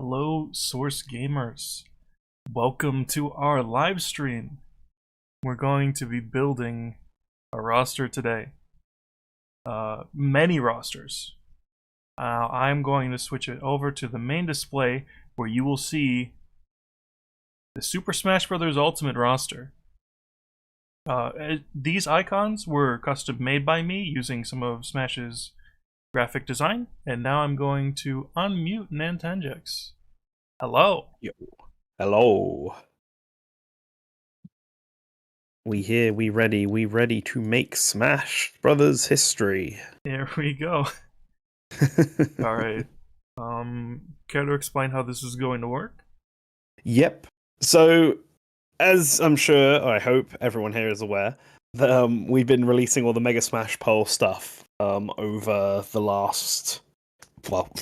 Hello, Source Gamers. Welcome to our live stream. We're going to be building a roster today. Many rosters. I'm going to switch it over to the main display where you will see the Super Smash Bros. Ultimate roster. These icons were custom made by me using some of Smash's graphic design, and now I'm going to unmute Nantangex. Hello. Yo. Hello. We here, we ready to make Smash Brothers history. There we go. Alright. Care to explain how this is going to work? Yep. So, as I'm sure, I hope everyone here is aware, that we've been releasing all the Mega Smash Poll stuff over the last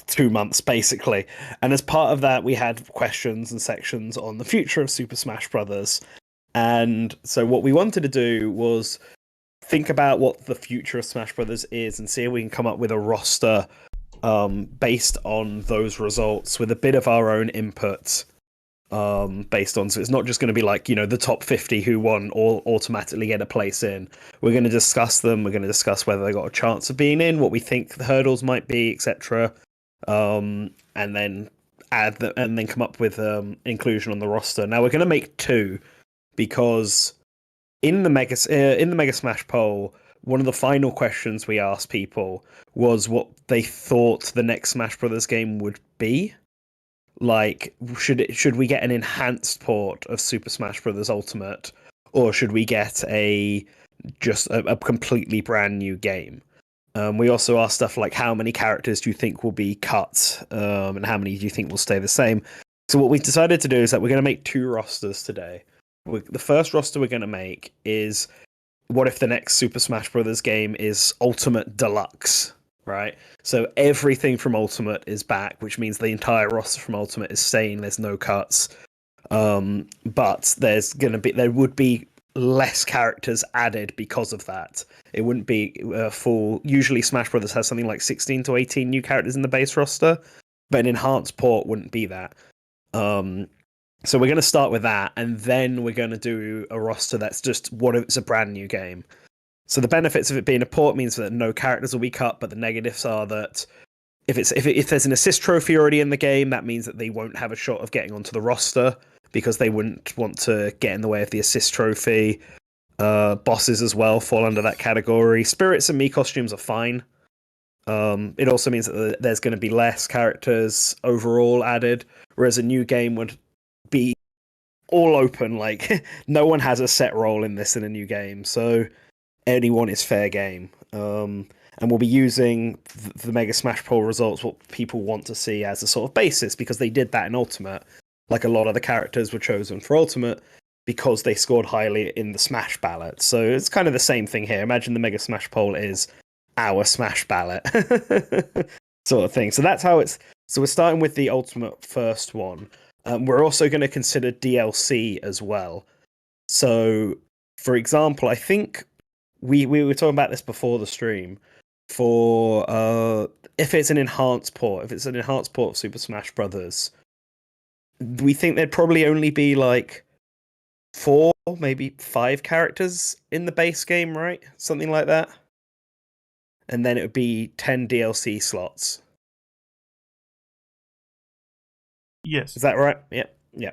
2 months basically. And as part of that, we had questions and sections on the future of Super Smash Brothers. And so what we wanted to do was think about what the future of Smash Brothers is and see if we can come up with a roster based on those results with a bit of our own input based on. So it's not just going to be like, the top 50 who won all automatically get a place in. We're going to discuss them. We're going to discuss whether they got a chance of being in, what we think the hurdles might be, etc. And then and then come up with inclusion on the roster. Now we're going to make two, because in the Mega Smash poll, one of the final questions we asked people was what they thought the next Smash Brothers game would be. Like, should we get an enhanced port of Super Smash Brothers Ultimate, or should we get just a completely brand new game? We also asked stuff like, how many characters do you think will be cut, and how many do you think will stay the same? So what we decided to do is that we're going to make two rosters today. The first roster we're going to make is, what if the next Super Smash Brothers game is Ultimate Deluxe, right? So everything from Ultimate is back, which means the entire roster from Ultimate is staying. There's no cuts, but there would be less characters added because of that. It wouldn't be full. Usually Smash Brothers has something like 16 to 18 new characters in the base roster, but an enhanced port wouldn't be that. So we're going to start with that, and then we're going to do a roster that's just what if it's a brand new game. So the benefits of it being a port means that no characters will be cut, but the negatives are that if there's an assist trophy already in the game, that means that they won't have a shot of getting onto the roster because they wouldn't want to get in the way of the assist trophy. Bosses as well fall under that category. Spirits and Mii costumes are fine. It also means that there's going to be less characters overall added, whereas a new game would be all open. Like, no one has a set role in this in a new game, so anyone is fair game. And we'll be using the Mega Smash Poll results, what people want to see, as a sort of basis, because they did that in Ultimate. Like, a lot of the characters were chosen for Ultimate because they scored highly in the Smash ballot. So it's kind of the same thing here. Imagine the Mega Smash Poll is our Smash ballot sort of thing. So that's how it's. So we're starting with the Ultimate first one. We're also going to consider DLC as well. So, for example, I think we were talking about this before the stream. For if it's an enhanced port of Super Smash Brothers, we think there'd probably only be like 4, maybe 5 characters in the base game, right? Something like that. And then it would be 10 DLC slots. Yes. Is that right? Yeah.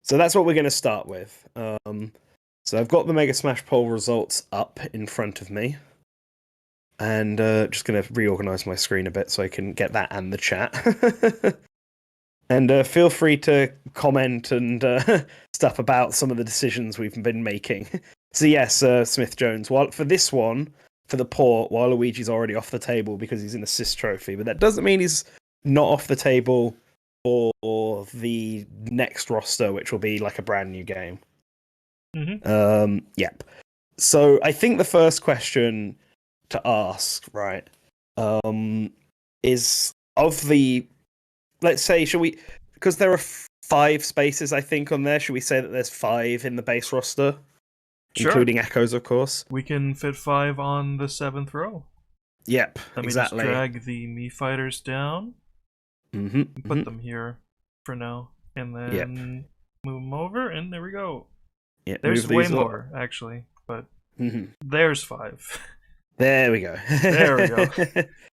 So that's what we're going to start with. So I've got the Mega Smash Poll results up in front of me. And just going to reorganize my screen a bit so I can get that and the chat. And feel free to comment and stuff about some of the decisions we've been making. So yes, Smith Jones, for this one, for the port, Waluigi's already off the table because he's an assist trophy. But that doesn't mean he's not off the table for the next roster, which will be like a brand new game. Mm-hmm. Yep. So I think the first question to ask, right, is of the, let's say, should we, because there are 5 spaces, I think, on there, should we say that there's 5 in the base roster? Sure. Including Echoes, of course. We can fit 5 on the 7th row. Yep, Let me exactly. just drag the Mii fighters down. Put them here for now, and Yep. then move them over, and there we go. Yep. There's Move way these up. more actually, but Mhm. there's 5. There we go. There we go.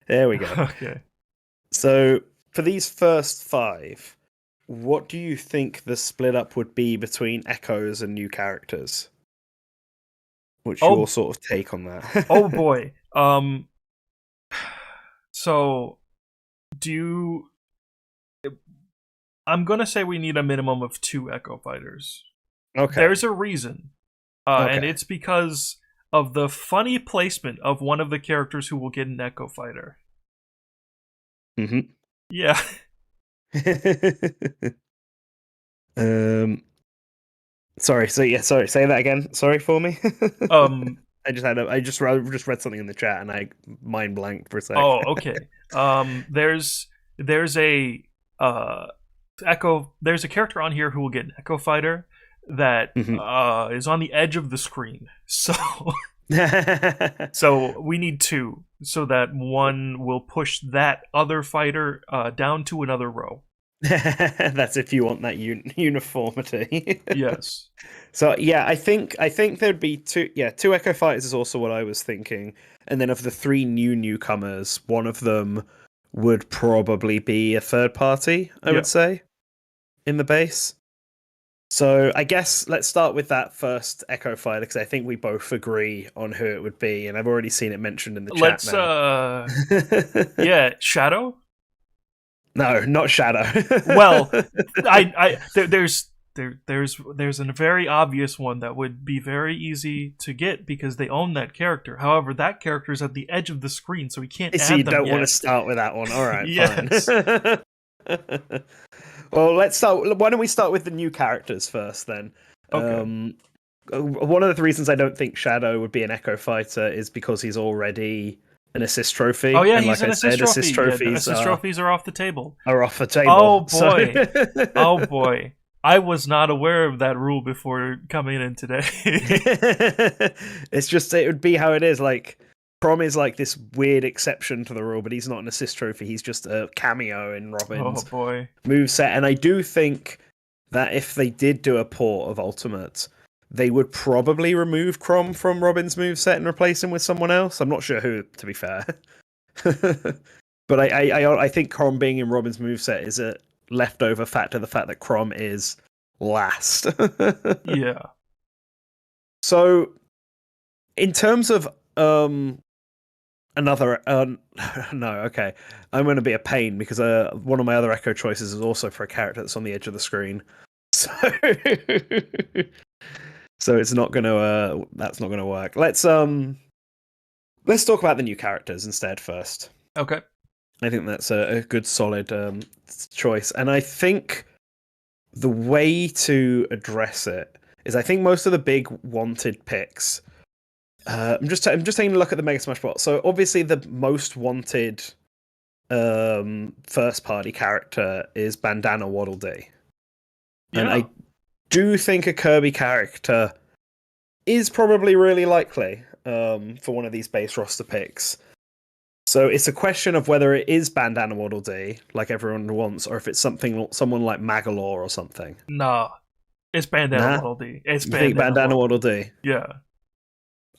There we go. Okay. So for these first 5, what do you think the split up would be between echoes and new characters? What's your Oh, sort of take on that? oh boy. So do you? I'm gonna say we need a minimum of 2 Echo Fighters. Okay. There's a reason, and Okay. it's because of the funny placement of one of the characters who will get an Echo Fighter. Mm-hmm. Yeah. um. Sorry. So yeah. Sorry. Say that again. Sorry for me. Um. I just read something in the chat and I mind blanked for a sec. Oh, okay. There's a Echo. There's a character on here who will get an Echo Fighter that Mhm. is on the edge of the screen. So we need 2 so that one will push that other fighter down to another row. That's if you want that uniformity. Yes. So yeah, I think there'd be 2. Yeah, 2 Echo Fighters is also what I was thinking. And then of the 3 newcomers, one of them would probably be a third party, I Yeah. would say, in the base. So I guess let's start with that first Echo Fighter because I think we both agree on who it would be, and I've already seen it mentioned in the chat Let's now. yeah, Shadow? No, not Shadow. Well, there's a very obvious one that would be very easy to get because they own that character. However, that character is at the edge of the screen, so we can't So you add them don't want to yet. start with that one. All right, Yes. fine. Well, let's start. Why don't we start with the new characters first then? Okay. One of the reasons I don't think Shadow would be an Echo Fighter is because he's already an assist trophy, Oh yeah, and he's like an I assist said, trophy. assist Yeah, trophies assist trophies are off the table. are off the Oh table. So boy. Oh boy. I was not aware of that rule before coming in today. it's just it would be how it is. Like Prom is like this weird exception to the rule, but he's not an assist trophy. He's just a cameo in Oh Robin's boy. moveset. And I do think that if they did do a port of Ultimate, they would probably remove Crom from Robin's moveset and replace him with someone else. I'm not sure who, to be fair. But I think Crom being in Robin's moveset is a leftover factor, the fact that Crom is last. Yeah. So, in terms of another no, okay, I'm going to be a pain because one of my other Echo choices is also for a character that's on the edge of the screen. So so it's not going to that's not going to work. Let's talk about the new characters instead first. Okay. I think that's a good solid choice, and I think the way to address it is I think most of the big wanted picks. I'm just taking a look at the Mega Smash Bros. So obviously the most wanted first party character is Bandana Waddle Dee, and Yeah. I do think a Kirby character is probably really likely for one of these base roster picks. So it's a question of whether it is Bandana Waddle Dee, like everyone wants, or if it's someone like Magalore or something. Nah. It's Bandana Nah, Waddle Dee. It's you think Bandana Waddle Dee? Yeah.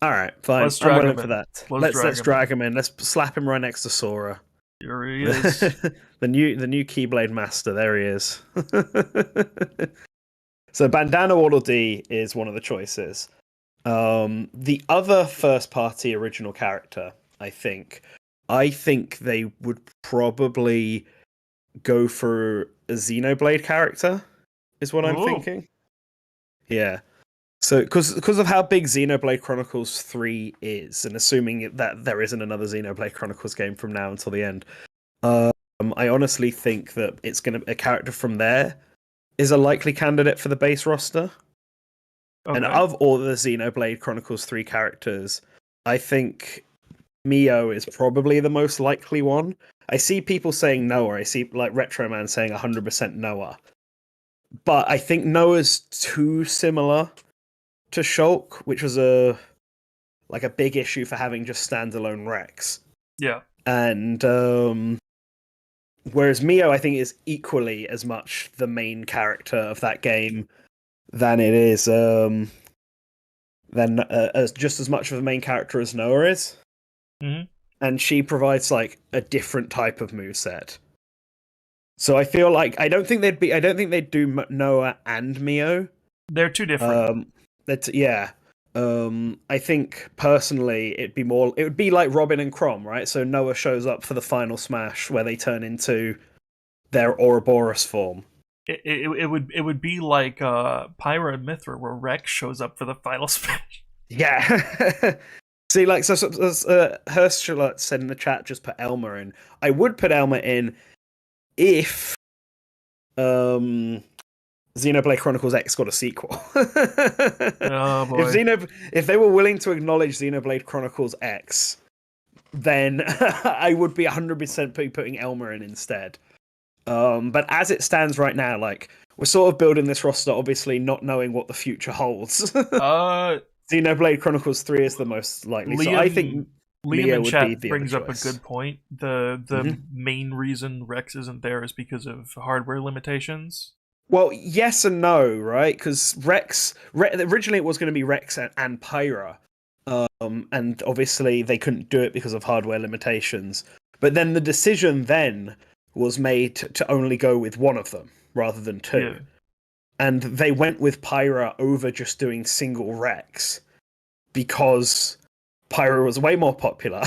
All right, fine. Let's I'm drag willing him for in. that. Let's Let's drag him in. Let's slap him right next to Sora. Here he is. the new Keyblade Master. There he is. So Bandana Waddle Dee is one of the choices. The other first party original character, I think they would probably go for a Xenoblade character. Is what I'm Ooh. thinking. Yeah. So, because of how big Xenoblade Chronicles 3 is, and assuming that there isn't another Xenoblade Chronicles game from now until the end, I honestly think that a character from there is a likely candidate for the base roster. Okay. And of all the Xenoblade Chronicles 3 characters, I think Mio is probably the most likely one. I see people saying Noah. I see like Retro Man saying 100% Noah. But I think Noah's too similar to Shulk, which was a big issue for having just standalone Rex. Yeah. And Whereas Mio, I think, is equally as much the main character of that game than it is as just as much of a main character as Noah is. Mm-hmm. And she provides like a different type of moveset. So I feel like I don't think they'd do Noah and Mio. They're too different. Yeah. I think personally it would be like Robin and Crom, right? So Noah shows up for the final smash where they turn into their Ouroboros form. It would be like Pyra and Mithra, where Rex shows up for the final smash. Yeah. See, like, Herschel said in the chat, just put Elmer in. I would put Elmer in if Xenoblade Chronicles X got a sequel. Oh boy. If they were willing to acknowledge Xenoblade Chronicles X, then I would be 100% putting Elmer in instead. But as it stands right now, like, we're sort of building this roster, obviously not knowing what the future holds. Xenoblade Chronicles 3 is the most likely. So I think Mia in would chat be the brings other up a choice. good point. The main reason Rex isn't there is because of hardware limitations. Well, yes and no, right? Because originally it was going to be Rex and Pyra, and obviously they couldn't do it because of hardware limitations. But then the decision then was made to only go with one of them rather than two. Yeah. And they went with Pyra over just doing single Rex because Pyra was way more popular,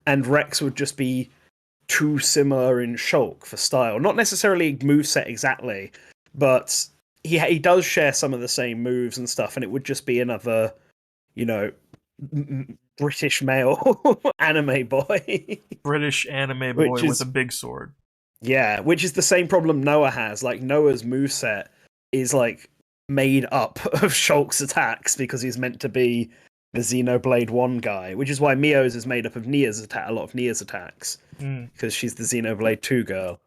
and Rex would just be too similar in Shulk for style. Not necessarily moveset exactly, but he does share some of the same moves and stuff, and it would just be another, British male anime boy. British anime boy with a big sword. Yeah, which is the same problem Noah has. Like, Noah's moveset is like made up of Shulk's attacks because he's meant to be the Xenoblade 1 guy, which is why Mio's is made up of a lot of Nia's attacks, because she's the Xenoblade 2 girl.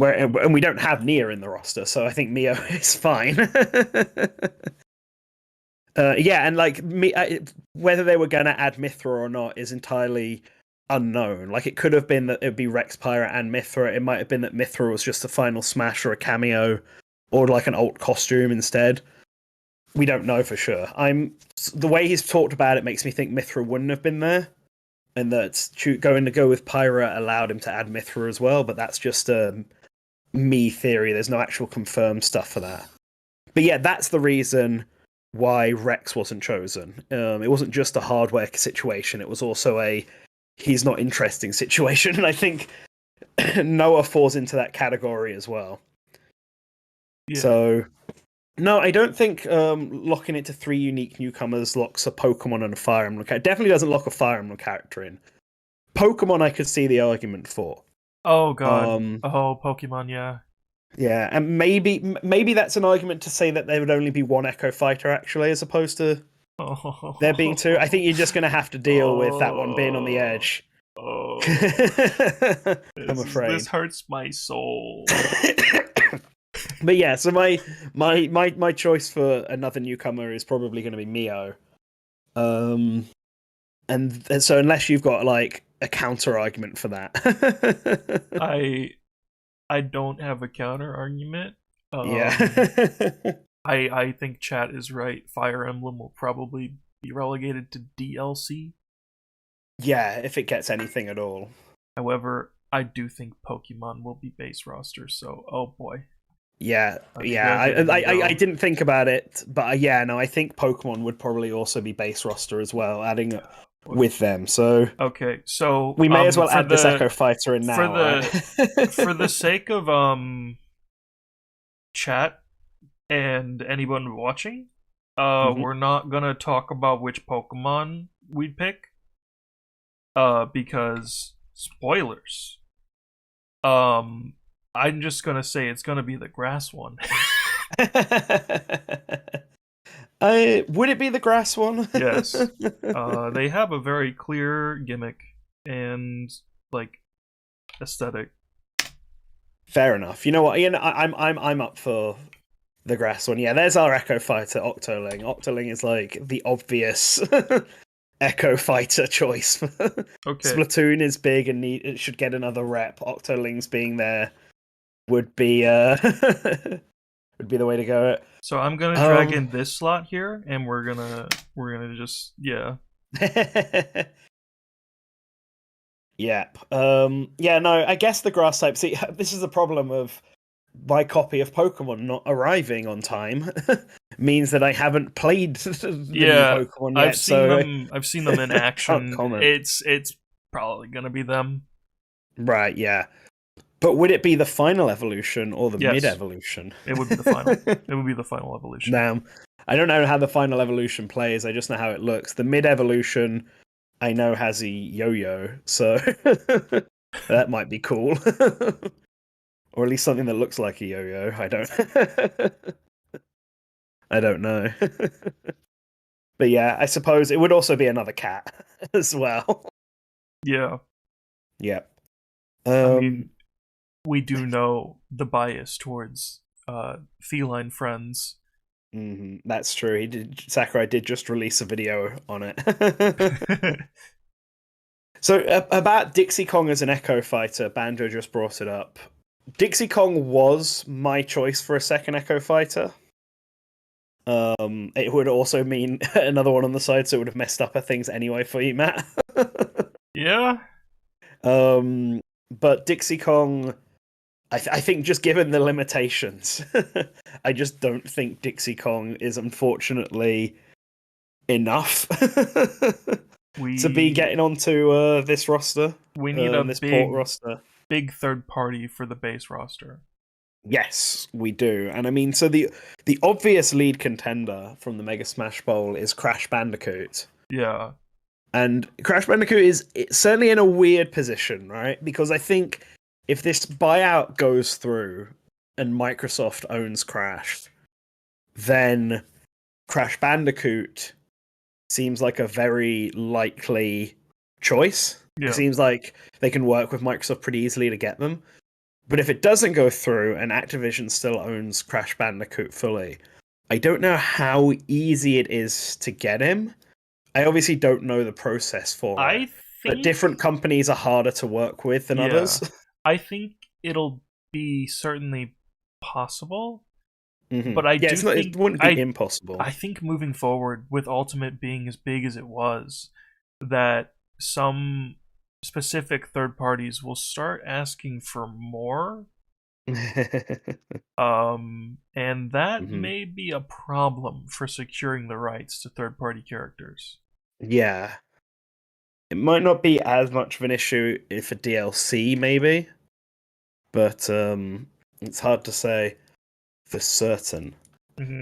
And we don't have Nia in the roster, so I think Mio is fine. Yeah, and like whether they were going to add Mithra or not is entirely unknown. Like, it could have been that it would be Rex, Pyra, and Mithra. It might have been that Mithra was just a final smash or a cameo, or like an alt costume instead. We don't know for sure. The way he's talked about it makes me think Mithra wouldn't have been there, and that going to go with Pyra allowed him to add Mithra as well. But that's just me theory. There's no actual confirmed stuff for that. But yeah, that's the reason why Rex wasn't chosen. It wasn't just a hardware situation. It was also a he's not interesting situation. And I think Noah falls into that category as well. Yeah. So, no, I don't think locking it to 3 unique newcomers locks a Pokemon and a Fire Emblem character. Definitely doesn't lock a Fire Emblem character in. Pokemon, I could see the argument for. Oh god. Pokemon, yeah. Yeah, and maybe that's an argument to say that there would only be one Echo Fighter, actually, as opposed to there being 2. I think you're just going to have to deal with that one being on the edge. I'm afraid. This hurts my soul. But yeah, so my choice for another newcomer is probably going to be Mio. And so unless you've got like a counter argument for that, I don't have a counter argument. Yeah. I think chat is right. Fire Emblem will probably be relegated to DLC. Yeah, if it gets anything at all. However, I do think Pokemon will be base roster, so oh boy. Yeah, I didn't think about it, but yeah, no, I think Pokemon would probably also be base roster as well, adding with them. So okay, so we may as well add this Echo Fighter in now. For the sake of chat and anyone watching, we're not gonna talk about which Pokemon we'd pick, because spoilers. I'm just gonna say it's gonna be the grass one. Would it be the grass one? Yes. They have a very clear gimmick and like aesthetic. Fair enough. You know what? Ian, I'm up for the grass one. Yeah, there's our Echo Fighter, Octoling. Octoling is like the obvious Echo Fighter choice. Okay. Splatoon is big and it should get another rep. Octolings being there would be would be the way to go. So I'm gonna drag in this slot here, and we're gonna just Yep. Yeah, no, I guess the grass type. See, this is the problem of my copy of Pokemon not arriving on time means that I haven't played the new Pokemon yet. I've seen them in action. Can't comment. It's probably gonna be them. Right, yeah. But would it be the final evolution or the mid evolution? It would be the final. It would be the final evolution. Now, I don't know how the final evolution plays. I just know how it looks. The mid evolution, I know, has a yo-yo, so that might be cool. Or at least something that looks like a yo-yo. I don't know. But yeah, I suppose it would also be another cat as well. Yeah. Yep. I mean, we do know the bias towards feline friends. That's true. Sakurai did just release a video on it. So about Dixie Kong as an Echo Fighter, Banjo just brought it up. Dixie Kong was my choice for a second Echo Fighter. It would also mean another one on the side, so it would have messed up things anyway for you, Matt. Yeah. But Dixie Kong, I think just given the limitations, I just don't think Dixie Kong is unfortunately enough to be getting onto this roster. We need a port roster. Big third party for the base roster. Yes, we do. And I mean, so the obvious lead contender from the Mega Smash Bowl is Crash Bandicoot. Yeah. And Crash Bandicoot is certainly in a weird position, right? Because I think if this buyout goes through and Microsoft owns Crash, then Crash Bandicoot seems like a very likely choice. Yeah. It seems like they can work with Microsoft pretty easily to get them. But if it doesn't go through and Activision still owns Crash Bandicoot fully, I don't know how easy it is to get him. I obviously don't know the process for it. But different companies are harder to work with than others. I think it'll be certainly possible. But it wouldn't be impossible. I think moving forward, with Ultimate being as big as it was, that some specific third parties will start asking for more. And that may be a problem for securing the rights to third party characters. Yeah. It might not be as much of an issue if a DLC, maybe. But it's hard to say for certain.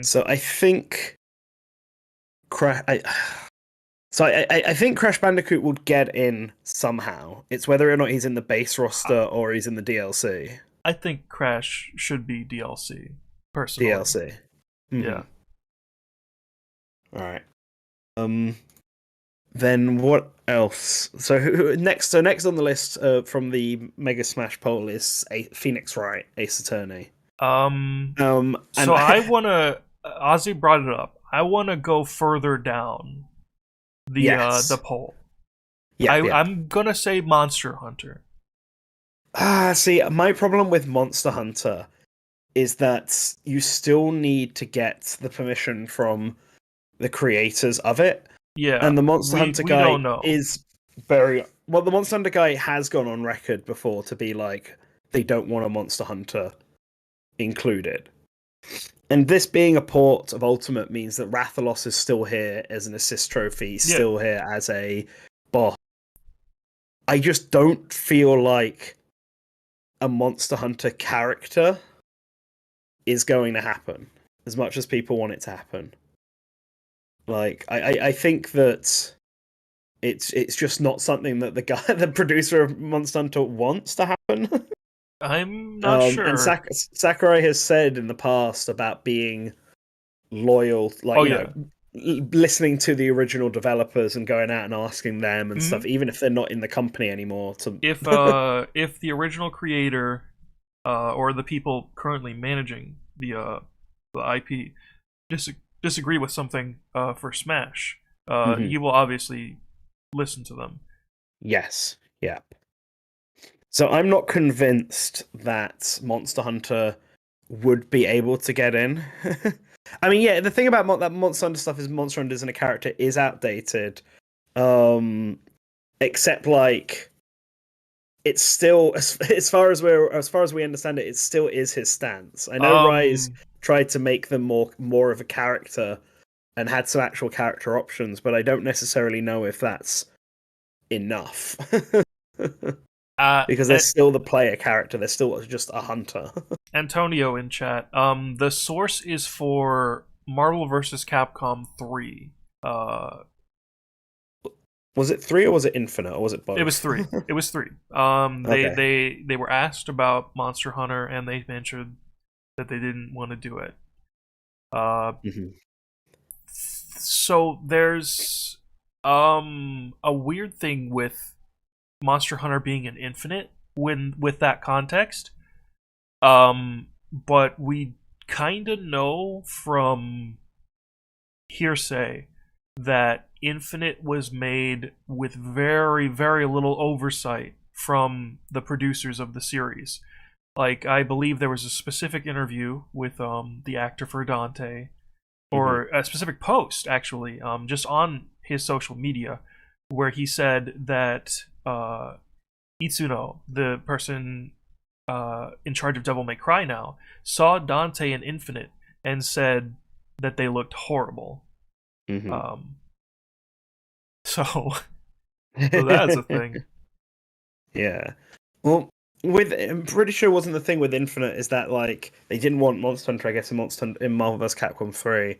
So I think I think Crash Bandicoot would get in somehow. It's whether or not he's in the base roster or he's in the DLC. I think Crash should be DLC, personally. DLC. Yeah. Alright. Then what else? So next on the list from the Mega Smash poll is Phoenix Wright, Ace Attorney. So I wanna Ozzy brought it up. I wanna go further down the poll. I'm gonna say Monster Hunter. See, my problem with Monster Hunter is that you still need to get the permission from the creators of it. Yeah. And the Monster Hunter guy is very well. The Monster Hunter guy has gone on record before to be like, they don't want a Monster Hunter included. And this being a port of Ultimate means that Rathalos is still here as an assist trophy, still here as a boss. I just don't feel like a Monster Hunter character is going to happen as much as people want it to happen. Like, I think that it's just not something that the producer of Monster Hunter wants to happen. I'm not sure. And Sakurai has said in the past about being loyal, like listening to the original developers and going out and asking them and stuff, even if they're not in the company anymore. If the original creator or the people currently managing the IP disagree with something for Smash, he will obviously listen to them. Yes. Yeah. So I'm not convinced that Monster Hunter would be able to get in. I mean, yeah, the thing about that Monster Hunter stuff is Monster Hunter as a character is outdated. Except like it's still as far as we understand it, it still is his stance. I know Rise tried to make them more of a character and had some actual character options, but I don't necessarily know if that's enough. Because they're still the player character, they're still just a hunter. Antonio in chat. The source is for Marvel vs. Capcom 3. Was it 3 or was it Infinite or was it both? It was 3. It was 3. They were asked about Monster Hunter and they mentioned that they didn't want to do it. So there's a weird thing with Monster Hunter being an Infinite with that context. But we kind of know from hearsay that Infinite was made with very, very little oversight from the producers of the series. Like, I believe there was a specific interview with the actor for Dante, or a specific post, actually, just on his social media, where he said that Itsuno, the person in charge of Devil May Cry now, saw Dante in Infinite and said that they looked horrible. So that's a thing. Yeah. Well, I'm pretty sure wasn't the thing with Infinite is that like they didn't want Monster Hunter, I guess, in Marvel vs. Capcom 3,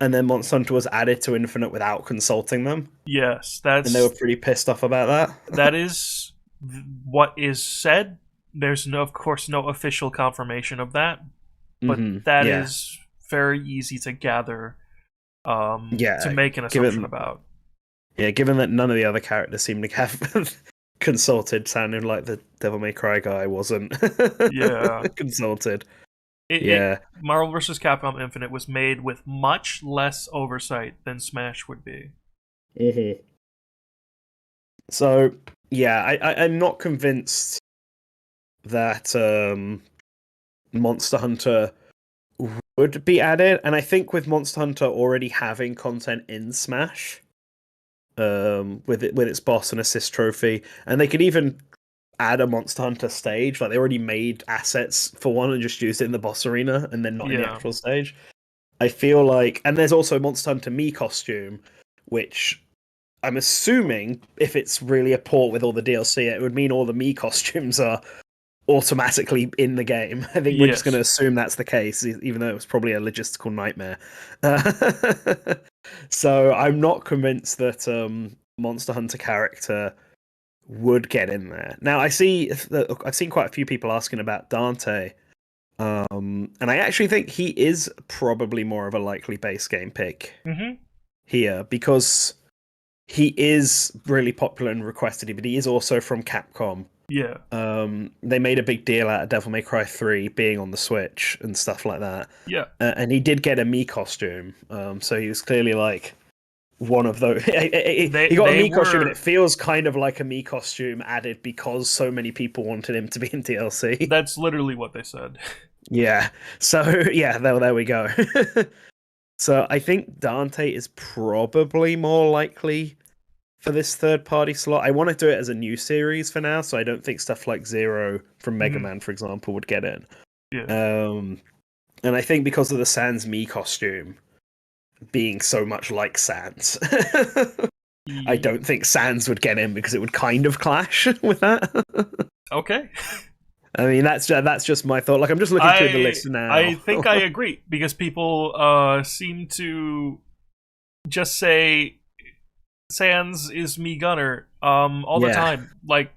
and then Monster Hunter was added to Infinite without consulting them. Yes, and they were pretty pissed off about that. That is what is said. There's of course, no official confirmation of that, but that is very easy to gather. To make an assumption about. Yeah, given that none of the other characters seem to have consulted, sounding like the Devil May Cry guy wasn't consulted. Marvel vs. Capcom Infinite was made with much less oversight than Smash would be. So, yeah, I'm not convinced that Monster Hunter would be added, and I think with Monster Hunter already having content in Smash, with its boss and assist trophy, and they could even add a Monster Hunter stage, like they already made assets for one and just used it in the boss arena and then not in the actual stage. I feel like, and there's also Monster Hunter Mii costume, which I'm assuming if it's really a port with all the DLC, it would mean all the Mii costumes are automatically in the game. I think we're just going to assume that's the case, even though it was probably a logistical nightmare. So I'm not convinced that Monster Hunter character would get in there. Now I've seen quite a few people asking about Dante, and I actually think he is probably more of a likely base game pick here, because he is really popular and requested, but he is also from Capcom. Yeah. They made a big deal out of Devil May Cry 3 being on the Switch and stuff like that. Yeah. And he did get a Mii costume. So he was clearly like one of those. He got a Mii costume, and it feels kind of like a Mii costume added because so many people wanted him to be in DLC. That's literally what they said. Yeah. So, yeah, there we go. So I think Dante is probably more likely for this third-party slot. I want to do it as a new series for now, so I don't think stuff like Zero from Mega Man, for example, would get in. Yeah. And I think because of the Sans Mii costume being so much like Sans, I don't think Sans would get in because it would kind of clash with that. Okay. I mean, that's just my thought. Like, I'm just looking through the list now. I think I agree, because people seem to just say Sans is Mii Gunner all the time. Like,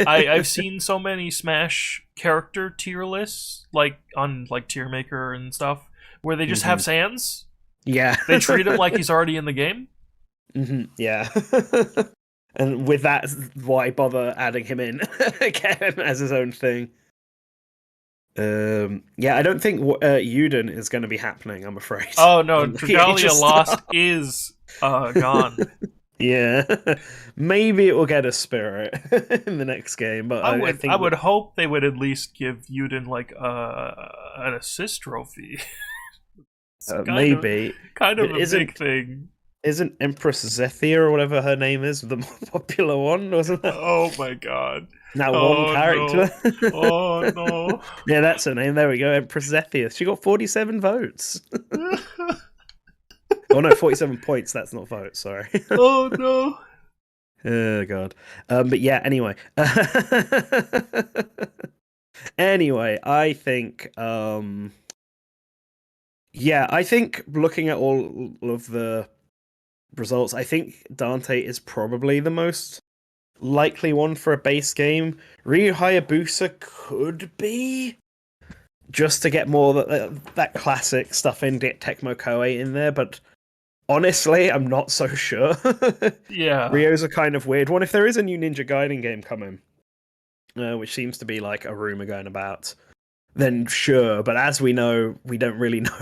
I've seen so many Smash character tier lists, like on like Tier Maker and stuff, where they just have Sans. Yeah. They treat him like he's already in the game. Yeah. And with that, why bother adding him in again as his own thing? Yeah, I don't think Yuden is going to be happening, I'm afraid. Oh no, Dragalia Lost is gone. Yeah, maybe it will get a spirit in the next game, but I I think would hope they would at least give Yuden like an assist trophy. It's maybe. kind But of a big thing. isn't Empress Zethia or whatever her name is the more popular one? Wasn't that Oh my god. that one Oh character? no. Oh no. Yeah, that's her name. There we go, Empress Zethia. She got 47 votes. Oh no, 47 points. That's not votes. Sorry. Oh no. Oh god. But yeah. Anyway. Anyway, I think. Yeah, I think looking at all of the results, I think Dante is probably the most likely one for a base game. Ryu Hayabusa could be just to get more that classic stuff in, get Tecmo Koei in there, but honestly, I'm not so sure. Yeah. Rio's a kind of weird one. If there is a new Ninja Gaiden game coming, which seems to be like a rumor going about, then sure. But as we know, we don't really know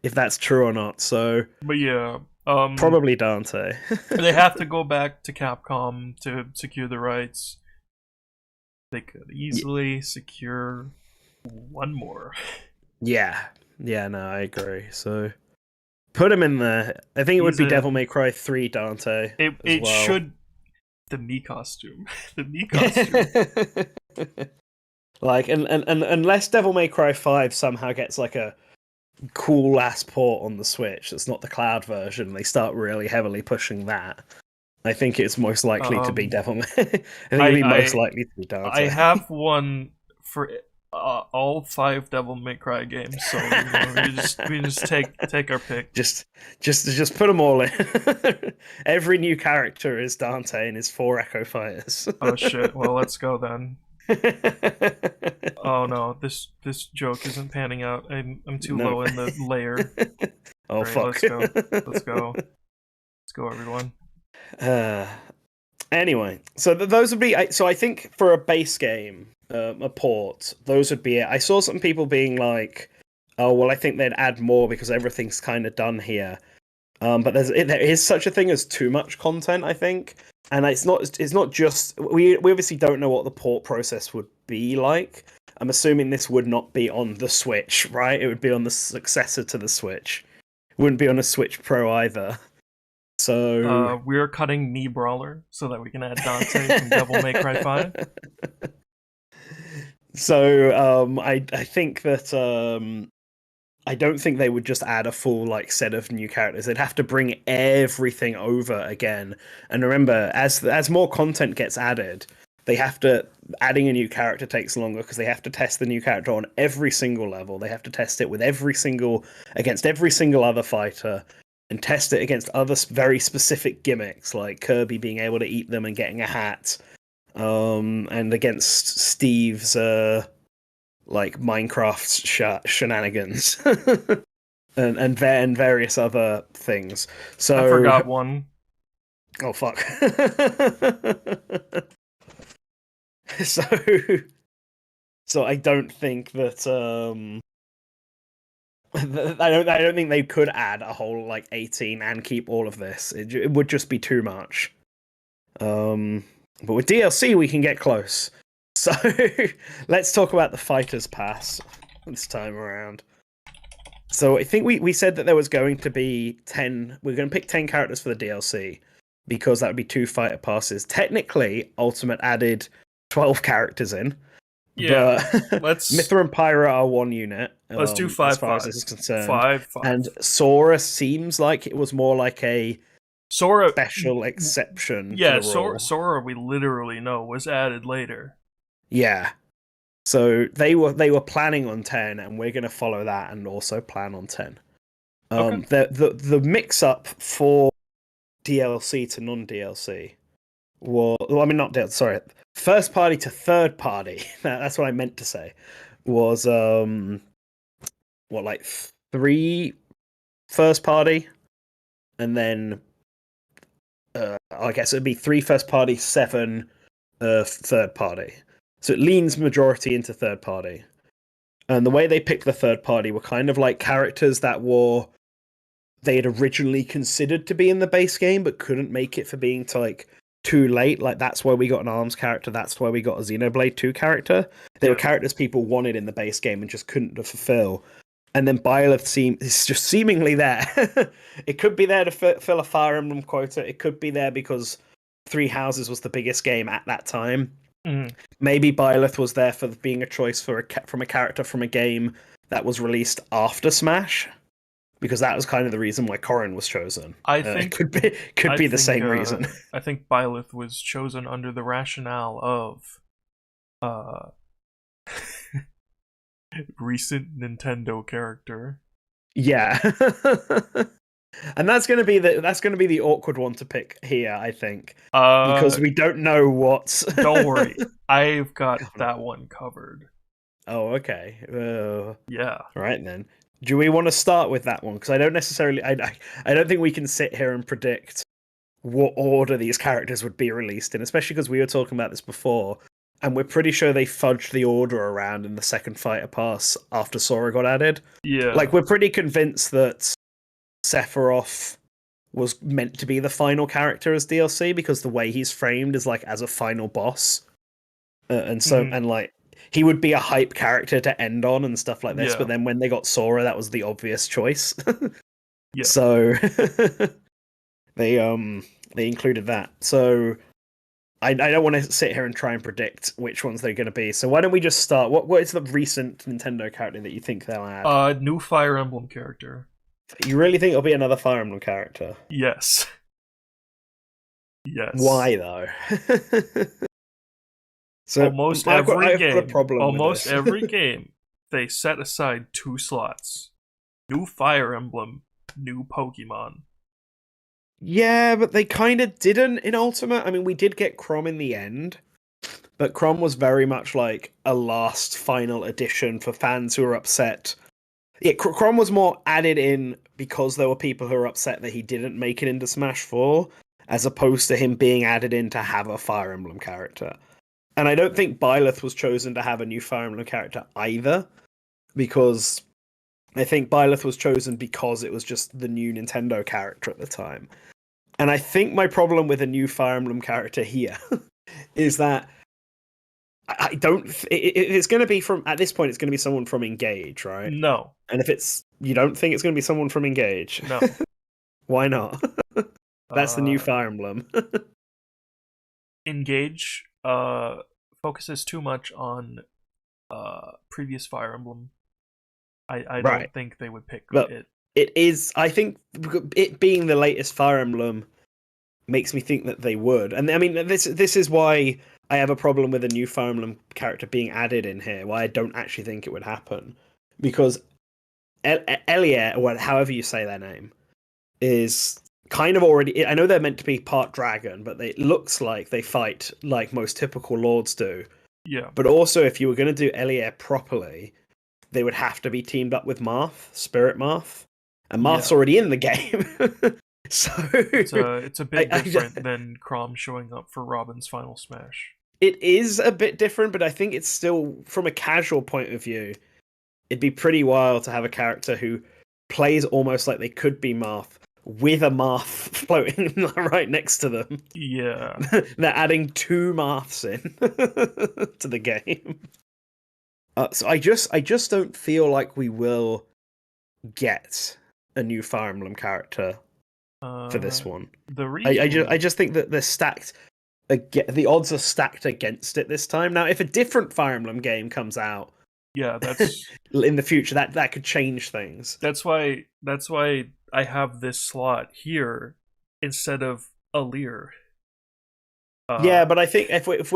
if that's true or not. So But yeah, probably Dante. they have to go back to Capcom to secure the rights. They could easily secure one more. Yeah, yeah, no, I agree. So put him in there. I think it would He's be a Devil May Cry 3 Dante as it well. should the Mii costume. The Mii costume. Like, and unless Devil May Cry 5 somehow gets like a cool ass port on the Switch that's not the cloud version, they start really heavily pushing that. I think it's most likely to be Devil May. I think it'd be most likely to be I Dante. have one for all 5 Devil May Cry games, so we just take our pick. Just put them all in. Every new character is Dante and his 4 Echo Fighters. Oh shit! Well, let's go then. Oh no, this joke isn't panning out. I'm too low in the layer. Oh Right, fuck! let's go, everyone. Anyway, so those would be. So I think for a base game, a port, those would be it. I saw some people being like, "Oh well, I think they'd add more because everything's kind of done here." But there is such a thing as too much content, I think, and it's not just we obviously don't know what the port process would be like. I'm assuming this would not be on the Switch, right? It would be on the successor to the Switch. It wouldn't be on a Switch Pro either. So we're cutting Mii Brawler so that we can add Dante from Devil May Cry 5. So I think that I don't think they would just add a full like set of new characters. They'd have to bring everything over again. And remember, as more content gets added, they have to adding a new character takes longer because they have to test the new character on every single level. They have to test it with against every single other fighter, and test it against other very specific gimmicks like Kirby being able to eat them and getting a hat, and against Steve's like Minecraft shenanigans and various other things. So I forgot one. Oh fuck. so I don't think that I don't think they could add a whole like 18 and keep all of this. It would just be too much. But with DLC we can get close. So let's talk about the Fighters Pass this time around. So I think we said that there was going to be 10. We're going to pick 10 characters for the DLC because that would be 2 fighter passes. Technically, Ultimate added 12 characters in. Yeah, but let's Mithra and Pyra are 1 unit. Let's do 5 as far 5. as this is concerned. 5 5. And Sora seems like it was more like a Sora special exception. Yeah, to the rule. Sora we literally know was added later. Yeah. So they were planning on 10, and we're going to follow that and also plan on 10. Okay. The mix up for DLC to non DLC was, well, I mean not DLC, sorry, first party to third party. That's what I meant to say. Was like 3 first party, and then I guess it'd be 3 first party, 7 third party. So it leans majority into third party. And the way they picked the third party were kind of like characters that were they had originally considered to be in the base game, but couldn't make it for being too late. Like that's why we got an Arms character. That's why we got a Xenoblade 2 character. They were characters people wanted in the base game and just couldn't fulfill. And then Byleth is just seemingly there. It could be there to fill a Fire Emblem quota. It could be there because Three Houses was the biggest game at that time. Maybe Byleth was there for being a choice from a character from a game that was released after Smash, because that was kind of the reason why Corrin was chosen. I think it could be the same reason. I think Byleth was chosen under the rationale of recent Nintendo character. Yeah. And that's going to be the awkward one to pick here, I think, because we don't know what. Don't worry, I've got that one covered. Oh, okay. Yeah. Right then. Do we want to start with that one? Because I don't necessarily. I don't think we can sit here and predict what order these characters would be released in, especially because we were talking about this before, and we're pretty sure they fudged the order around in the second Fighter Pass after Sora got added. Yeah. Like, we're pretty convinced that Sephiroth was meant to be the final character as DLC because the way he's framed is like as a final boss, and like he would be a hype character to end on and stuff like this. Yeah. But then when they got Sora, that was the obvious choice. Yeah. So they included that. So I don't want to sit here and try and predict which ones they're going to be. So why don't we just start? What is the recent Nintendo character that you think they'll add? New Fire Emblem character. You really think it'll be another Fire Emblem character? Yes. Yes. Why though? So almost every game, they set aside 2 slots. New Fire Emblem, new Pokemon. Yeah, but they kind of didn't in Ultimate. I mean, we did get Chrom in the end, but Chrom was very much like a last final addition for fans who were upset. Yeah, Chrom was more added in because there were people who were upset that he didn't make it into Smash 4, as opposed to him being added in to have a Fire Emblem character. And I don't think Byleth was chosen to have a new Fire Emblem character either, because I think Byleth was chosen because it was just the new Nintendo character at the time. And I think my problem with a new Fire Emblem character here is that I don't. It's going to be at this point, it's going to be someone from Engage, right? No. And if you don't think it's going to be someone from Engage? No. Why not? That's the new Fire Emblem. Engage focuses too much on previous Fire Emblem. I don't think they would pick it. It is. I think it being the latest Fire Emblem makes me think that they would. And I mean, this is why I have a problem with a new Fire Emblem character being added in here. Why I don't actually think it would happen, because Elia, or however you say their name, is kind of already. I know they're meant to be part dragon, but it looks like they fight like most typical lords do. Yeah. But also, if you were going to do Elia properly, they would have to be teamed up with Marth, Spirit Marth, and Marth's already in the game. So it's a bit different than Chrom showing up for Robin's Final Smash. It is a bit different, but I think it's still, from a casual point of view, it'd be pretty wild to have a character who plays almost like they could be Marth, with a Marth floating right next to them. Yeah. They're adding 2 Marths in to the game. So I just don't feel like we will get a new Fire Emblem character for this one. I just think that they're stacked. The odds are stacked against it this time. Now, if a different Fire Emblem game comes out, yeah, that's in the future, that could change things. That's why I have this slot here instead of Alir. Yeah, but I think if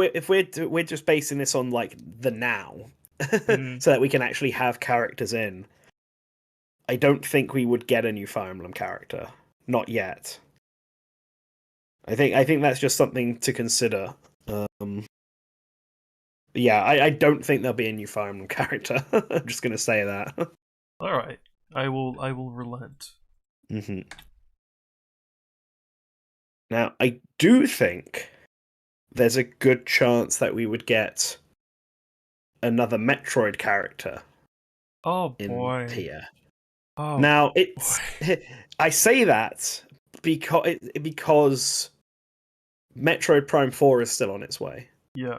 we're just basing this on like the now, so that we can actually have characters in, I don't think we would get a new Fire Emblem character. Not yet. I think that's just something to consider. Yeah, I don't think there'll be a new Fire Emblem character. I'm just going to say that. All right, I will relent. Mm-hmm. Now, I do think there's a good chance that we would get another Metroid character. Oh boy! Here. Oh Now, boy. I say that because Metroid Prime 4 is still on its way. Yeah.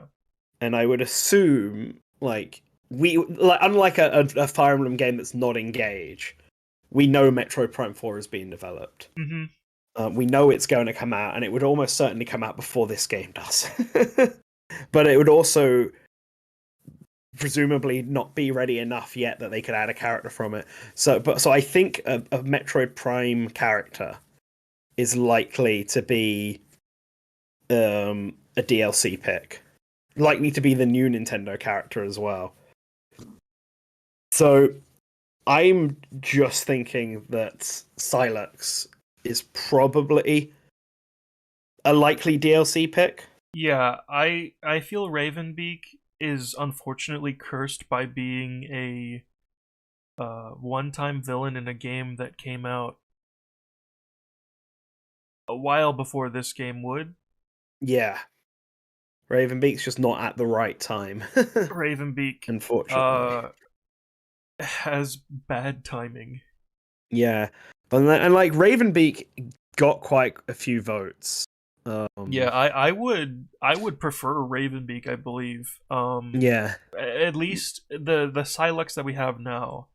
And I would assume, unlike a Fire Emblem game that's not Engage, we know Metroid Prime 4 is being developed. Mm-hmm. We know it's going to come out, and it would almost certainly come out before this game does. But it would also presumably not be ready enough yet that they could add a character from it. So I think a Metroid Prime character is likely to be a DLC pick, likely to be the new Nintendo character as well. So I'm just thinking that Silex is probably a likely DLC pick. Yeah, I feel Ravenbeak is unfortunately cursed by being a one-time villain in a game that came out a while before this game would. Yeah, Ravenbeak's just not at the right time, Ravenbeak unfortunately. has bad timing. Yeah, and like Ravenbeak got quite a few votes. Yeah, I would prefer Ravenbeak, I believe. Yeah, At least the Silex that we have now,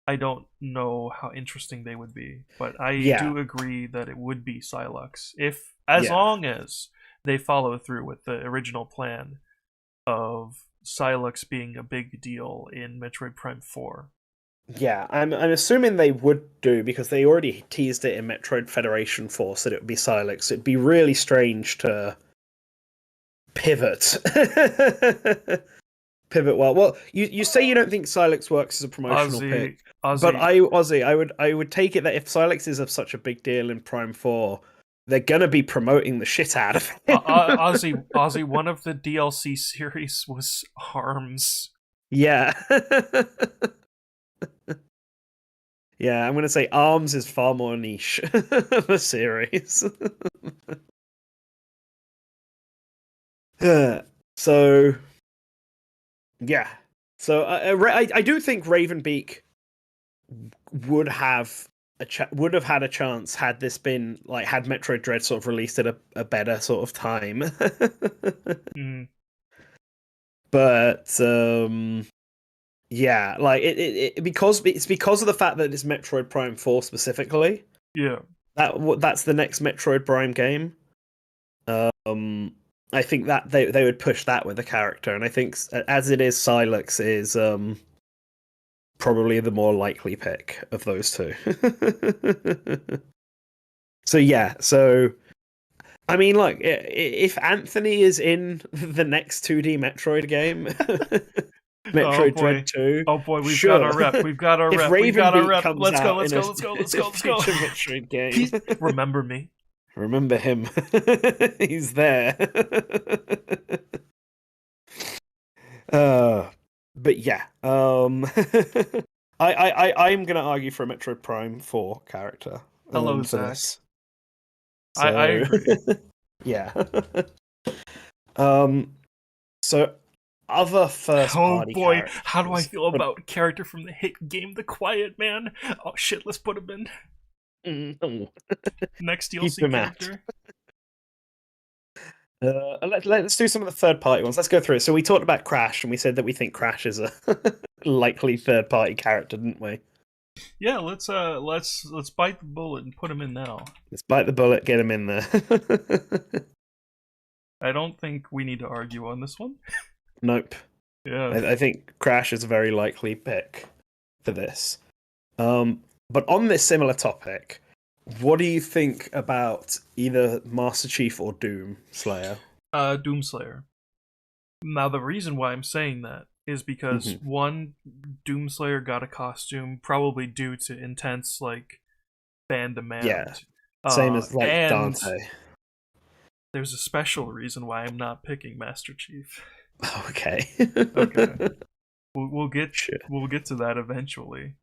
I don't know how interesting they would be, but I yeah, do agree that it would be Silex if as yeah, long as they follow through with the original plan of Silex being a big deal in Metroid Prime 4. yeah. I'm assuming they would do because they already teased it in Metroid Federation Force that it would be Silex. It'd be really strange to pivot. Pivot well. You say you don't think Silex works as a promotional Ozzy, pick, but Ozzy, I would take it that if Silex is of such a big deal in Prime 4, they're gonna be promoting the shit out of him. Ozzy. One of the DLC series was Arms. Yeah. Yeah, I'm gonna say Arms is far more niche of a series. So yeah, so I do think Ravenbeak would have had a chance had this been like had Metroid Dread sort of released at a better sort of time. Mm, But yeah, like because it's because of the fact that it's Metroid Prime 4 specifically. yeah. That's the next Metroid Prime game. I think that they would push that with the character, and I think as it is, Silex is probably the more likely pick of those two. So yeah, so I mean, look, if Anthony is in the next 2D Metroid game, Oh Metroid Dread boy. 2, Oh boy, we've got sure. our rep. We've got our If rep. We've got our Ravenbeak rep. comes Let's go. out Let's in go. Let's go. Let's go. Let's go. future Metroid game, Remember me. remember him. He's there. Uh, but yeah, I'm gonna argue for a Metroid Prime 4 character Hello, for Zach. this. I So agree. yeah. Um, so other first Oh party boy, how do I characters. feel about character from the hit game The Quiet Man? Oh shit, let's put him in. No, Next keep DLC him out. character. Let's do some of the third party ones. Let's go through it. So we talked about Crash, and we said that we think Crash is a likely third party character, didn't we? Yeah, let's bite the bullet and put him in now. Let's bite the bullet, get him in there. I don't think we need to argue on this one. Nope. Yeah. I think Crash is a very likely pick for this. But on this similar topic, what do you think about either Master Chief or Doom Slayer? Doomslayer. Now the reason why I'm saying that is because Mm-hmm. one, Doomslayer got a costume probably due to intense like fan Yeah, demand. same as like And Dante. there's a special reason why I'm not picking Master Chief. Okay. Okay. We'll get Sure. we'll get to that eventually.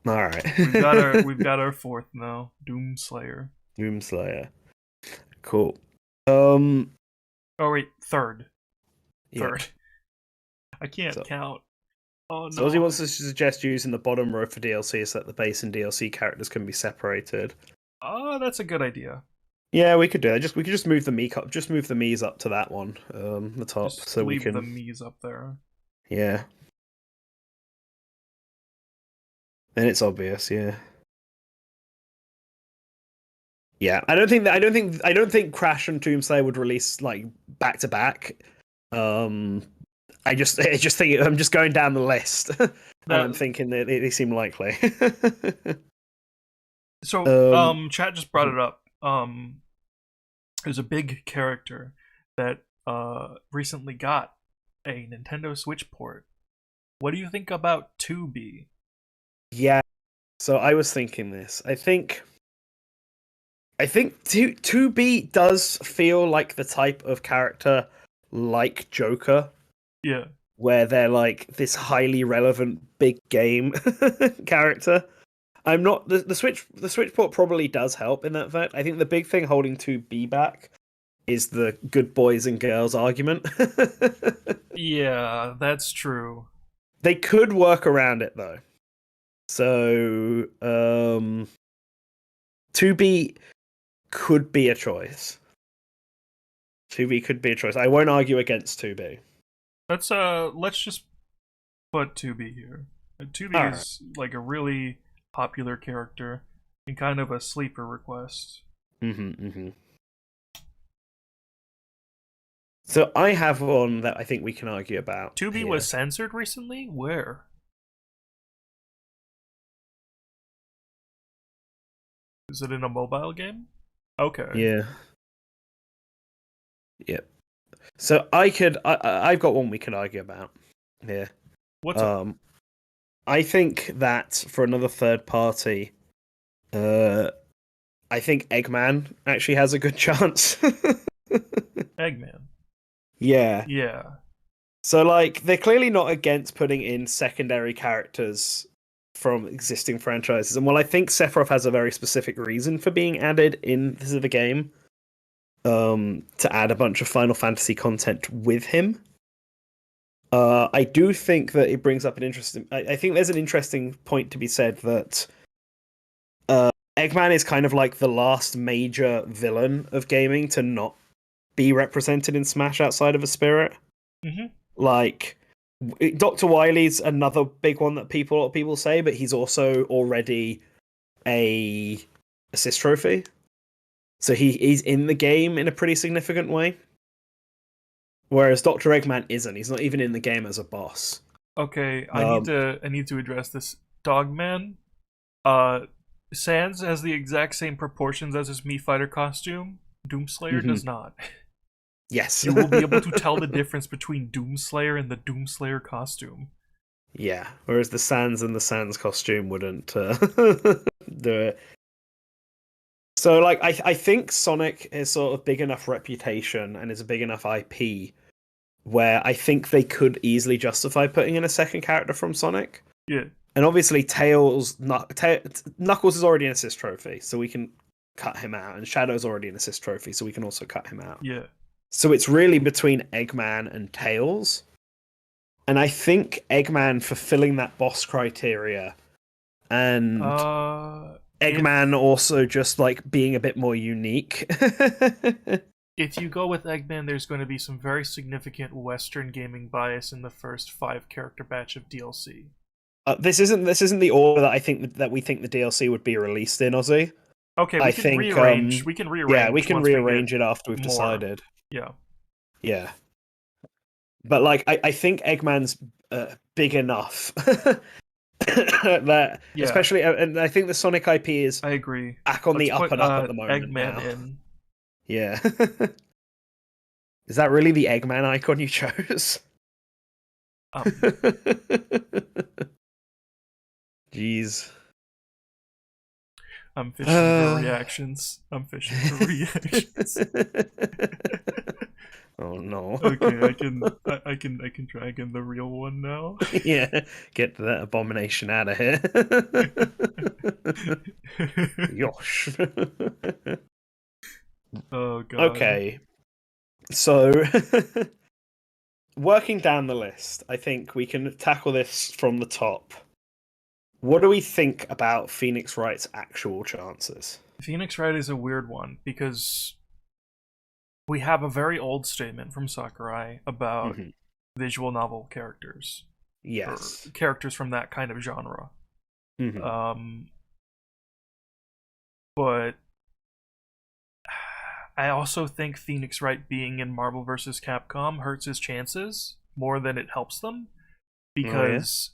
All right. We've got our fourth now, Doomslayer. Doom Slayer. Cool. Oh wait, third. Yeah. Third. I can't So count. Oh So Ozzy no. wants to suggest using the bottom row for DLC so that the base and DLC characters can be separated. Oh, that's a good idea. Yeah, we could do that. We could just move the just move the Mii's up to that one, the top, Just so we leave the can. Mii's up there. Yeah, then it's obvious. Yeah, yeah. I don't think Crash and Doomslayer would release like back to back. I just think I'm just going down the list, and I'm That thinking that they seem likely. so um, chat just brought it up. There's a big character that recently got a Nintendo Switch port. What do you think about 2B? yeah. So I was thinking this. I think two B does feel like the type of character like Joker, Yeah. where they're like this highly relevant big game character. I'm not the Switch port probably does help in that fact. I think the big thing holding 2B back is the good boys and girls argument. Yeah, that's true. They could work around it though. So 2B could be a choice. 2B could be a choice. I won't argue against 2B. Let's just put 2B here. 2B All right. is like a really popular character and kind of a sleeper request. So I have one that I think we can argue about. 2B here. was censored recently? Where? Is it in a mobile game? Okay. Yeah. Yep. So I've got one we can argue about here. What's up? I think that for another third party, I think Eggman actually has a good chance. Eggman. Yeah. Yeah. So like they're clearly not against putting in secondary characters from existing franchises. And while I think Sephiroth has a very specific reason for being added into the game, to add a bunch of Final Fantasy content with him, I do think that it brings up an interesting. I think there's an interesting point to be said that Eggman is kind of like the last major villain of gaming to not be represented in Smash outside of a spirit. Mm-hmm. Like Dr. Wily's another big one that people say, but he's also already a assist trophy. So he's in the game in a pretty significant way. Whereas Dr. Eggman isn't. He's not even in the game as a boss. Okay, I need to address this. Dogman, Sans has the exact same proportions as his Mii Fighter costume. Doomslayer does not. Yes. You will be able to tell the difference between Doomslayer and the Doomslayer costume. Yeah. Whereas the Sans and the Sans costume wouldn't do it. So, like, I think Sonic is sort of big enough reputation and is a big enough IP where I think they could easily justify putting in a second character from Sonic. Yeah. And obviously, Knuckles is already an assist trophy, so we can cut him out. And Shadow's already an assist trophy, so we can also cut him out. Yeah. So it's really between Eggman and Tails. And I think Eggman fulfilling that boss criteria and Eggman also just like being a bit more unique. If you go with Eggman, there's going to be some very significant Western gaming bias in the first 5 character batch of DLC. This isn't the order that we think the DLC would be released in, Ozzy. Okay, we can rearrange. We can rearrange. Yeah, we can rearrange it after we've decided. Yeah. Yeah. But like, I think Eggman's big enough that, especially, and I think the Sonic IP is. I agree. Back on the up and up at the moment. Eggman now. in. Yeah. Is that really the Eggman icon you chose? Jeez. I'm fishing for reactions. Oh no. Okay, I can drag in the real one now. Yeah, get that abomination out of here. Yosh. Oh god. Okay. So working down the list, I think we can tackle this from the top. What do we think about Phoenix Wright's actual chances? Phoenix Wright is a weird one because we have a very old statement from Sakurai about Hmm. visual novel characters or Yes. characters from that kind of genre. Hmm. Um, but I also think Phoenix Wright being in Marvel vs. Capcom hurts his chances more than it helps them Oh yeah. because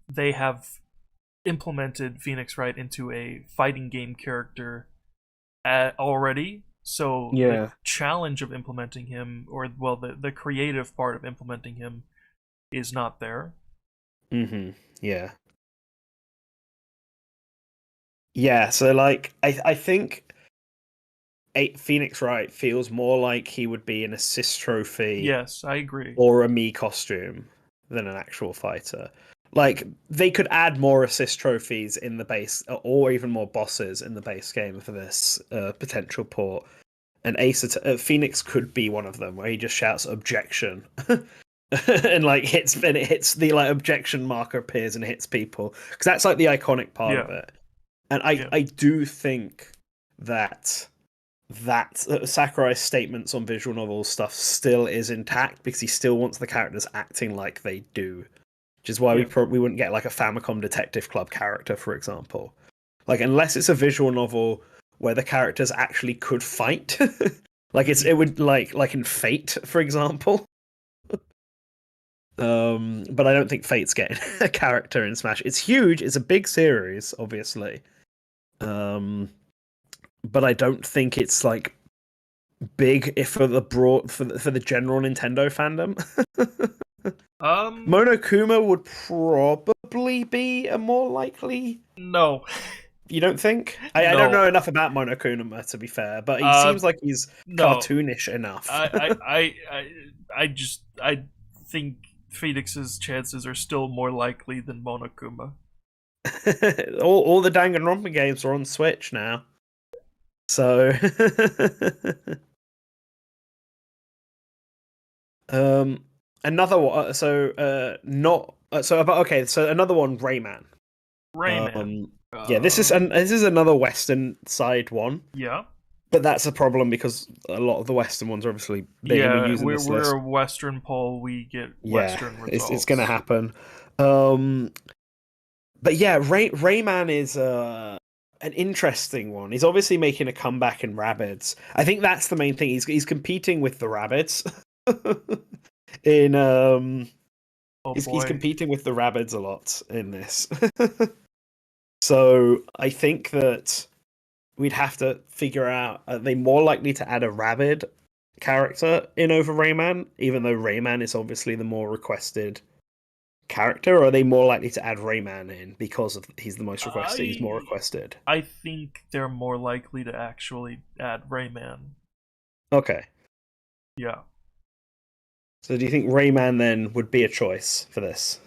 they have implemented Phoenix Wright into a fighting game character already. So the Yeah. challenge of implementing him, or well, the creative part of implementing him, is not there. Hmm. Yeah. Yeah. So like, I think Phoenix Wright feels more like he would be an assist trophy Yes, I agree. or a me costume than an actual fighter. Like they could add more assist trophies in the base, or even more bosses in the base game for this potential port. And Phoenix could be one of them, where he just shouts objection, and like and it hits the like objection marker appears and hits people because that's like the iconic part of Yeah, it. And I yeah, I do think that Sakurai's statements on visual novel stuff still is intact because he still wants the characters acting like they do, which is why yeah. we wouldn't get like a Famicom Detective Club character, for example. Like unless it's a visual novel where the characters actually could fight, like Mhm. it would like in Fate, for example. But I don't think Fate's getting a character in Smash. It's huge. It's a big series, obviously. Um, but I don't think it's like big if for the broad for the general Nintendo fandom. Um, Monokuma would probably be a more likely. no, You don't think? I don't no. know enough about Monokuma to be fair, but he Uh, seems like he's no. cartoonish enough. I think Phoenix's chances are still more likely than Monokuma. all the Danganronpa games are on Switch now, so um another one. Not so about okay. So another one, Rayman. Rayman. Yeah, this is another Western side one, Yeah, but that's a problem because a lot of the Western ones are obviously they're going to be yeah. using this We're list. a Western poll. We get Yeah, Western it's going to results. happen. Um, but yeah, Rayman is an interesting one. He's obviously making a comeback in Rabbids. I think that's the main thing. He's competing with the Rabbids in Oh he's boy. competing with the Rabbids a lot in this. So I think that we'd have to figure out are they more likely to add a Rabbid character in over Rayman, even though Rayman is obviously the more requested character, or are they more likely to add Rayman in because of he's the most requested, he's more I requested? I think they're more likely to actually add Rayman. Okay. Yeah. So do you think Rayman then would be a choice for this?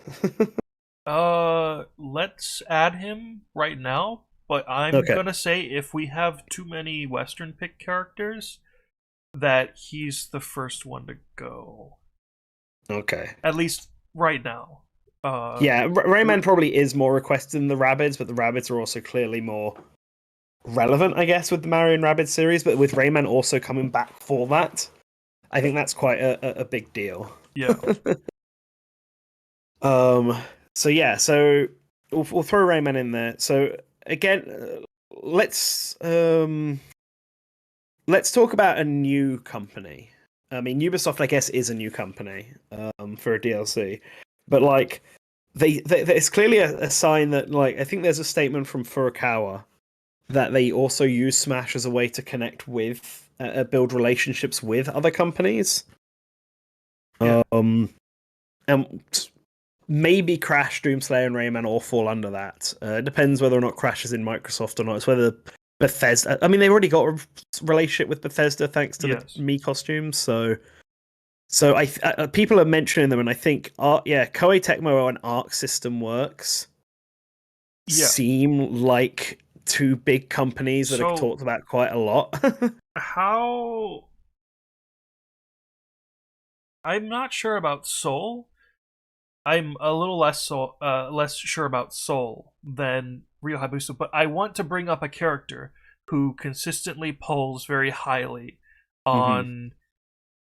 Let's add him right now, but I'm Okay. gonna say if we have too many Western pick characters, that he's the first one to go. Okay. At least right now. Uh, Yeah, Rayman probably is more requested than the Rabbids, but the Rabbids are also clearly more relevant, I guess, with the Mario and Rabbids series. But with Rayman also coming back for that, I think that's quite a big deal. yeah. Um. So yeah. So we'll throw Rayman in there. So again, let's talk about a new company. I mean, Ubisoft, I guess, is a new company for a DLC, but like it's clearly a sign that like I think there's a statement from Furukawa that they also use Smash as a way to connect with, build relationships with other companies. Yeah. Um, and maybe Crash, Doomslayer, and Rayman all fall under that. It depends whether or not Crash is in Microsoft or not. It's whether Bethesda. I mean, they've already got a relationship with Bethesda thanks to the Yes. Me costumes. So people are mentioning them, and I think yeah, Koei Tecmo and Arc System Works Yeah. seem like two big companies that are So talked about quite a lot. how I'm not sure about Soul. I'm a little less sure about Soul than Rio Hayabusa, but I want to bring up a character who consistently polls very highly Hmm. on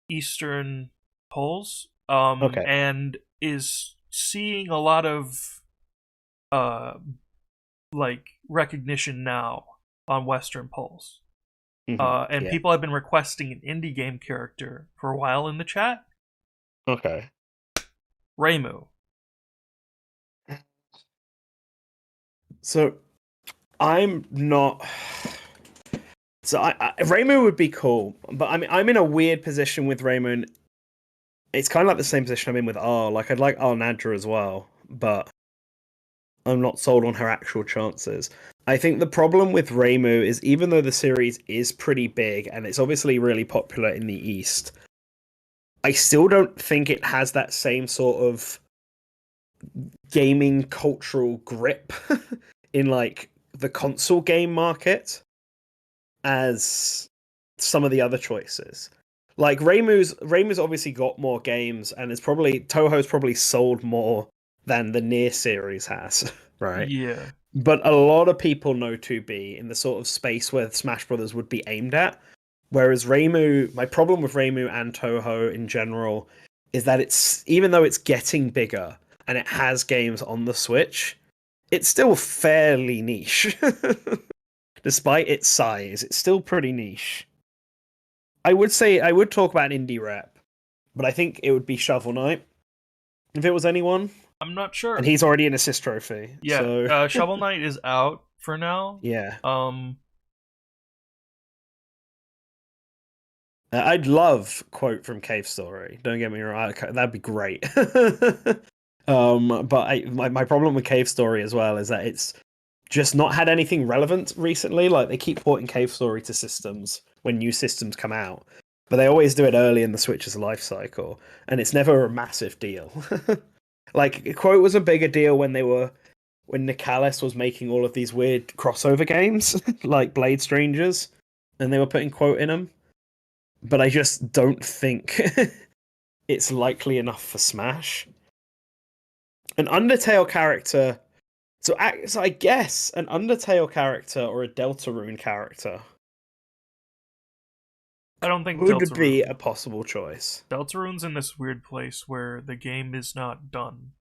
Eastern polls, Okay. and is seeing a lot of uh, like recognition now on Western polls. And Yeah. people have been requesting an indie game character for a while in the chat. Okay. Reimu. So I'm not. So Raymond would be cool, but I mean I'm in a weird position with Raymond. It's kind of like the same position I'm in with R. Like I'd like R Nadra as well, but I'm not sold on her actual chances. I think the problem with Reimu is even though the series is pretty big and it's obviously really popular in the East, I still don't think it has that same sort of gaming cultural grip in like the console game market as some of the other choices. Like Reimu's obviously got more games and it's probably Toho's probably sold more than the Near series has, right? Yeah. But a lot of people know 2B in the sort of space where Smash Brothers would be aimed at. Whereas Reimu, my problem with Reimu and Toho in general is that it's even though it's getting bigger and it has games on the Switch, it's still fairly niche. Despite its size, it's still pretty niche. I would say I would talk about an indie rep, but I think it would be Shovel Knight if it was anyone, I'm not and sure. he's already an assist trophy. Yeah, So Shovel Knight is out for now. yeah, Um, I'd love quote from Cave Story. Don't get me wrong, that'd be great. But my problem with Cave Story as well is that it's just not had anything relevant recently. Like they keep porting Cave Story to systems when new systems come out, but they always do it early in the Switch's life cycle, and it's never a massive deal. Like Quote was a bigger deal when Nicalis was making all of these weird crossover games like Blade Strangers, and they were putting Quote in them. But I just don't think it's likely enough for Smash. An Undertale character. So I guess an Undertale character or a Deltarune character I don't think would be a Deltarune. possible choice. Deltarune's in this weird place where the game is not done.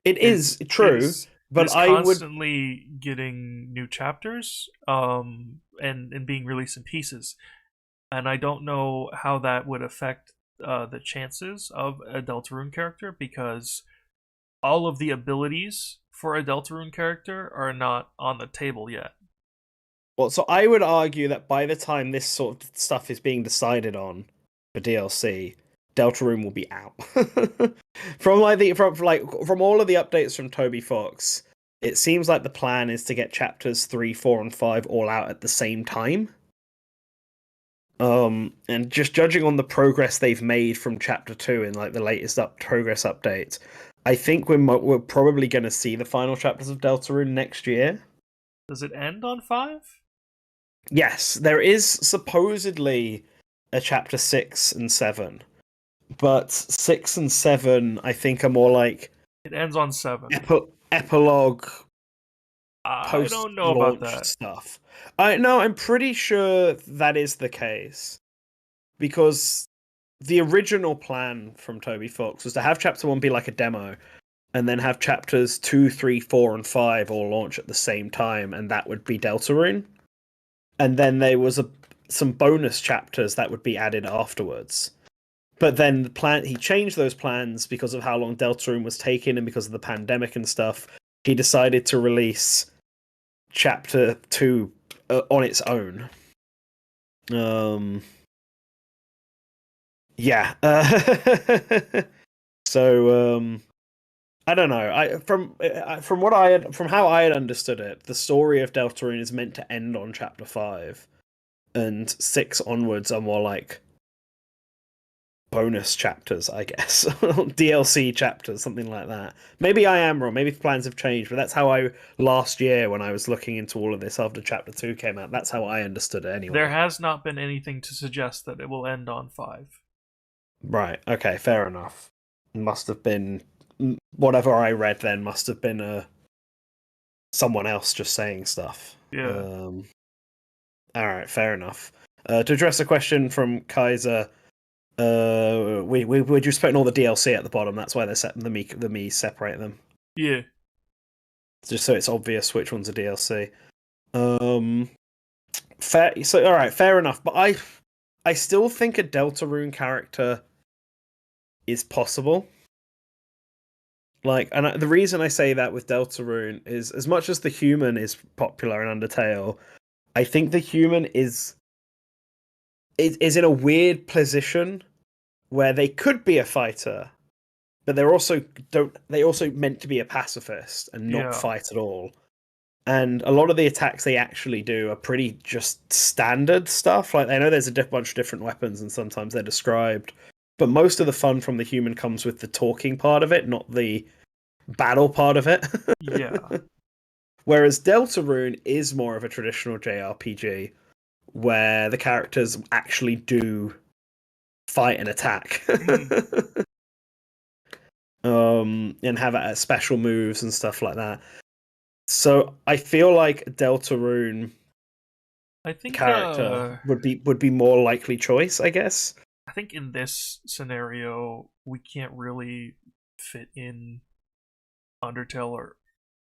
It is It true, is it but is I would. constantly getting new chapters, and being released in pieces, and I don't know how that would affect the chances of a Deltarune character because all of the abilities for a Deltarune character are not on the table yet. Well, so I would argue that by the time this sort of stuff is being decided on for DLC, Deltarune will be out. From all of the updates from Toby Fox, it seems like the plan is to get chapters 3, 4, and 5 all out at the same time. And just judging on the progress they've made from chapter 2 in like the latest progress update, I think we're probably going to see the final chapters of Deltarune next year. Does it end on 5? Yes, there is supposedly a chapter 6 and 7, but 6 and 7 I think are more like It ends on 7. epilogue I post don't know about launch that. stuff. I no, I'm pretty sure that is the case because the original plan from Toby Fox was to have chapter 1 be like a demo and then have chapters 2, 3, 4, and 5 all launch at the same time, and that would be Deltarune. And then there was some bonus chapters that would be added afterwards. But then he changed those plans because of how long Deltarune was taking and because of the pandemic and stuff. He decided to release chapter 2 on its own. Um, yeah. So I don't know. From how I had understood it, the story of Deltarune is meant to end on chapter 5, and 6 onwards are more like bonus chapters, I guess. DLC chapters, something like that. Maybe I am wrong. Maybe plans have changed, but that's how I last year when I was looking into all of this after chapter 2 came out. That's how I understood it There anyway. has not been anything to suggest that it will end on 5. Right. Okay. Fair enough. Must have been whatever I read. Then must have been someone else just saying stuff. Yeah. All right. Fair enough. To address a question from Kaiser, we're just putting all the DLC at the bottom. That's why they're set the me separate them, Yeah. just so it's obvious which one's a DLC. Fair. So all right. Fair enough. But I still think a Deltarune character is possible. Like, and the reason I say that with Deltarune is, as much as the human is popular in Undertale, I think the human is in a weird position where they could be a fighter, but they also meant to be a pacifist and not Yeah. fight at all. And a lot of the attacks they actually do are pretty just standard stuff. Like, I know there's a bunch of different weapons, and sometimes they're described, but most of the fun from the human comes with the talking part of it, not the battle part of it. Yeah. Whereas Deltarune is more of a traditional JRPG where the characters actually do fight and attack. Mm. And have special moves and stuff like that. So I feel like Deltarune I think character would be more likely choice, I guess. I think in this scenario we can't really fit in Undertale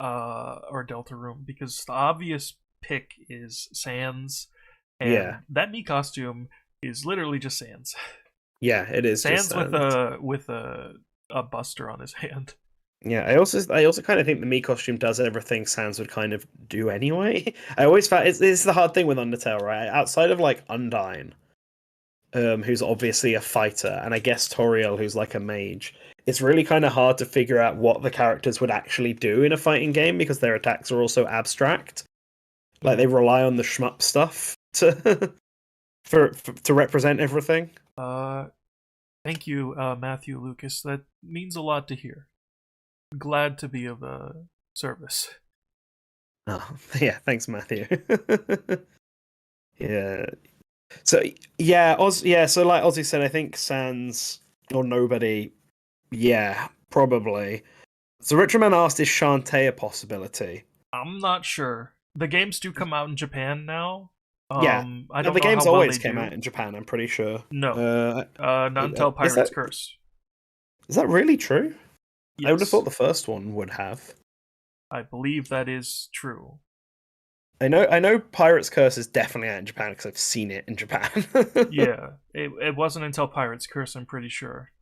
or Deltarune because the obvious pick is Sans, Yeah. and that Mii costume is literally just Sans. Yeah, it is just Sans with a buster on his hand. Yeah, I also kind of think the Mii costume does everything Sans would kind of do anyway. I always found it's the hard thing with Undertale, right? Outside of like Undyne, who's obviously a fighter, and I guess Toriel, who's like a mage, it's really kind of hard to figure out what the characters would actually do in a fighting game because their attacks are also abstract. Like they rely on the shmup stuff to to represent everything. Thank you, Matthew Lucas. That means a lot to hear. Glad to be of service. Oh, yeah, thanks, Matthew. Yeah. So yeah, so like Ozzy said, I think Sans or nobody, yeah, probably. So Richerman asked, is Shantae a possibility? I'm not sure. The games do come out in Japan now. Yeah. I No, don't the know how games well always they came out do. in Japan, I'm pretty sure. No, not until Is Pirate's Curse. that really true? I would have thought Yes, the first one would have. I believe that is true. I know Pirate's Curse is definitely out in Japan because I've seen it in Japan. Yeah, it wasn't until Pirate's Curse, I'm pretty sure.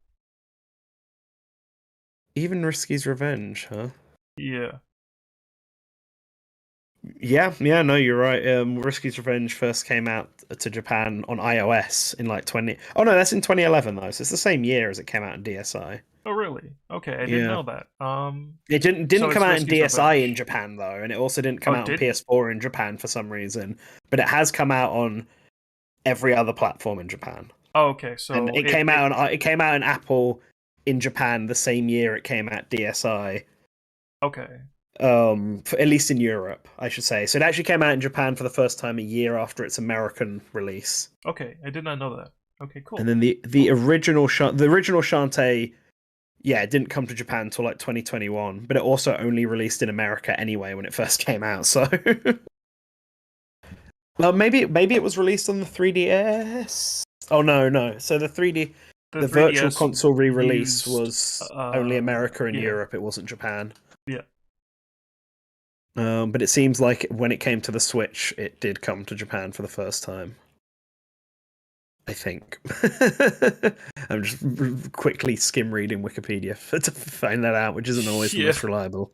Even Risky's Revenge, huh? Yeah. Yeah, no, you're right. Risky's Revenge first came out to Japan on iOS in like 20. Oh no, that's in 2011 though. So it's the same year as it came out in DSi. Oh, really? Okay, I didn't Yeah, know that. it didn't So come it's out in Risky's DSi in Revenge. Japan though, and it also didn't come Oh, out on didn't? PS4 in Japan for some reason. But it has come out on every other platform in Japan, Oh, okay. and So it it came out on Apple in Japan the same year it came out DSi. okay. At least in Europe, I should say. So it actually came out in Japan for the first time a year after its American release. Okay, I did not know that. Okay, And cool. then the original Shantae, yeah, it didn't come to Japan until like 2021, but it also only released in America anyway when it first came out. So, well, maybe it was released on the 3DS. Oh no. So The the Virtual 3DS Console re-release used was only America and yeah. Europe. It wasn't Japan. Yeah. But it seems like when it came to the Switch, it did come to Japan for the first time. I think. I'm just quickly skim reading Wikipedia to find that out, which isn't always the Yeah. most reliable.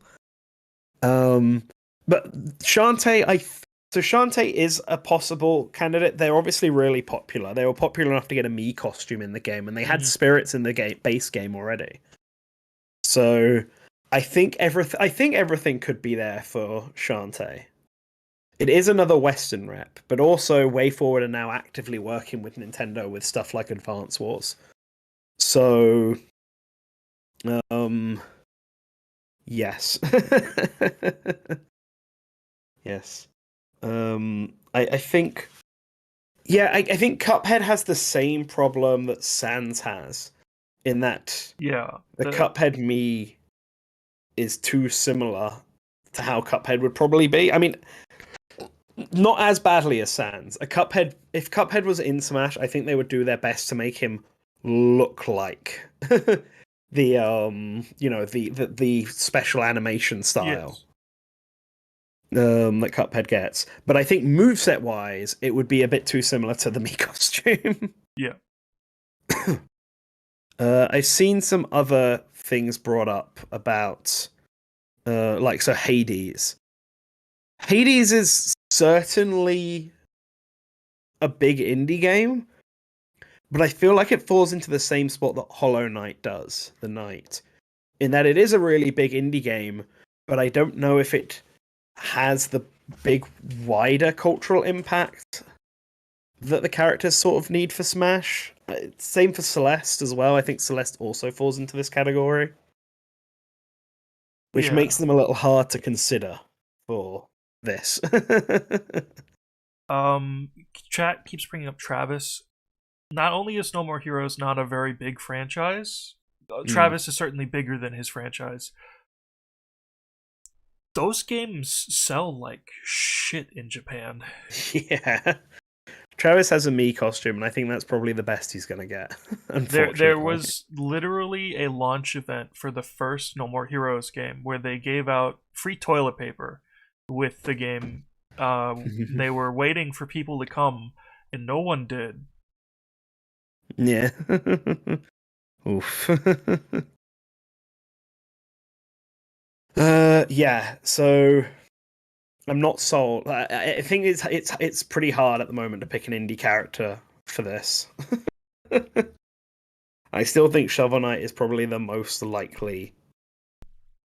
But so Shantae is a possible candidate. They're obviously really popular. They were popular enough to get a Mii costume in the game, and they had Mhm. spirits in the base game already. So I think everything could be there for Shantae. It is another Western rep, but also WayForward are now actively working with Nintendo with stuff like Advance Wars. So, yes, yes. I think Yeah, I think Cuphead has the same problem that Sans has, in that Yeah, the Cuphead me is too similar to how Cuphead would probably be. I mean, not as badly as Sans. If Cuphead was in Smash, I think they would do their best to make him look like the special animation style yes, that Cuphead gets. But I think moveset wise, it would be a bit too similar to the Mii costume. yeah, I've seen some other things brought up about so Hades. Hades is certainly a big indie game, but I feel like it falls into the same spot that Hollow Knight does, the Knight, in that it is a really big indie game, but I don't know if it has the big wider cultural impact that the characters sort of need for Smash. Same for Celeste as well. I think Celeste also falls into this category, which yeah. makes them a little hard to consider for this. Chat keeps bringing up Travis. Not only is No More Heroes not a very big franchise, Mm. Travis is certainly bigger than his franchise. Those games sell like shit in Japan. Yeah. Travis has a Mii costume, and I think that's probably the best he's gonna get. Unfortunately, There was literally a launch event for the first No More Heroes game where they gave out free toilet paper with the game. They were waiting for people to come, and no one did. Yeah. Oof. Yeah. So I'm not sold. I think it's pretty hard at the moment to pick an indie character for this. I still think Shovel Knight is probably the most likely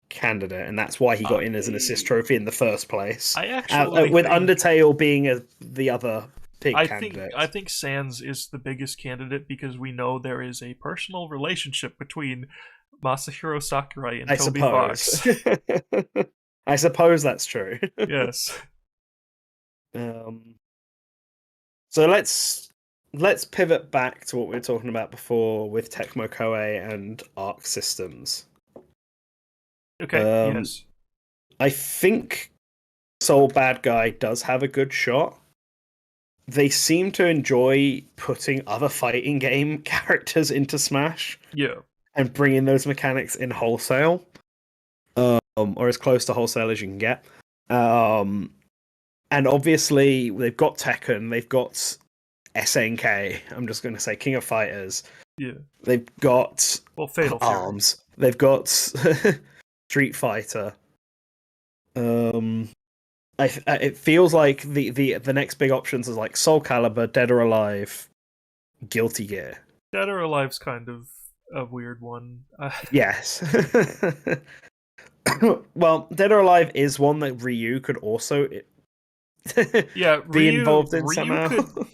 candidate, and that's why he got in as an assist trophy in the first place. I actually With think Undertale being the other big candidate. I think Sans is the biggest candidate because we know there is a personal relationship between Masahiro Sakurai and I Toby suppose. Fox. I suppose that's true. Yes. So let's pivot back to what we were talking about before with Tecmo Koei and Arc Systems. Okay. Yes. I think Soul Bad Guy does have a good shot. They seem to enjoy putting other fighting game characters into Smash. Yeah. And bringing those mechanics in wholesale, or as close to wholesale as you can get. And obviously, they've got Tekken, they've got SNK. I'm just going to say King of Fighters. Yeah. They've got Fatal Arms. Fury. They've got Street Fighter. It feels like the next big options is like Soul Calibur, Dead or Alive, Guilty Gear. Dead or Alive's kind of a weird one. Yes. Well, Dead or Alive is one that Ryu could also be involved in somehow.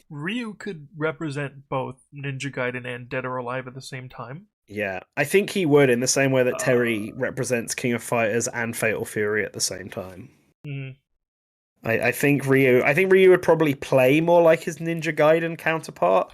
Ryu could represent both Ninja Gaiden and Dead or Alive at the same time. Yeah, I think he would in the same way that Terry represents King of Fighters and Fatal Fury at the same time. Mm. I think Ryu would probably play more like his Ninja Gaiden counterpart,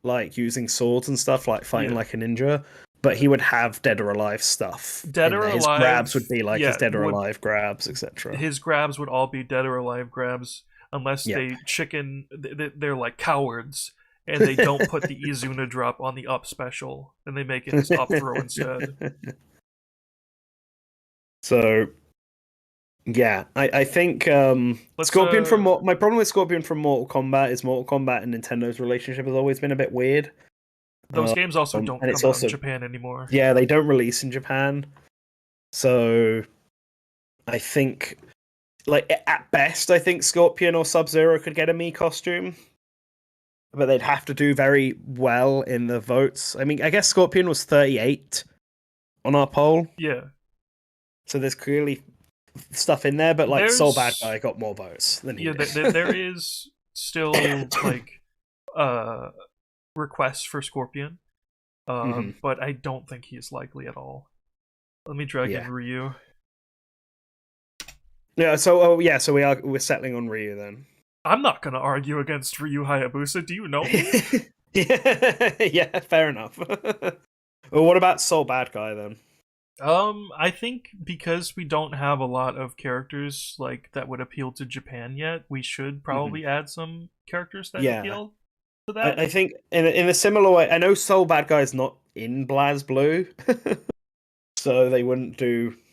like using swords and stuff, like fighting like a ninja. But he would have Dead or Alive stuff. Dead or Alive. His grabs would be like his Dead or Alive grabs, etc. His grabs would all be Dead or Alive grabs, unless they they're like cowards and they don't put the Izuna drop on the up special and they make it his up throw instead. So, yeah, I think Scorpion from my problem with Scorpion from Mortal Kombat is Mortal Kombat and Nintendo's relationship has always been a bit weird. Those games also don't come out in Japan anymore. Yeah, they don't release in Japan. So I think, like, at best, I think Scorpion or Sub-Zero could get a Mii costume. But they'd have to do very well in the votes. I mean, I guess Scorpion was 38 on our poll. Yeah. So there's clearly stuff in there, but like Soul Bad Guy got more votes than he did. There is still like requests for Scorpion, but I don't think he's likely at all. Let me drag in Ryu. Yeah, so we're settling on Ryu then. I'm not gonna argue against Ryu Hayabusa. Do you know me? Yeah, fair enough. Well, what about Soul Bad Guy then? I think because we don't have a lot of characters like that would appeal to Japan yet, we should Hmm. probably add some characters that Yeah, appeal to that. I think in a similar way. I know Soul Bad Guy is not in BlazBlue, so they wouldn't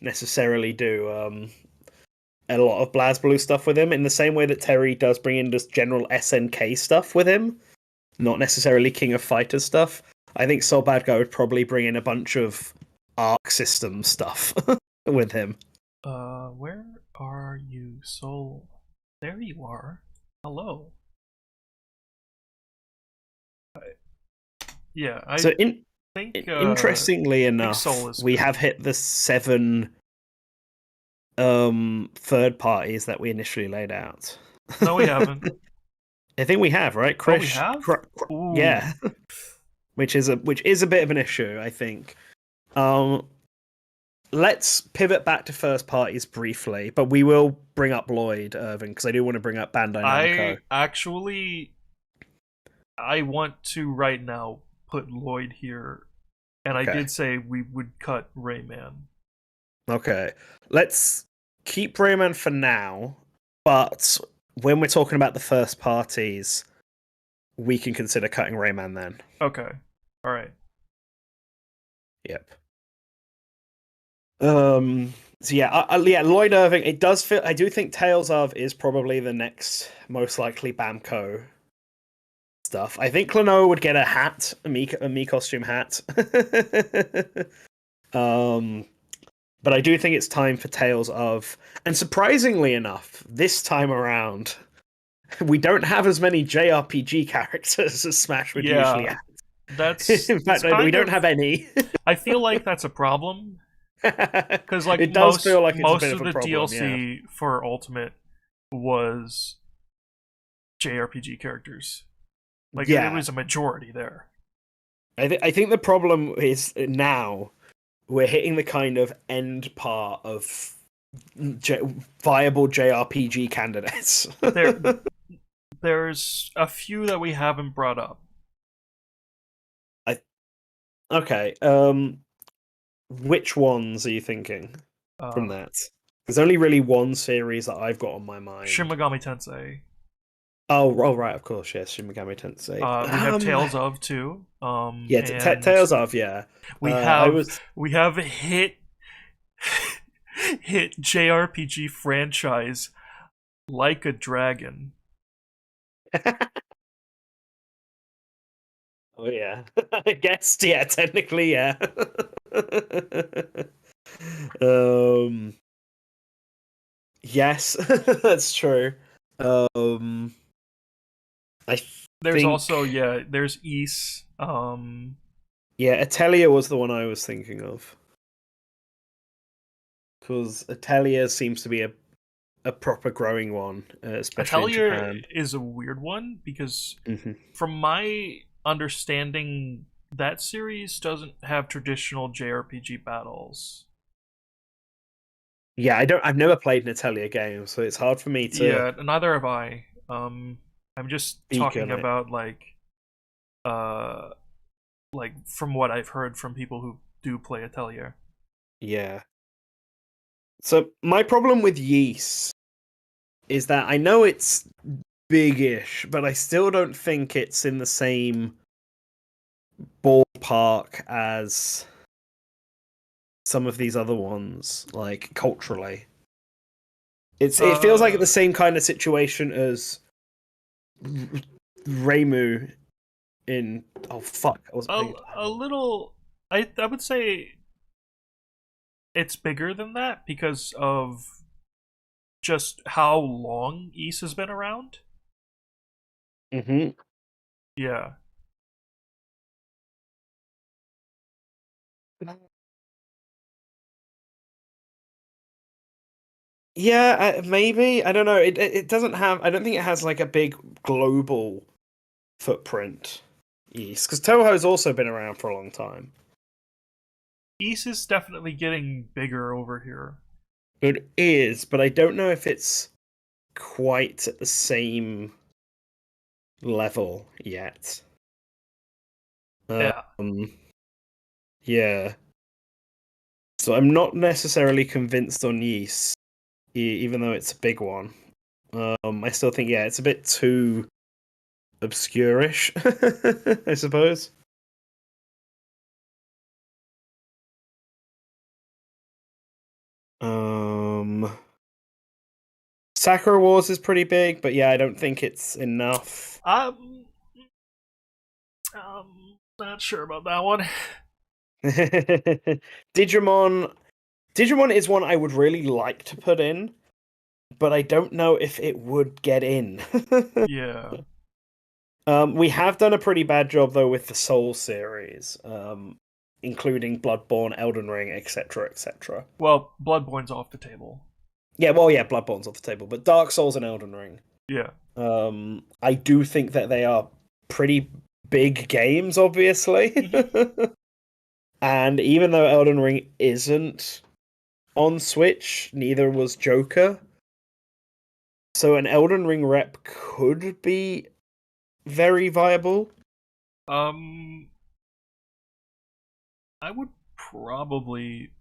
necessarily do a lot of BlazBlue stuff with him. In the same way that Terry does bring in just general SNK stuff with him, not necessarily King of Fighters stuff. I think Soul Bad Guy would probably bring in a bunch of Arc System stuff with him. Where are you, Soul? There you are. Hello. Yeah, I So, think interestingly think Soul enough, is we good. have hit the 7 third parties that we initially laid out. No, we haven't. I think we have, right? Oh, we have? Ooh. Yeah, which is a bit of an issue, I think. Um, let's pivot back to first parties briefly, but we will bring up Lloyd Irving because I do want to bring up Bandai Namco. I want to right now put Lloyd here, and I Okay, did say we would cut Rayman. okay. Let's keep Rayman for now, but when we're talking about the first parties, we can consider cutting Rayman then. Okay. Alright. Yep. So yeah, yeah, Lloyd Irving. It does feel. I do think Tales of is probably the next most likely Bamco stuff. I think Klonoa would get a hat, a me costume hat. um, but I do think it's time for Tales of. And surprisingly enough, this time around, we don't have as many JRPG characters as Smash would usually Yeah, have. that's In it's fact, we kind don't of. have any. I feel like that's a problem because like It does feel like it's a most bit of of a the problem, yeah. DLC for Ultimate was JRPG characters. Like it Yeah, was a majority there. I think the problem is now we're hitting the kind of end part of J- viable JRPG candidates. There there's a few that we haven't brought up. I okay. Which ones are you thinking from Uh, that? There's only really one series that I've got on my Shin mind. Megami Tensei. Oh, right, of course, yes, Shin Megami Tensei. We have Tales of too. Yeah, And Tales of, yeah. we I have was we have hit JRPG franchise Like a Dragon. Oh yeah, I guess yeah. Technically, yeah. um, yes, that's true. Um, I There's also think there's Ys. yeah, Atelier was the one I was thinking of because Atelier seems to be a proper growing one, especially in Atelier Japan. is a weird one because Hmm. from my understanding that series doesn't have traditional JRPG battles. Yeah, I've never played an Atelier game, so it's hard for me to Yeah, neither have I. I'm just speak talking on it. about uh like from what I've heard from people who do play Atelier. Yeah. So my problem with Yeast is that I know it's big-ish, but I still don't think it's in the same ballpark as some of these other ones, like culturally. It feels like the Uh, same kind of situation as Reimu in oh fuck, I wasn't paying a little. I would say it's bigger than that because of just how long Ys has been around. attention. Yeah. Yeah, maybe. I don't know. It doesn't have. I don't think it has like a big global footprint. Yes, because Toho's also been around for a long time. Ys is definitely getting bigger over here. It is, but I don't know if it's quite at the same level yet. Yeah. Yeah. So I'm not necessarily convinced on Yeast, even though it's a big one. I still think, yeah, it's a bit too obscure-ish, I suppose. Sakura Wars is pretty big, but yeah, I don't think it's enough. Not sure about that one. Digimon is one I would really like to put in, but I don't know if it would get in. Yeah. We have done a pretty bad job though with the Soul series, including Bloodborne, Elden Ring, etc., etc. Well, Bloodborne's off the table. Yeah, well, yeah, Bloodborne's off the table, but Dark Souls and Elden Ring. Yeah. I do think that they are pretty big games, obviously. Mm-hmm. And even though Elden Ring isn't on Switch, neither was Joker. So an Elden Ring rep could be very viable. I would probably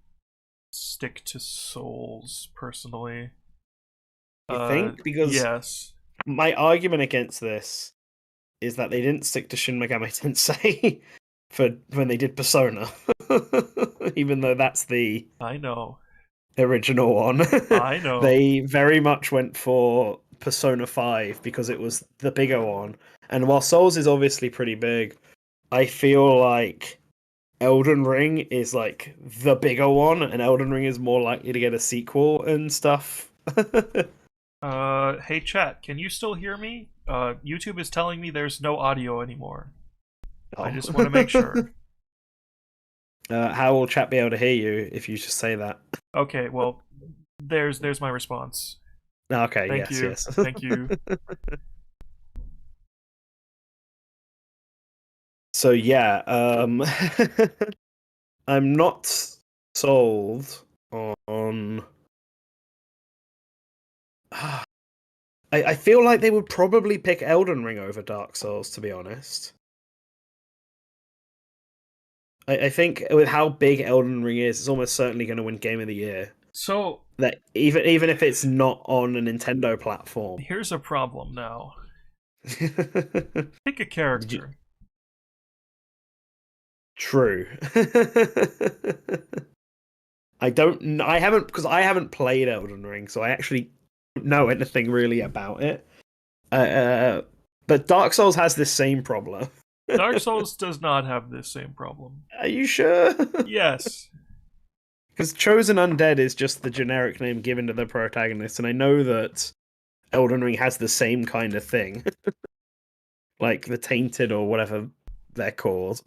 stick to Souls personally. You think? Because yes. my argument against this is that they didn't stick to Shin Megami Tensei for when they did Persona, even though that's the I know. original one. I know. They very much went for Persona 5 because it was the bigger one. And while Souls is obviously pretty big, I feel like Elden Ring is like the bigger one, and Elden Ring is more likely to get a sequel and stuff. Hey chat, can you still hear me? YouTube is telling me there's no audio anymore. Oh. I just want to make sure. How will chat be able to hear you if you just say that? Okay, well, there's my response. Okay, Thank yes, you. yes. Thank you. So yeah, I'm not sold on. I feel like they would probably pick Elden Ring over Dark Souls, to be honest. I think with how big Elden Ring is, it's almost certainly going to win Game of the Year. So that even if it's not on a Nintendo platform. Here's a problem now. Pick a character. True. I haven't played Elden Ring, so I actually don't know anything really about it. But Dark Souls has this same problem. Dark Souls does not have this same problem. Are you sure? Yes. Because Chosen Undead is just the generic name given to the protagonist, and I know that Elden Ring has the same kind of thing. Like the Tainted or whatever they're called.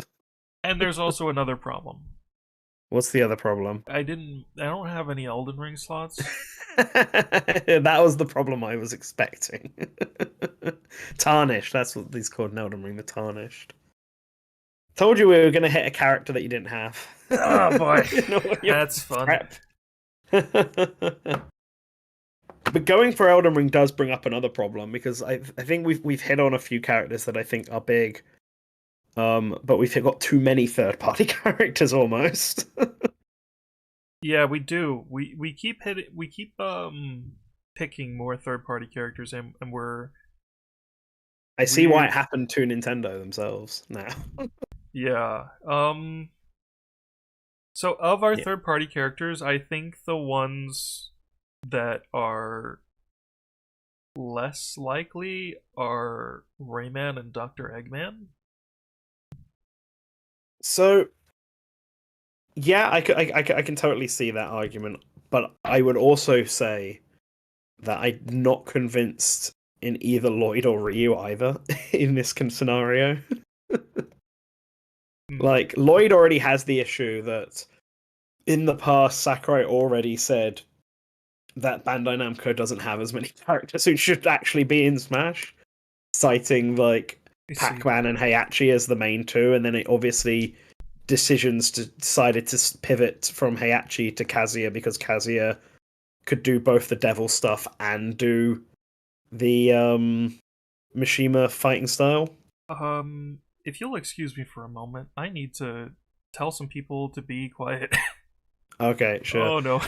And there's also another problem. What's the other problem? I don't have any Elden Ring slots. That was the problem I was expecting. Tarnished, that's what these called in Elden Ring, the Tarnished. Told you we were going to hit a character that you didn't have. Oh boy, that's fun. But going for Elden Ring does bring up another problem, because I think we've hit on a few characters that I think are big, but we've got too many third-party characters almost. Yeah, we do. We keep picking more third-party characters, and we're. I see why it happened to Nintendo themselves now. Yeah. So of our third-party characters, I think the ones that are less likely are Rayman and Dr. Eggman. So, yeah, I can totally see that argument, but I would also say that I'm not convinced in either Lloyd or Ryu either in this scenario. Like, Lloyd already has the issue that in the past, Sakurai already said that Bandai Namco doesn't have as many characters who should actually be in Smash, citing like Pac-Man and Heihachi as the main two, and then it obviously decided to pivot from Heihachi to Kazuya because Kazuya could do both the devil stuff and do The Mishima fighting style. If you'll excuse me for a moment, I need to tell some people to be quiet. Okay, sure. Oh no.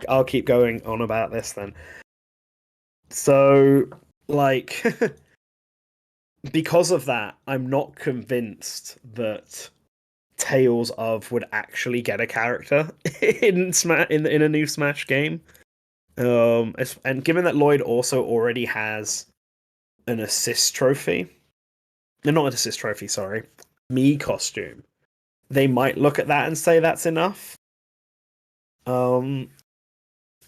I'll keep going on about this then. So, like, because of that, I'm not convinced that Tales of would actually get a character in a new Smash game. And given that Lloyd also already has an assist trophy, no, not an assist trophy, sorry, me costume, they might look at that and say that's enough. Um,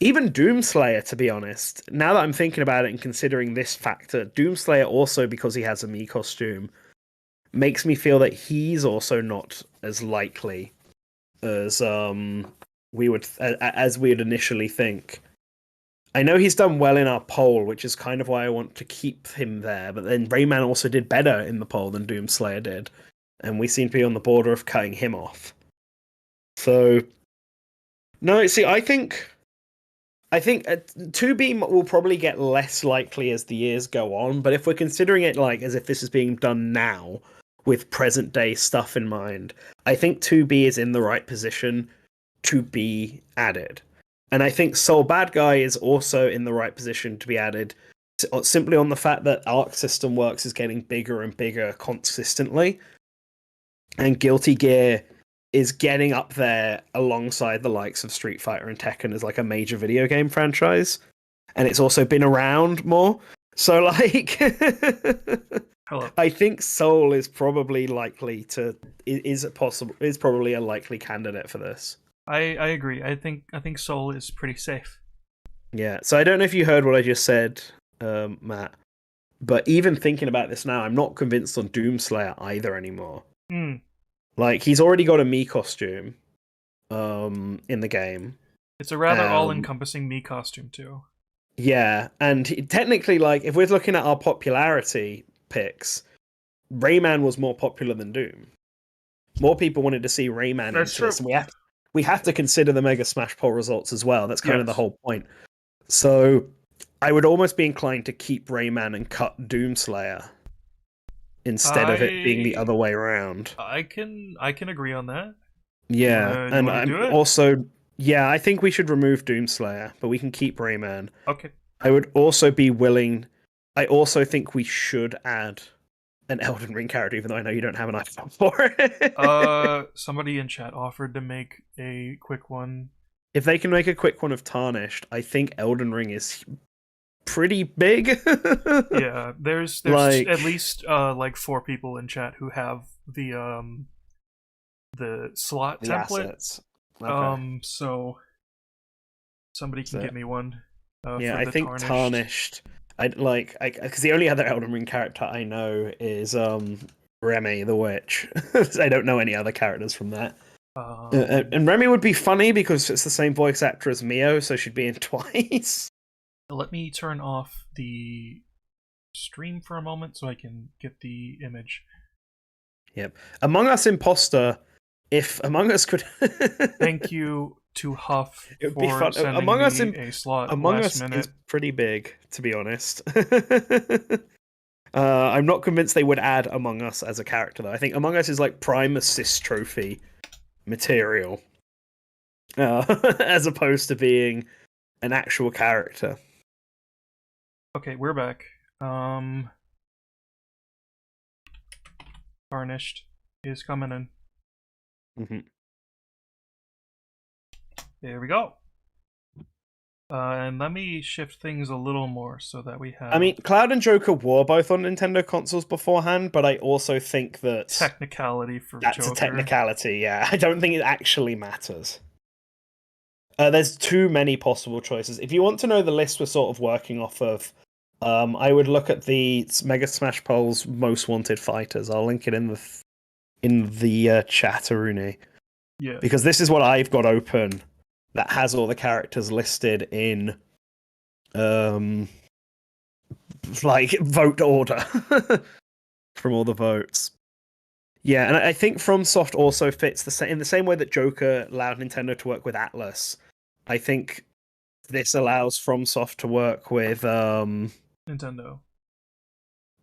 Even Doomslayer, to be honest, now that I'm thinking about it and considering this factor, Doomslayer also, because he has a me costume, makes me feel that he's also not as likely as as we would initially think. I know he's done well in our poll, which is kind of why I want to keep him there. But then Rayman also did better in the poll than Doomslayer did, and we seem to be on the border of cutting him off. So, no, see, I think 2B will probably get less likely as the years go on. But if we're considering it like as if this is being done now with present day stuff in mind, I think 2B is in the right position to be added. And I think Soul Bad Guy is also in the right position to be added simply on the fact that Arc System Works is getting bigger and bigger consistently. And Guilty Gear is getting up there alongside the likes of Street Fighter and Tekken as like a major video game franchise. And it's also been around more. So like Hello. I think Soul is probably is probably a likely candidate for this. I agree. I think Soul is pretty safe. Yeah. So I don't know if you heard what I just said, Matt. But even thinking about this now, I'm not convinced on Doomslayer either anymore. Hmm. Like he's already got a me costume in the game. It's a rather all-encompassing me costume too. Yeah, and technically, like if we're looking at our popularity picks, Rayman was more popular than Doom. More people wanted to see Rayman That's into this, true. and we have to consider the Mega Smash poll results as well. That's kind of the Yes. whole point. So I would almost be inclined to keep Rayman and cut Doomslayer instead of it being the other way around. I can agree on that. Yeah, You and wanna I'm do it? also I think we should remove Doomslayer, but we can keep Rayman. Okay. I would also be willing. I also think we should add an Elden Ring character, even though I know you don't have an iPhone for it. Somebody in chat offered to make a quick one. If they can make a quick one of Tarnished, I think Elden Ring is pretty big. Yeah, there's Like- at least like 4 people in chat who have the slot The template. assets. Okay. So somebody can So- get me one. Yeah, for I the think Tarnished. I'd like because the only other Elden Ring character I know is Remy the Witch. I don't know any other characters from that. And Remy would be funny because it's the same voice actor as Mio, so she'd be in twice. Let me turn off the stream for a moment so I can get the image. Yep. Among Us Imposter. If Among Us could. Thank you to Huff It would be for fun. sending Among me Us a slot Among last Us minute. is pretty big, to be honest. I'm not convinced they would add Among Us as a character, though. I think Among Us is like prime assist trophy material, as opposed to being an actual character. Okay, we're back. Tarnished is coming in. Mm-hmm. There we go. And let me shift things a little more so that we have. I mean, Cloud and Joker were both on Nintendo consoles beforehand, but I also think that technicality for that's Joker. a technicality. Yeah, I don't think it actually matters. There's too many possible choices. If you want to know the list we're sort of working off of, I would look at the Mega Smash Poll's most wanted fighters. I'll link it in the chat, Arune. Yeah. Because this is what I've got open that has all the characters listed in like vote order from all the votes. Yeah, and I think FromSoft also fits in the same way that Joker allowed Nintendo to work with Atlas. I think this allows FromSoft to work with Nintendo.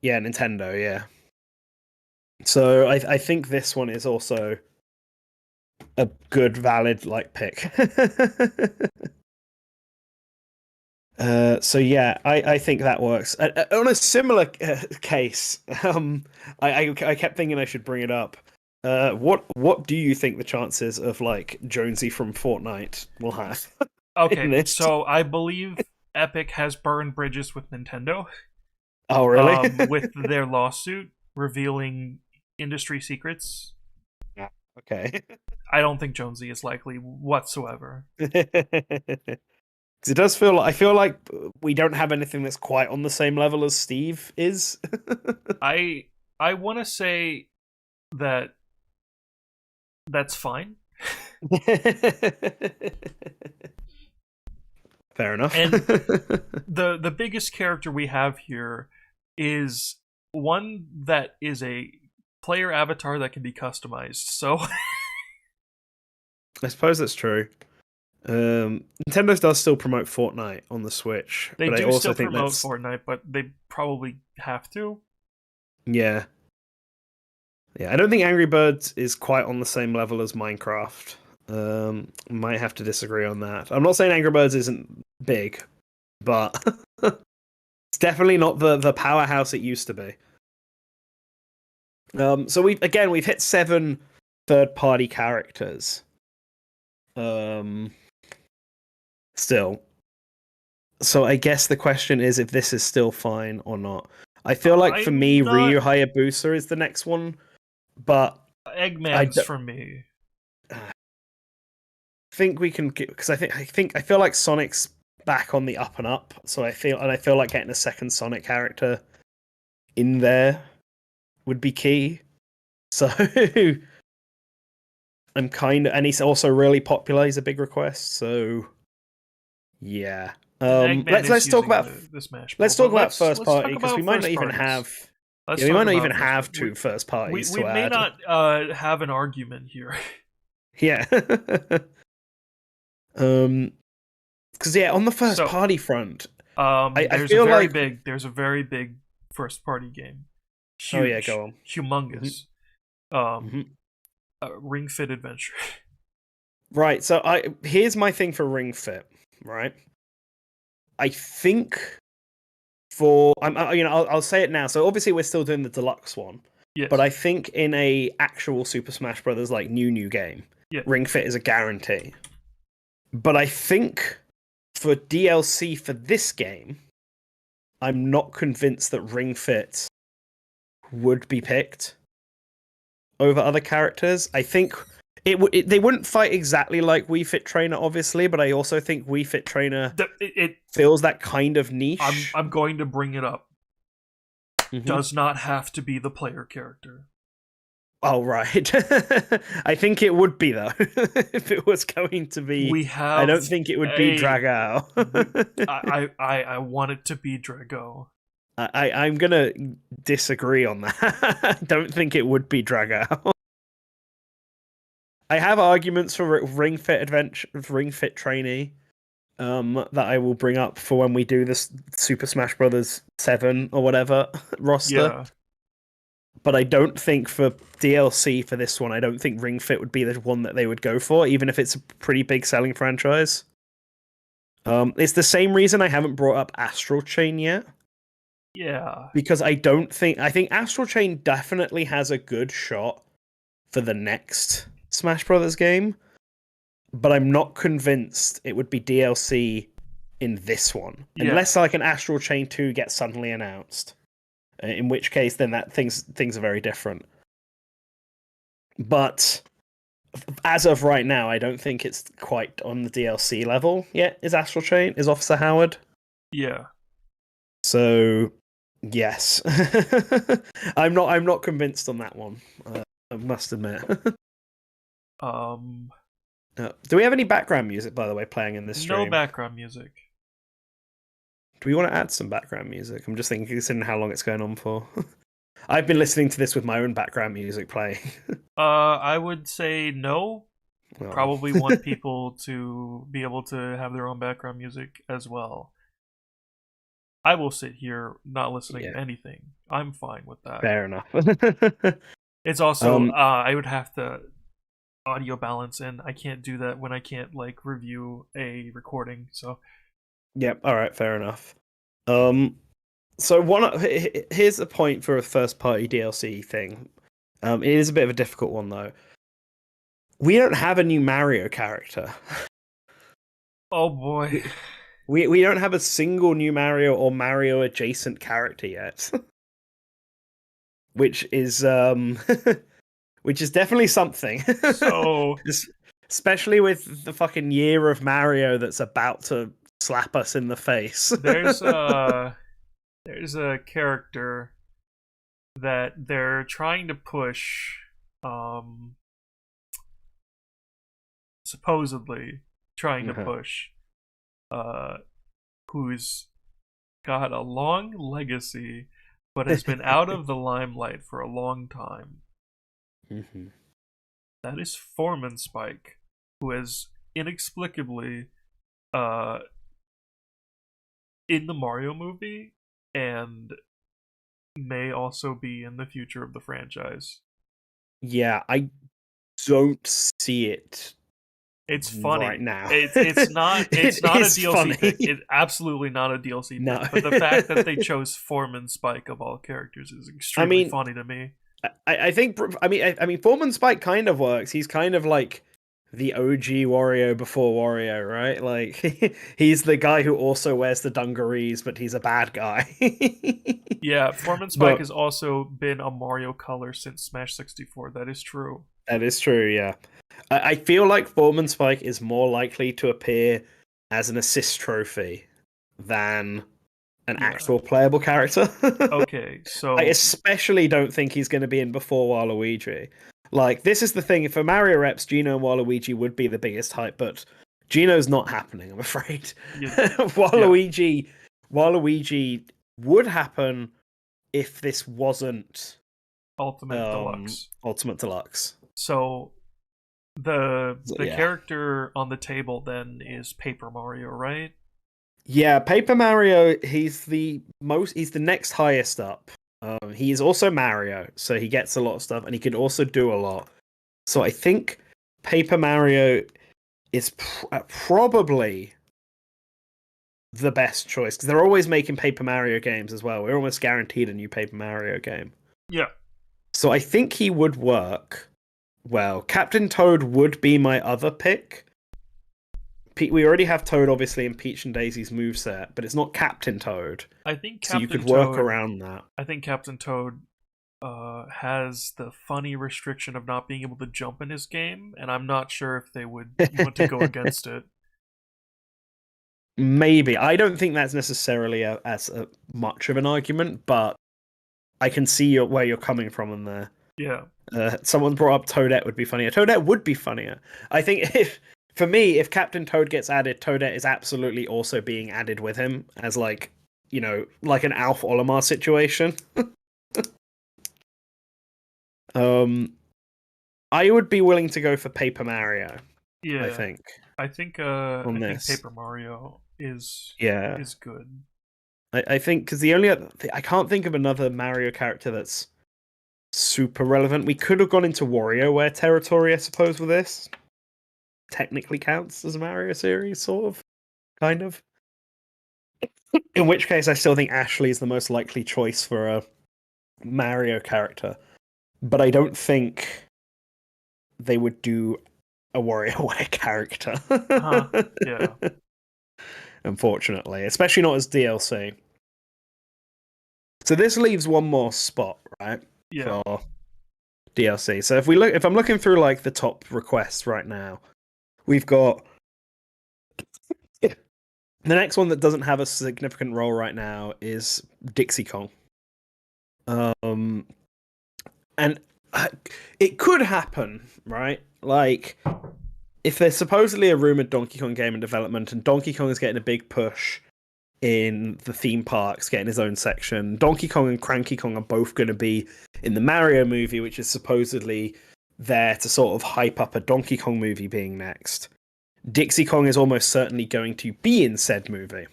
Yeah, Nintendo. Yeah. So I think this one is also a good, valid like pick. So yeah, I think that works. On a similar case, I kept thinking I should bring it up. What do you think the chances of like Jonesy from Fortnite will have in Okay, this? so I believe Epic has burned bridges with Nintendo, Oh really? with their lawsuit revealing industry secrets. Yeah. Okay. I don't think Jonesy is likely whatsoever. Because it does feel like I feel like we don't have anything that's quite on the same level as Steve is. I I want to say that that's fine. Fair enough. And the biggest character we have here is one that is a player avatar that can be customized. So I suppose that's true. Nintendo does still promote Fortnite on the Switch, they but I do also still think promote that's Fortnite, but they probably have to. yeah, yeah. I don't think Angry Birds is quite on the same level as Minecraft. Might have to disagree on that. I'm not saying Angry Birds isn't big, but it's definitely not the powerhouse it used to be. So we've hit 7 third-party characters. Um, Still. So I guess the question is if this is still fine or not. I feel like for me, I'm not Ryu Hayabusa is the next one, but I Eggman's d- for me. think we can because I feel like Sonic's back on the up and up. So I feel like getting a second Sonic character in there would be key. So I'm kind of, and he's also really popular. He's a big request. So yeah. And Eggman is Let's talk using about the Smash Ball, let's but talk about first let's party talk because we about might not first even parties. have. Let's Yeah, we talk might not about even first have parties. two first parties We to may add. not have an argument here. Yeah. Because yeah, on the first So party front, I feel like there's a very big first party game, oh yeah, go huge, on. humongous, Hmm. Ring Fit Adventure. Right. So here's my thing for Ring Fit. Right. I think I'll say it now. So obviously we're still doing the deluxe one, but Yes, I think in a actual Super Smash Brothers like new game, yeah, Ring Fit is a guarantee. But I think for DLC for this game, I'm not convinced that Ring Fit would be picked over other characters. I think they wouldn't fight exactly like Wii Fit Trainer, obviously, but I also think Wii Fit Trainer fills that kind of niche. I'm going to bring it up. Mm-hmm. Does not have to be the player character. Oh right, I think it would be though. If it was going to be, We I don't have think it would be a. Dragao. I want it to be Drago. I'm gonna disagree on that. I don't think it would be Dragao. I have arguments for Ring Fit Adventure, Ring Fit Trainee, that I will bring up for when we do this Super Smash Brothers 7 or whatever roster. Yeah, But I don't think for DLC for this one, I don't think Ring Fit would be the one that they would go for, even if it's a pretty big selling franchise. It's the same reason I haven't brought up Astral Chain yet. yeah, Because I think Astral Chain definitely has a good shot for the next Smash Brothers game, but I'm not convinced it would be DLC in this one, yeah, unless like an Astral Chain 2 gets suddenly announced. In which case, then that things are very different. But as of right now, I don't think it's quite on the DLC level yet. Is Astral Chain? Is Officer Howard? yeah. So yes, I'm not convinced on that one. I must admit. Um, Do we have any background music, by the way, playing in this no stream? background music. Do we want to add some background music? I'm just thinking, considering how long it's going on for. I've been listening to this with my own background music playing. I would say no. Oh. Probably want people to be able to have their own background music as well. I will sit here not listening Yeah, to anything. I'm fine with that. fair enough. It's also um, I would have to audio balance, and I can't do that when I can't like review a recording. So yeah, all right, fair enough. So here's a point for a first party DLC thing. It is a bit of a difficult one though. We don't have a new Mario character. oh boy. We don't have a single new Mario or Mario adjacent character yet, which is which is definitely something. So Especially with the fucking year of Mario that's about to slap us in the face. there's a there's a character that they're trying to push, um supposedly trying to Uh-huh. push, uh who's got a long legacy but has been out of the limelight for a long time. Mhm. That is Foreman Spike, who has inexplicably uh in the Mario movie and may also be in the future of the franchise. Yeah, I don't see it It's right funny. now. It's not a It is DLC pick. funny. It's absolutely not a DLC No. pick. But the fact that they chose Foreman Spike of all characters is I extremely mean, funny to me. I think I mean Foreman Spike kind of works. He's kind of like the OG Wario before Wario, right? Like he's the guy who also wears the dungarees, but he's a bad guy. Yeah, Foreman Spike But has also been a Mario color since Smash 64. That is true. that is true, yeah. I feel like Foreman Spike is more likely to appear as an assist trophy than an Yeah. actual playable character. Okay, I so especially don't think he's going to be in before Waluigi. Like, this is the thing. For Mario Reps, Gino and Waluigi would be the biggest hype, but Gino's not happening, I'm afraid. you, yeah, Waluigi would happen if this wasn't Ultimate Deluxe. Ultimate Deluxe. So the So, the yeah. character on the table then is Paper Mario, right? Yeah, Paper Mario, he's the next highest up. He is also Mario, so he gets a lot of stuff, and he can also do a lot. So I think Paper Mario is probably the best choice because they're always making Paper Mario games as well. We're almost guaranteed a new Paper Mario game. Yeah. So I think he would work well. Captain Toad would be my other pick. We already have Toad, obviously, in Peach and Daisy's moveset, but it's not Captain Toad. I think So you Captain could work Toad around that. I think Captain Toad has the funny restriction of not being able to jump in his game, and I'm not sure if they would want to go against it. Maybe. I don't think that's necessarily much of an argument, but I can see where you're coming from in there. Yeah. Someone brought up Toadette would be funnier. Toadette would be funnier. I think for me, if Captain Toad gets added, Toadette is absolutely also being added with him as like an Alf Olimar situation. um, I would be willing to go for Paper Mario. I Yeah. think I on think this. Paper Mario Yeah, is good. I think because the only I can't think of another Mario character that's super relevant. We could have gone into WarioWare territory, I suppose, with this. Technically counts as a Mario series, sort of, kind of. In which case, I still think Ashley is the most likely choice for a Mario character. But I don't think they would do a WarioWare character. Huh. Yeah. Unfortunately, especially not as DLC. So this leaves one more spot, right, Yeah. for DLC. So if I'm looking through like the top requests right now, we've got the next one that doesn't have a significant role right now is Dixie Kong. And it could happen, right? Like if there's supposedly a rumored Donkey Kong game in development, and Donkey Kong is getting a big push in the theme parks, getting his own section. Donkey Kong and Cranky Kong are both going to be in the Mario movie, which is supposedly there to sort of hype up a Donkey Kong movie being next. Dixie Kong is almost certainly going to be in said movie.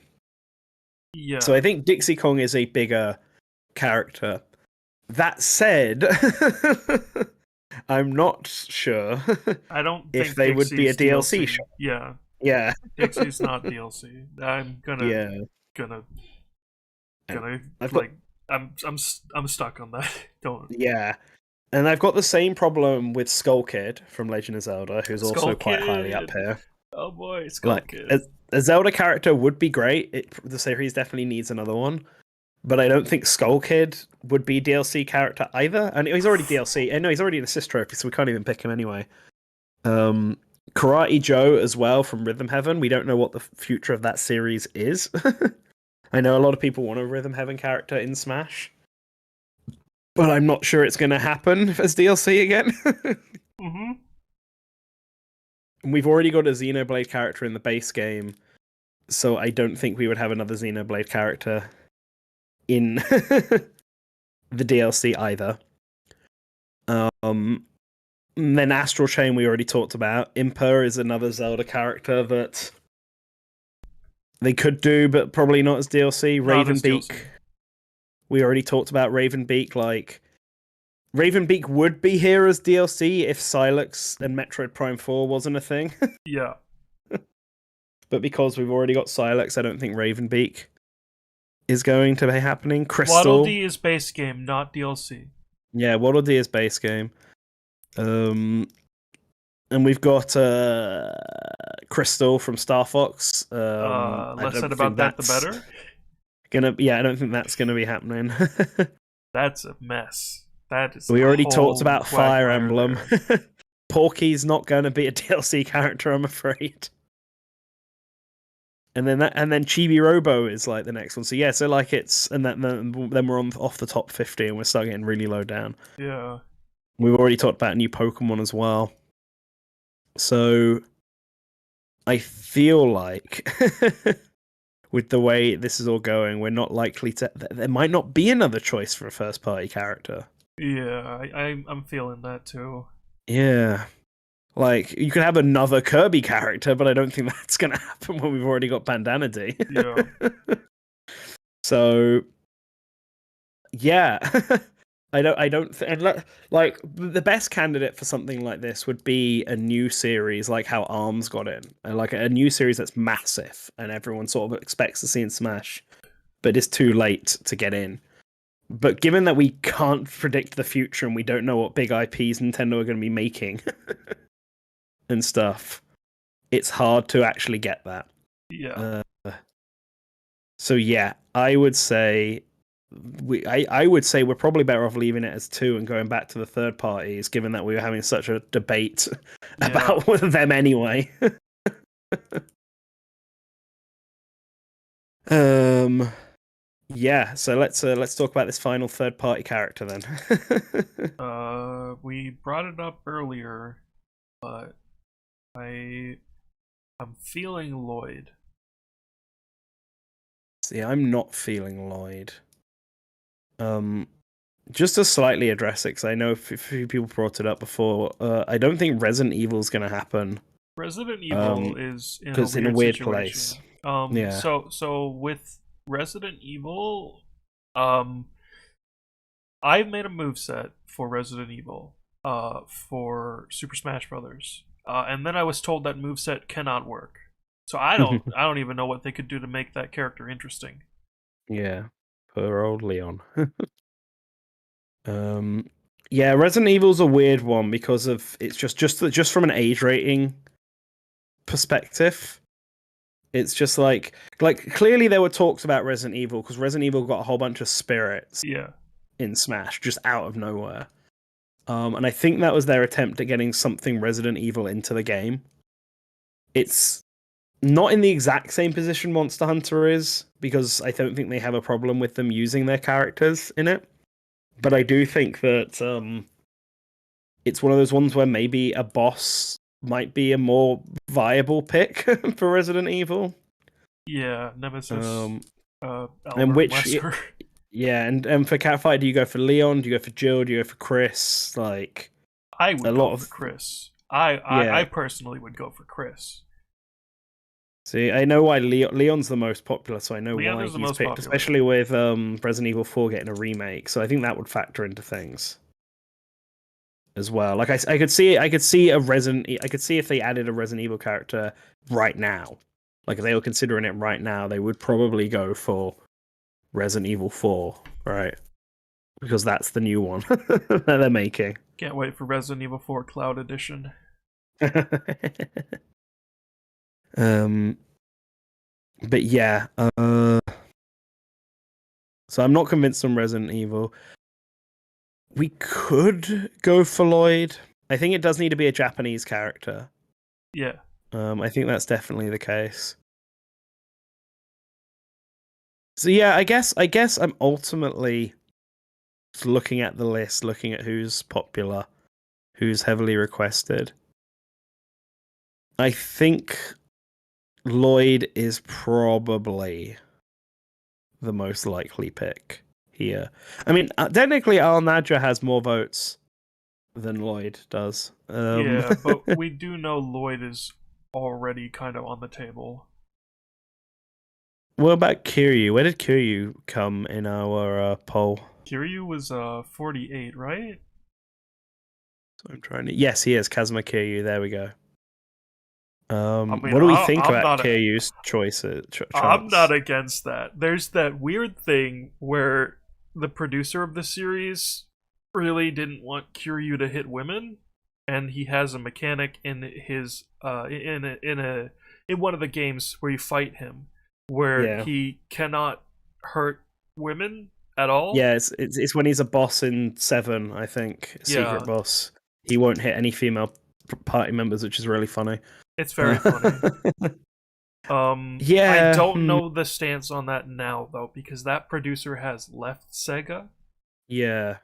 So I Yeah. think Dixie Kong is a bigger character. That said, I'm not sure I don't if think they would be a Dixie's DLC DLC. show. Yeah. Yeah, Dixie's not DLC. I'm yeah. gonna And gonna I've got like I'm stuck on that. Don't yeah, and I've got the same problem with Skull Kid from Legend of Zelda, who's Skull also quite highly up Kid. here. Oh boy, Skull Like Kid. a Zelda character would be great. The series definitely needs another one, but I don't think Skull Kid would be DLC character either. And he's already DLC. And no, he's already an assist trophy, so we can't even pick him anyway. Um, Karate Joe as well from Rhythm Heaven. We don't know what the future of that series is. I know a lot of people want a Rhythm Heaven character in Smash, but I'm not sure it's going to happen as DLC again. Mm-hmm. And we've already got a Xenoblade character in the base game, so I don't think we would have another Xenoblade character in the DLC either. Then Astral Chain we already talked about. Impa is another Zelda character that they could do, but probably not as DLC. Not as Ravenbeak, DLC. we already talked about Ravenbeak. Like Ravenbeak would be here as DLC if Silex and Metroid Prime 4 wasn't a thing. Yeah. But because we've already got Silex, I don't think Ravenbeak is going to be happening. Waddle Crystal, Dee is base game, not DLC. yeah, Waddle Dee is base game. And we've got Crystal from Star Fox. I Less said don't about think that, the that's better. gonna. Yeah, I don't think that's gonna be happening. That's a mess. That is We a already talked whole about Fire quagmire Emblem. there. Porky's not going to be a DLC character, I'm afraid. And then Chibi Robo is like the next one. So yeah, so like then we're on off the top 50 and we're starting getting really low down. Yeah. We've already talked about a new Pokemon as well. So I feel like with the way this is all going, we're not likely to. There might not be another choice for a first party character. Yeah, I'm feeling that too. Yeah. Like, you could have another Kirby character, but I don't think that's going to happen when we've already got Bandana D. Yeah. So, yeah. Like, the best candidate for something like this would be a new series, like how ARMS got in. Like, a new series that's massive and everyone sort of expects to see in Smash, but it's too late to get in. But given that we can't predict the future and we don't know what big IPs Nintendo are going to be making and stuff, it's hard to actually get that. Yeah. So yeah, I would say I would say we're probably better off leaving it as 2 and going back to the third parties, given that we were having such a debate about them anyway. Yeah, so let's talk about this final third party character then. We brought it up earlier, but I'm feeling Lloyd. See, I'm not feeling Lloyd. Just to slightly address it, because I know a few people brought it up before. I don't think Resident Evil is going to happen. Resident Evil is in a Because weird, in a weird situation. place. Yeah. So with Resident Evil, I've made a moveset for Resident Evil, for Super Smash Brothers, and then I was told that moveset cannot work. So I don't even know what they could do to make that character interesting. Yeah, poor old Leon. Yeah, Resident Evil's a weird one because of it's just from an age rating perspective. It's just like clearly there were talks about Resident Evil because Resident Evil got a whole bunch of spirits Yeah. in Smash just out of nowhere. And I think that was their attempt at getting something Resident Evil into the game. It's not in the exact same position Monster Hunter is, because I don't think they have a problem with them using their characters in it. But I do think that it's one of those ones where maybe a boss might be a more viable pick for Resident Evil. Yeah, Nemesis. And which, Wesker. yeah, and for Catfight, do you go for Leon? Do you go for Jill? Do you go for Chris? Like, I would a go lot for of Chris. Yeah. I personally would go for Chris. See, I know why Leon's the most popular, so I know Leon why is the he's most picked, popular. especially with Resident Evil 4 getting a remake. So I think that would factor into things as well. Like I could see I could see if they added a Resident Evil character right now. Like if they were considering it right now, they would probably go for Resident Evil 4, right? Because that's the new one that they're making. Can't wait for Resident Evil 4 Cloud Edition. um, but yeah, so I'm not convinced on Resident Evil. We could go for Lloyd. I think it does need to be a Japanese character. Yeah. I think that's definitely the case. So yeah, I guess I'm ultimately looking at the list, looking at who's popular, who's heavily requested. I think Lloyd is probably the most likely pick here. I mean, technically, Al Nadja has more votes than Lloyd does. Yeah, but we do know Lloyd is already kind of on the table. What about Kiryu? Where did Kiryu come in our poll? Kiryu was 48, right? So I'm trying to. Yes, he is Kazuma Kiryu. There we go. I mean, What do we think I'm about not Kiryu's choices? I'm not Chance? against that. There's that weird thing where the producer of the series really didn't want Kiryu to hit women, and he has a mechanic in his in one of the games where you fight him where Yeah, he cannot hurt women at all. yeah. It's when he's a boss in 7, I think, secret Yeah, boss. He won't hit any female party members, which is really funny. it's very funny. I Yeah. don't know the stance on that now though, because that producer has left Sega. Yeah.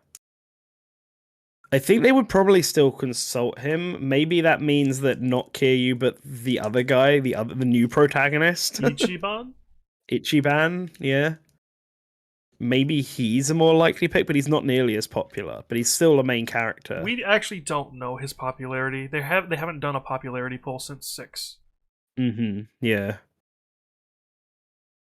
I think they would probably still consult him. Maybe that means that not Kiryu, but the other guy, the new protagonist, Ichiban? Ichiban. Yeah, maybe he's a more likely pick, but he's not nearly as popular. But he's still a main character. We actually don't know his popularity. They haven't done a popularity poll since 6. Yeah.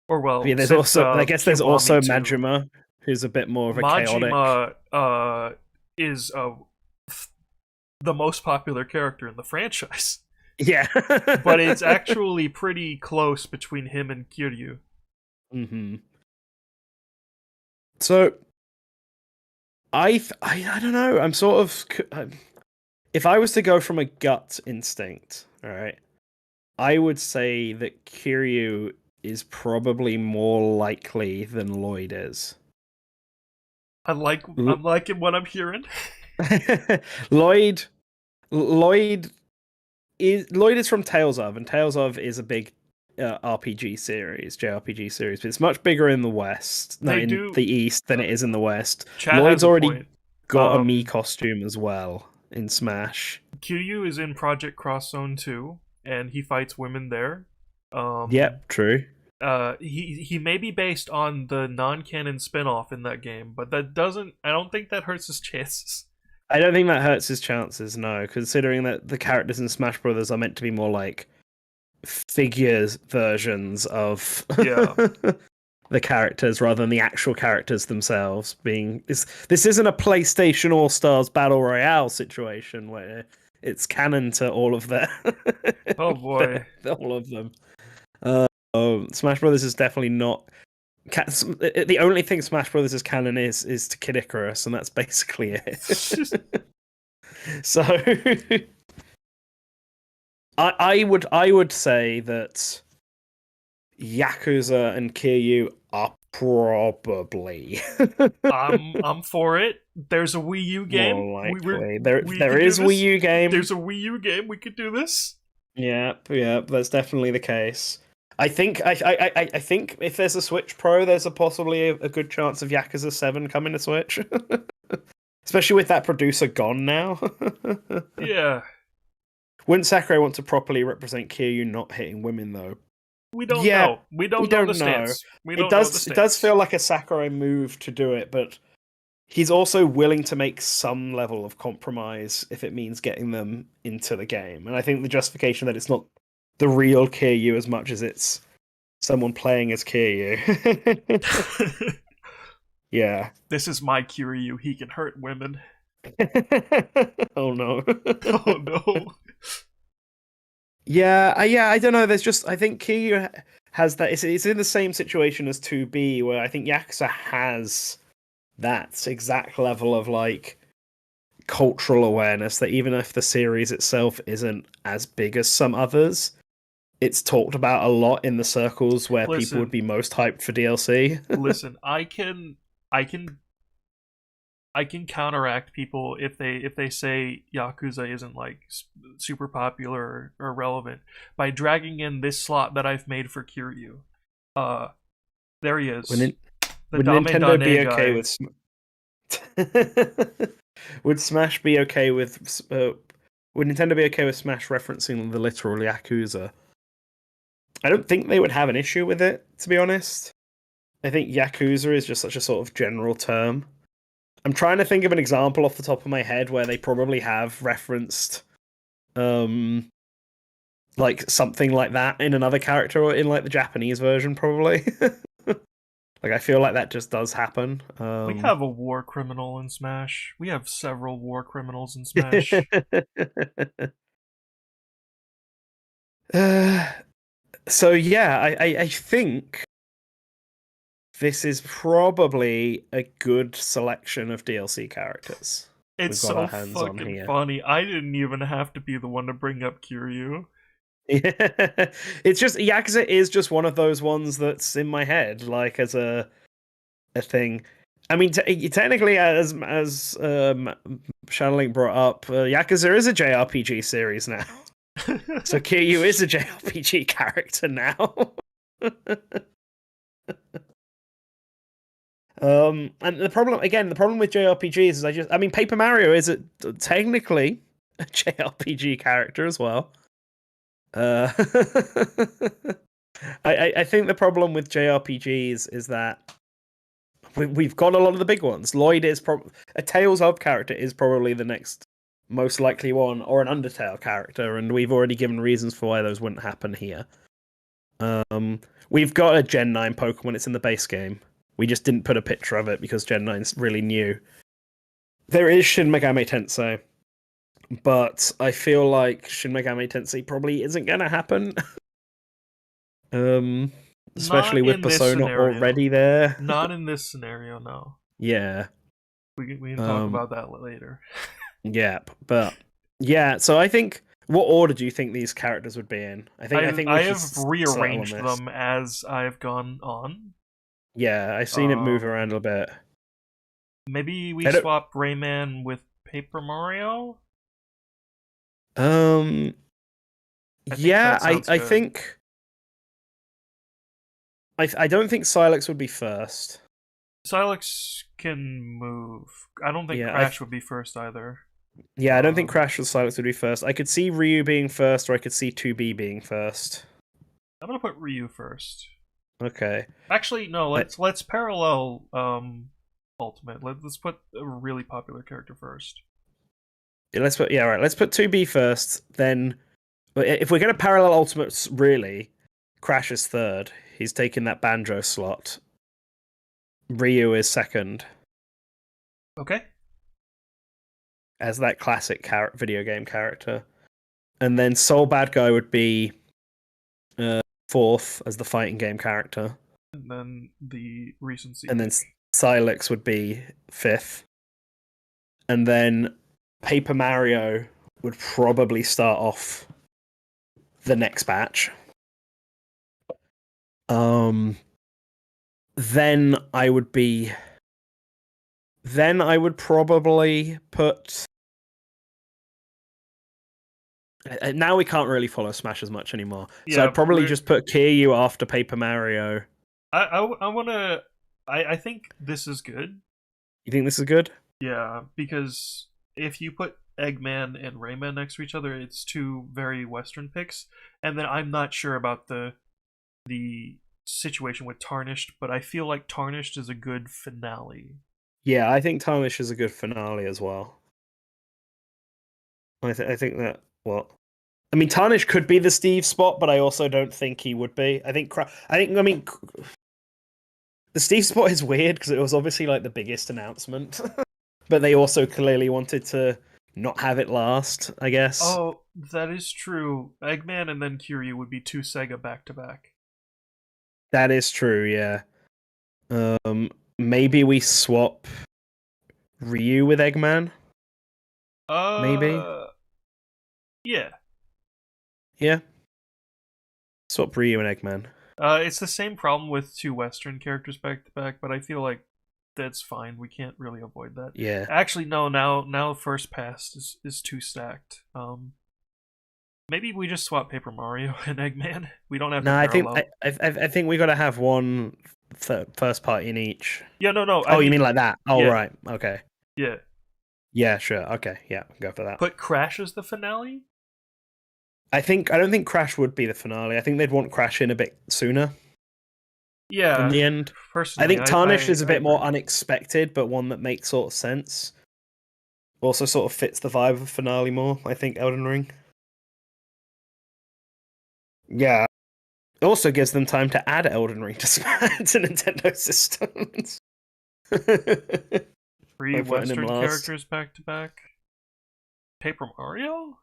Or well, Yeah. There's since also, I guess, there's Kiwami also 2. Majima, who's a bit more of a chaotic. Majima is the most popular character in the franchise. Yeah. But it's actually pretty close between him and Kiryu. So I don't know. I'm sort of. If I was to go from a gut instinct, all right, I would say that Kiryu is probably more likely than Lloyd is. I'm liking what I'm hearing. Lloyd Lloyd Lloyd is from Tales of, and Tales of is a big RPG series, JRPG series, but it's much bigger in the West, no, They in do. the East than it is in the West. Chat has Lloyd's a already point. got a Mii costume as well in Smash. Kiryu is in Project Cross Zone 2, and he fights women there. Yep, true. He may be based on the non-canon spin-off in that game, but that doesn't. I don't think that hurts his chances. I don't think that hurts his chances, no, considering that the characters in Smash Brothers are meant to be more like figures versions of Yeah. the characters rather than the actual characters themselves being this isn't a PlayStation All Stars Battle Royale situation where it's canon to all of their Oh boy. all of them. Smash Brothers is definitely not the only thing Smash Brothers is canon is to Kid Icarus, and that's basically it. So I would say that Yakuza and Kiryu are probably I'm for it. There's a Wii U game. more likely. We There could is do Wii this. U game. There's a Wii U game. We could do this. Yep, that's definitely the case. I think think if there's a Switch Pro, there's possibly a good chance of Yakuza 7 coming to Switch. Especially with that producer gone now. Yeah. Wouldn't Sakurai want to properly represent Kiryu not hitting women though? We don't Yeah, know. We don't know the stance. We don't know the stance. It does feel like a Sakurai move to do it, but he's also willing to make some level of compromise if it means getting them into the game. And I think the justification that it's not the real Kiryu as much as it's someone playing as Kiryu. Yeah. This is my Kiryu. He can hurt women. Oh no. Oh no. Yeah, I don't know. There's just I think Kiryu has that. It's in the same situation as 2B, where I think Yakuza has that exact level of like cultural awareness that even if the series itself isn't as big as some others, it's talked about a lot in the circles where people would Listen, be most hyped for DLC. listen. I can, I can counteract people if they say Yakuza isn't like super popular or relevant by dragging in this slot that I've made for Kiryu. Uh, there he is, the Would Dame Nintendo be Dane okay guy. with? Would Smash be okay with? Would Nintendo be okay with Smash referencing the literal Yakuza? I don't think they would have an issue with it, to be honest. I think Yakuza is just such a sort of general term. I'm trying to think of an example off the top of my head where they probably have referenced um like something like that in another character or in like the Japanese version probably. Like I feel like that just does happen. We have a war criminal in Smash. We have several war criminals in Smash. uh, so yeah, I think this is probably a good selection of DLC characters It's we've got our so hands on fucking here. funny. I didn't even have to be the one to bring up Kiryu. Yeah. It's just Yakuza is just one of those ones that's in my head, like as a thing. I mean, technically, as Shadowlink brought up, Yakuza is a JRPG series now, so Kiryu is a JRPG character now. And the problem with JRPGs is I mean, Paper Mario is technically a JRPG character as well. Uh, I think the problem with JRPGs is that we've got a lot of the big ones. Lloyd is a Tales of character is probably the next most likely one, or an Undertale character, and we've already given reasons for why those wouldn't happen here. We've got a Gen 9 Pokemon. It's in the base game. We just didn't put a picture of it because Gen 9's really new. There is Shin Megami Tensei, but I feel like Shin Megami Tensei probably isn't going to happen. Especially Not with in this Persona scenario. already there. Not in this scenario, no. Yeah. We can talk about that later. Yeah, but yeah, so I think what order do you think these characters would be in? I think we I should have settle on rearranged this. them as I've gone on. Yeah, I've seen it move Um, around a bit. Maybe we I don't swap Rayman with Paper Mario. um I think yeah, that sounds I good. think I don't think Silex would be first. Silex can move. I don't think Yeah, Crash would be first either. yeah, I don't think Um, Crash or Silex would be first. I could see Ryu being first, or I could see 2B being first. I'm gonna put Ryu first. Okay. Actually, no. I, Let's parallel Ultimate. Let's put a really popular character first. let's put 2B first, then if we're going to parallel Ultimates, really, Crash is third. He's taking that Banjo slot. Ryu is second Okay. as that classic video game character. And then Soul Bad Guy would be fourth as the fighting game character. And then the recency And then pick. Silex would be fifth. And then Paper Mario would probably start off the next batch. Um, then I would be. Then I would probably put. Now we can't really follow Smash as much anymore, so Yeah, I'd probably just put Kiryu after Paper Mario. I wanna. I think this is good. You think this is good? Yeah, because if you put Eggman and Rayman next to each other, it's two very Western picks. And then I'm not sure about the situation with Tarnished, but I feel like Tarnished is a good finale. Yeah, I think Tarnish is a good finale as well. I think that what? I mean, Tarnish could be the Steve spot, but I also don't think he would be. I mean, the Steve spot is weird because it was obviously like the biggest announcement, but they also clearly wanted to not have it last, I guess. Oh, that is true. Eggman and then Kiryu would be two Sega back to back. That is true, yeah. Maybe we swap Ryu with Eggman? Maybe? Yeah. Yeah. Swap Ryu and Eggman. It's the same problem with two Western characters back to back, but I feel like that's fine. We can't really avoid that. Yeah. Actually, no. Now first past is too stacked. Maybe we just swap Paper Mario and Eggman. We don't have to parallel. I think we got to have one first party in each. Yeah, no. You mean like that? Oh, yeah. right. Okay. Yeah. Yeah, sure. Okay, yeah, go for that. Put Crash as the finale? I don't think Crash would be the finale. I think they'd want Crash in a bit sooner. Yeah. In the end. Personally, I think Tarnish is a bit more agree. unexpected, but one that makes sort of sense. Also sort of fits the vibe of the finale more, I think, Elden Ring. Yeah. It also gives them time to add Elden Ring to Nintendo systems. Three By putting him Western last. characters back to back? Paper Mario?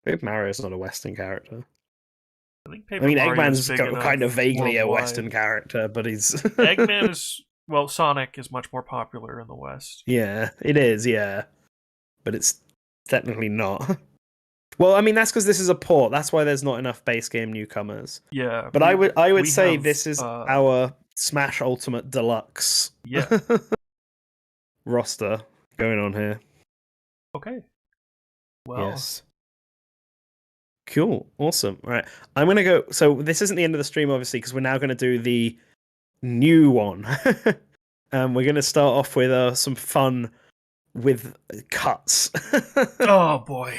Paper Mario's not a Western character. I think Paper Mario is Eggman's big enough kind of vaguely a worldwide. Western character, but he's Eggman is Sonic is much more popular in the West. Yeah, it is, yeah. But it's technically not. Well, I mean that's because this is a port. That's why there's not enough base game newcomers. Yeah. But I would say have, this is our Smash Ultimate Deluxe roster going on here. Okay. Well. Yes. Cool. Awesome. All right. I'm going to go. So this isn't the end of the stream, obviously, because we're now going to do the new one. We're going to start off with some fun with cuts. Oh, boy.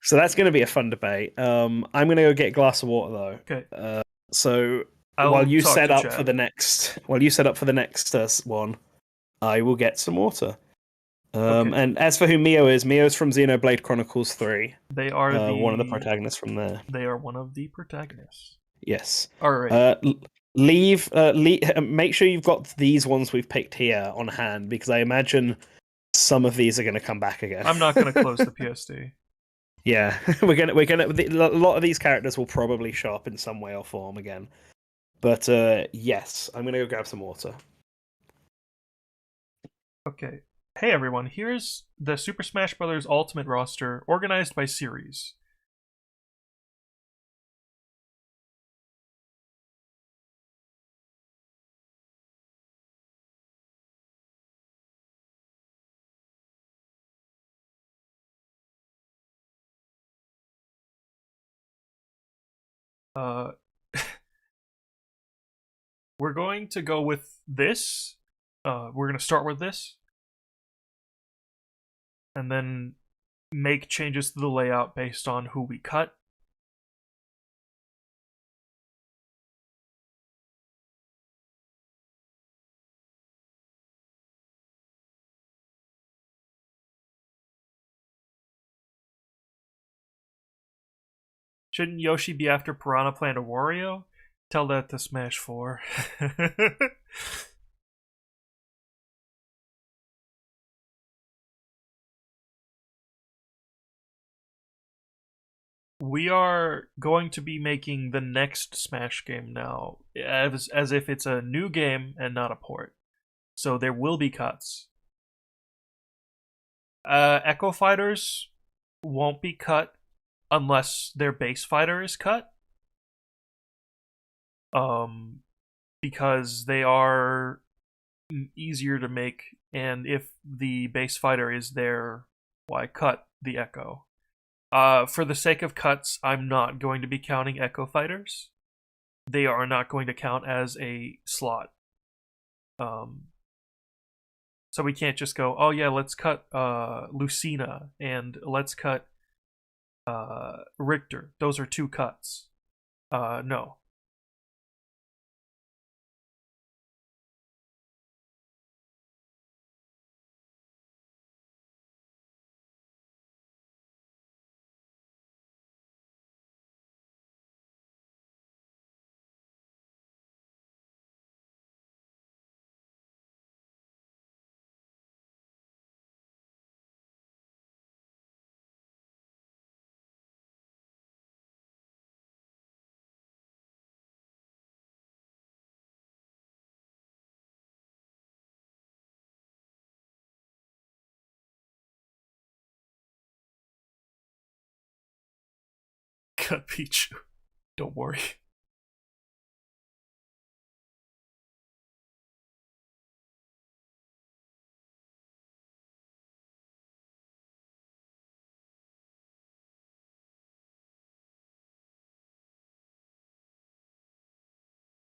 So that's going to be a fun debate. I'm going to go get a glass of water, though. Okay. So while you set up for the next one, I will get some water. Okay. And as for who Mio's from Xenoblade Chronicles 3. They are one of the protagonists from there. They are one of the protagonists. Yes. All right. Make sure you've got these ones we've picked here on hand, because I imagine some of these are going to come back again. I'm not going to close the PSD. Yeah, we're gonna. A lot of these characters will probably show up in some way or form again. But yes, I'm gonna go grab some water. Okay. Hey everyone, here's the Super Smash Bros. Ultimate roster organized by series. We're going to go with this. We're going to start with this. And then make changes to the layout based on who we cut. Shouldn't Yoshi be after Piranha Plant or Wario? Tell that to Smash 4. We are going to be making the next Smash game now as if it's a new game and not a port. So there will be cuts. Echo Fighters won't be cut unless their base fighter is cut. Because they are easier to make, and if the base fighter is there, why cut the Echo? For the sake of cuts, I'm not going to be counting Echo Fighters. They are not going to count as a slot. So we can't just go, oh yeah, let's cut Lucina and let's cut Richter. Those are two cuts. No. cut Pichu. Don't worry.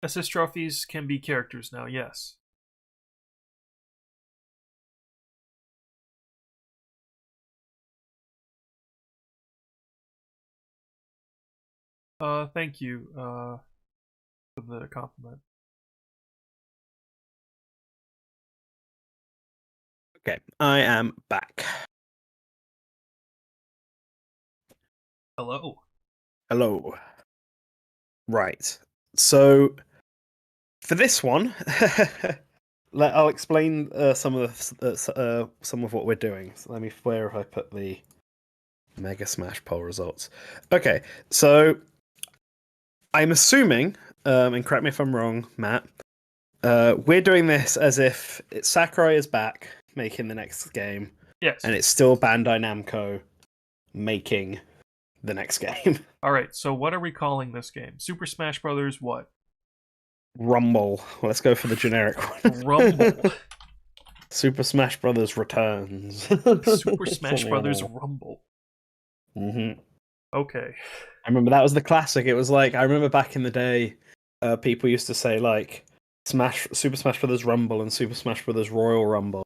Assist trophies can be characters now, yes. Thank you, for the compliment. Okay, I am back. Hello. Hello. Right. So for this one, I'll explain some of what we're doing. So let me where have I put the Mega Smash poll results? Okay, so I'm assuming, and correct me if I'm wrong, Matt. We're doing this as if Sakurai is back making the next game, Yes. and it's still Bandai Namco making the next game. Alright, so what are we calling this game? Super Smash Brothers what? Rumble. Let's go for the generic one. Rumble. Super Smash Brothers Returns. Super Smash Brothers Rumble. Mm-hmm. Okay. I remember that was the classic. It was like I remember back in the day, people used to say like Super Smash Brothers Rumble and Super Smash Brothers Royal Rumble,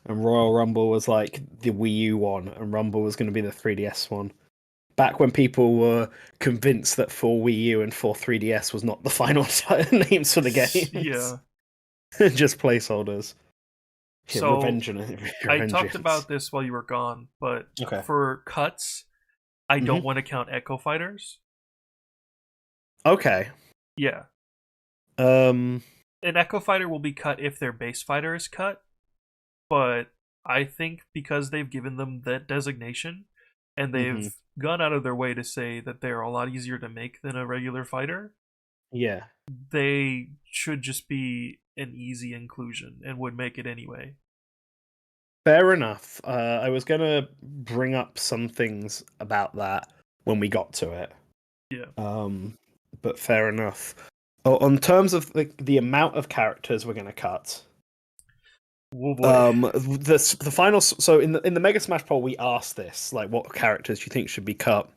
and Royal Rumble was like the Wii U one, and Rumble was going to be the 3DS one. Back when people were convinced that for Wii U and for 3DS was not the final names for the games. Yeah. Just placeholders. Yeah, So I talked about this while you were gone, but Okay. for cuts, I don't want to count Echo Fighters. Okay. Yeah. Um. An Echo Fighter will be cut if their base fighter is cut, but I think because they've given them that designation and they've gone out of their way to say that they're a lot easier to make than a regular fighter, Yeah. they should just be an easy inclusion and would make it anyway. Fair enough. I was gonna bring up some things about that when we got to it. Yeah. But fair enough. Oh, on terms of the amount of characters we're gonna cut. Oh boy. The final. So in the Mega Smash poll, we asked this, like, what characters do you think should be cut?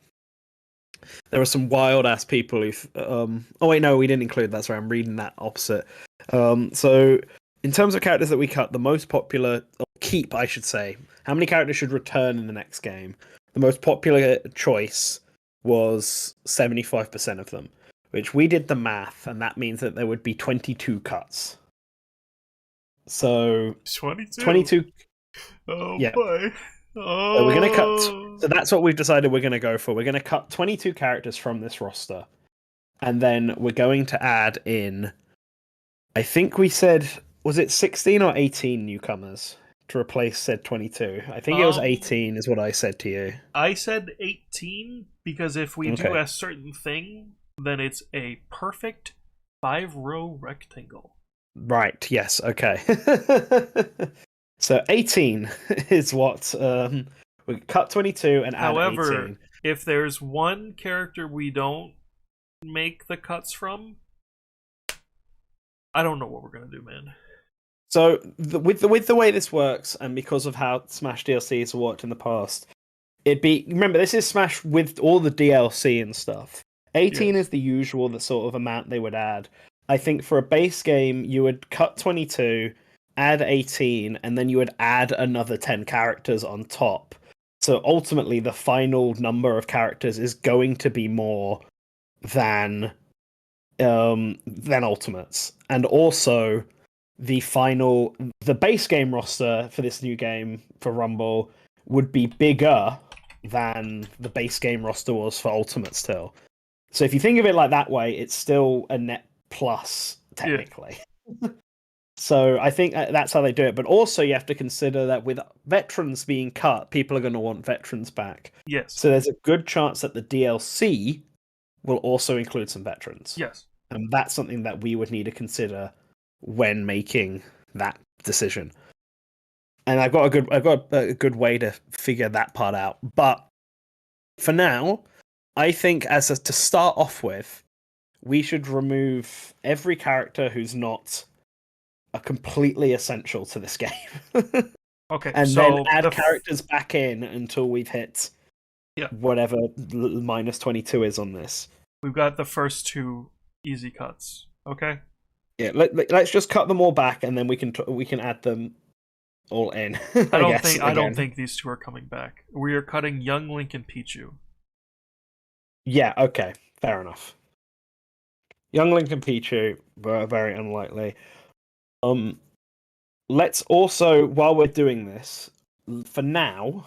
There were some wild ass people who. Oh wait, no, we didn't include that. Sorry, I'm reading that opposite. So in terms of characters that we cut, the most popular, or keep, I should say, how many characters should return in the next game? The most popular choice was 75% of them, which we did the math, and that means that there would be 22 cuts. So 22. Oh Yeah. boy. Oh. So we're gonna cut. So that's what we've decided we're gonna go for. We're gonna cut 22 characters from this roster, and then we're going to add in. I think we said, was it 16 or 18 newcomers to replace said 22? I think it was 18 is what I said to you. I said 18 because if we do a certain thing, then it's a perfect 5-row rectangle. Right, yes, okay. So 18 is what we cut 22 and add 18. However, if there's one character we don't make the cuts from, I don't know what we're gonna do, man. So with the way this works, and because of how Smash DLC has worked in the past, remember this is Smash with all the DLC and stuff. 18 is the usual, the sort of amount they would add. I think for a base game, you would cut 22, add 18, and then you would add another 10 characters on top. So ultimately, the final number of characters is going to be more than Ultimates, and also the base game roster for this new game for Rumble would be bigger than the base game roster was for Ultimate still. So if you think of it like that way, it's still a net plus technically. Yeah. So I think that's how they do it. But also you have to consider that with veterans being cut, people are going to want veterans back. Yes. So there's a good chance that the DLC will also include some veterans. Yes. And that's something that we would need to consider when making that decision. And I've got a good way to figure that part out. But for now, I think to start off with, we should remove every character who's not a completely essential to this game. Okay, And then so add characters back in until we've hit whatever minus 22 is on this. We've got the first two easy cuts. Okay. Yeah, let's just cut them all back, and then we can add them all in. I don't think these two are coming back. We are cutting young Link and Pichu. Yeah. Okay. Fair enough. Young Link and Pichu were very unlikely. Let's also, while we're doing this, for now,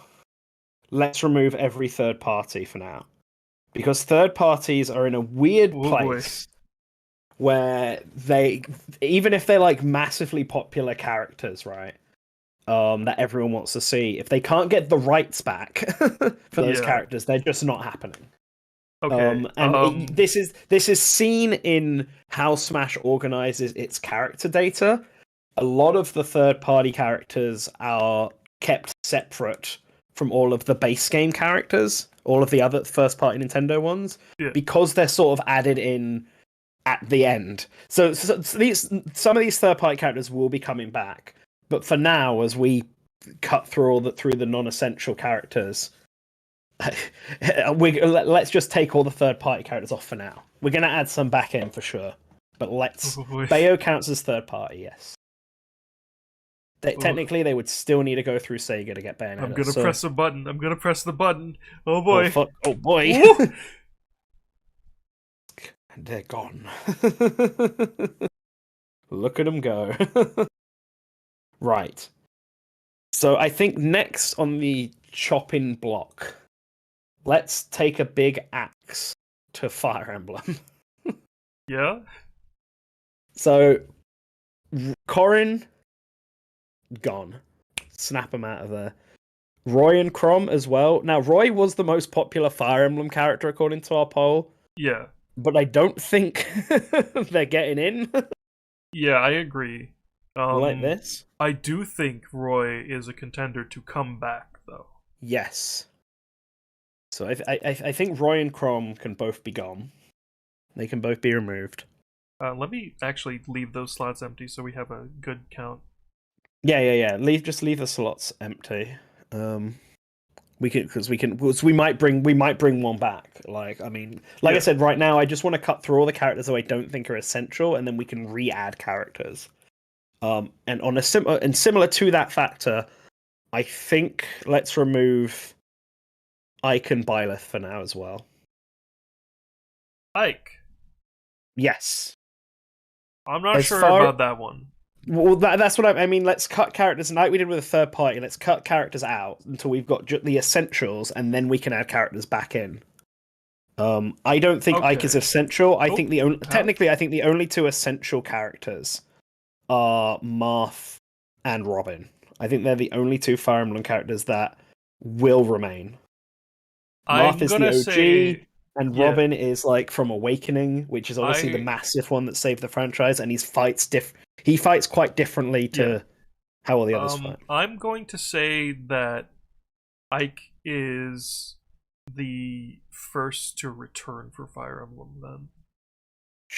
let's remove every third party for now. Because third parties are in a weird place where even if they're like massively popular characters, right? That everyone wants to see, if they can't get the rights back for those characters, they're just not happening. Okay. This is seen in how Smash organizes its character data. A lot of the third-party characters are kept separate from all of the base game characters, all of the other first-party Nintendo ones, because they're sort of added in at the end. So some of these third-party characters will be coming back, but for now, as we cut through the non-essential characters, let's just take all the third-party characters off for now. We're going to add some back in for sure, but Bayo counts as third-party, yes. Technically, they would still need to go through Sega to get Bayonetta. I'm gonna press a button. I'm gonna press the button. Oh boy! Oh, fuck. Oh boy! They're gone. Look at them go. Right. So I think next on the chopping block, let's take a big axe to Fire Emblem. Yeah. So Corrin. Gone. Snap them out of there. Roy and Chrom as well. Now, Roy was the most popular Fire Emblem character according to our poll. Yeah. But I don't think they're getting in. Yeah, I agree. Like this? I do think Roy is a contender to come back, though. Yes. So I think Roy and Chrom can both be gone. They can both be removed. Let me actually leave those slots empty so we have a good count. Yeah. Just leave the slots empty. We might bring one back. I said, right now, I just want to cut through all the characters that I don't think are essential, and then we can re-add characters. And on similar to that factor, I think let's remove Ike and Byleth for now as well. Ike. Yes. I'm not sure about that one. Well, that's what I mean. Let's cut characters, like we did with a third party. Let's cut characters out until we've got the essentials, and then we can add characters back in. I don't think Ike is essential. I think technically, I think the only two essential characters are Marth and Robin. I think they're the only two Fire Emblem characters that will remain. Marth is the OG. And Robin is like from Awakening, which is obviously the massive one that saved the franchise, and he fights quite differently to how all the others fight. I'm going to say that Ike is the first to return for Fire Emblem then.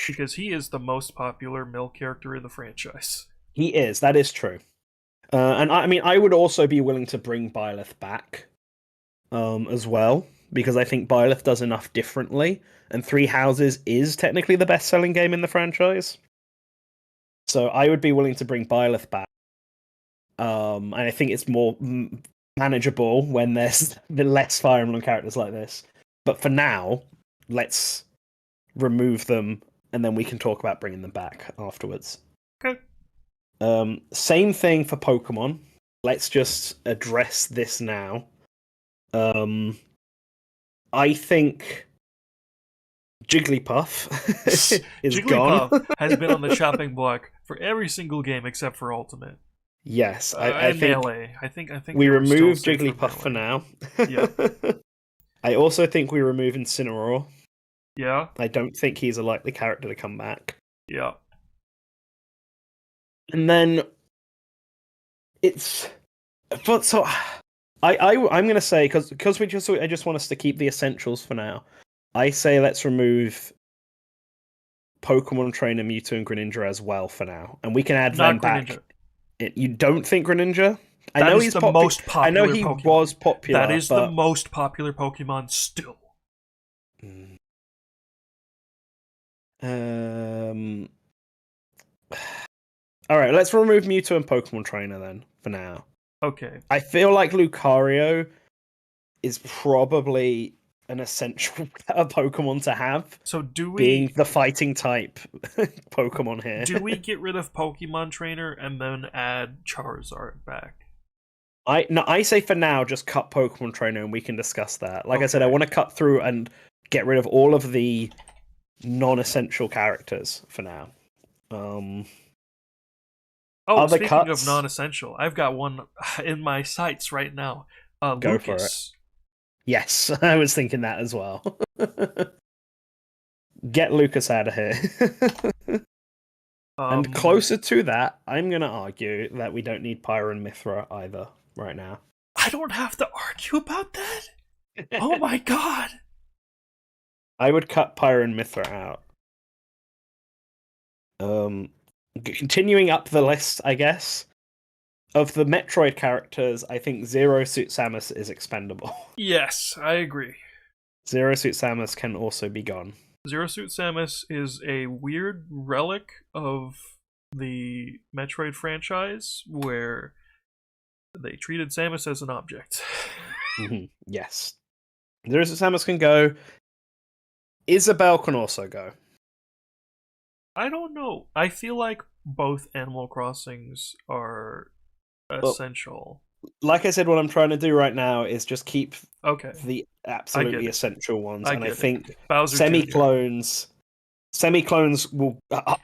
Because he is the most popular male character in the franchise. He is, that is true. And I would also be willing to bring Byleth back as well. Because I think Byleth does enough differently, and Three Houses is technically the best-selling game in the franchise. So I would be willing to bring Byleth back. And I think it's more manageable when there's less Fire Emblem characters like this. But for now, let's remove them, and then we can talk about bringing them back afterwards. Okay. Same thing for Pokemon. Let's just address this now. I think Jigglypuff is gone. Has been on the chopping block for every single game except for Ultimate. Yes, I think Melee. I think we remove Jigglypuff for now. Yeah. I also think we remove Incineroar. Yeah. I don't think he's a likely character to come back. Yeah. And then I'm gonna say because I just want us to keep the essentials for now. I say let's remove Pokemon Trainer Mewtwo and Greninja as well for now, and we can add them Not back. Greninja. You don't think Greninja? I That know is he's the most I know popular he Pokemon. was That popular, is the but most popular Pokemon still. Mm. um, all right, let's remove Mewtwo and Pokemon Trainer then for now. Okay. I feel like Lucario is probably an essential Pokemon to have, So being the fighting type Pokemon here. do we get rid of Pokemon Trainer and then add Charizard back? I say for now, just cut Pokemon Trainer and we can discuss that. Like I said, I Okay. want to cut through and get rid of all of the non-essential characters for now. Oh, Other speaking of cuts, non-essential, I've got one in my sights right now. go for it. Lucas. Yes, I was thinking that as well. Get Lucas out of here. And closer to that, I'm going to argue that we don't need Pyro and Mithra either right now. I don't have to argue about that. Oh my god. I would cut Pyro and Mithra out. Continuing up the list, I guess. Of the Metroid characters, I think Zero Suit Samus is expendable. Yes, I agree. Zero Suit Samus can also be gone. Zero Suit Samus is a weird relic of the Metroid franchise where they treated Samus as an object. Yes. Zero Suit Samus can go. Isabelle can also go. I don't know. I feel like both Animal Crossings are essential. Like I said, what I'm trying to do right now is just keep the I absolutely get it. essential ones, and I get think Bowser semi-clones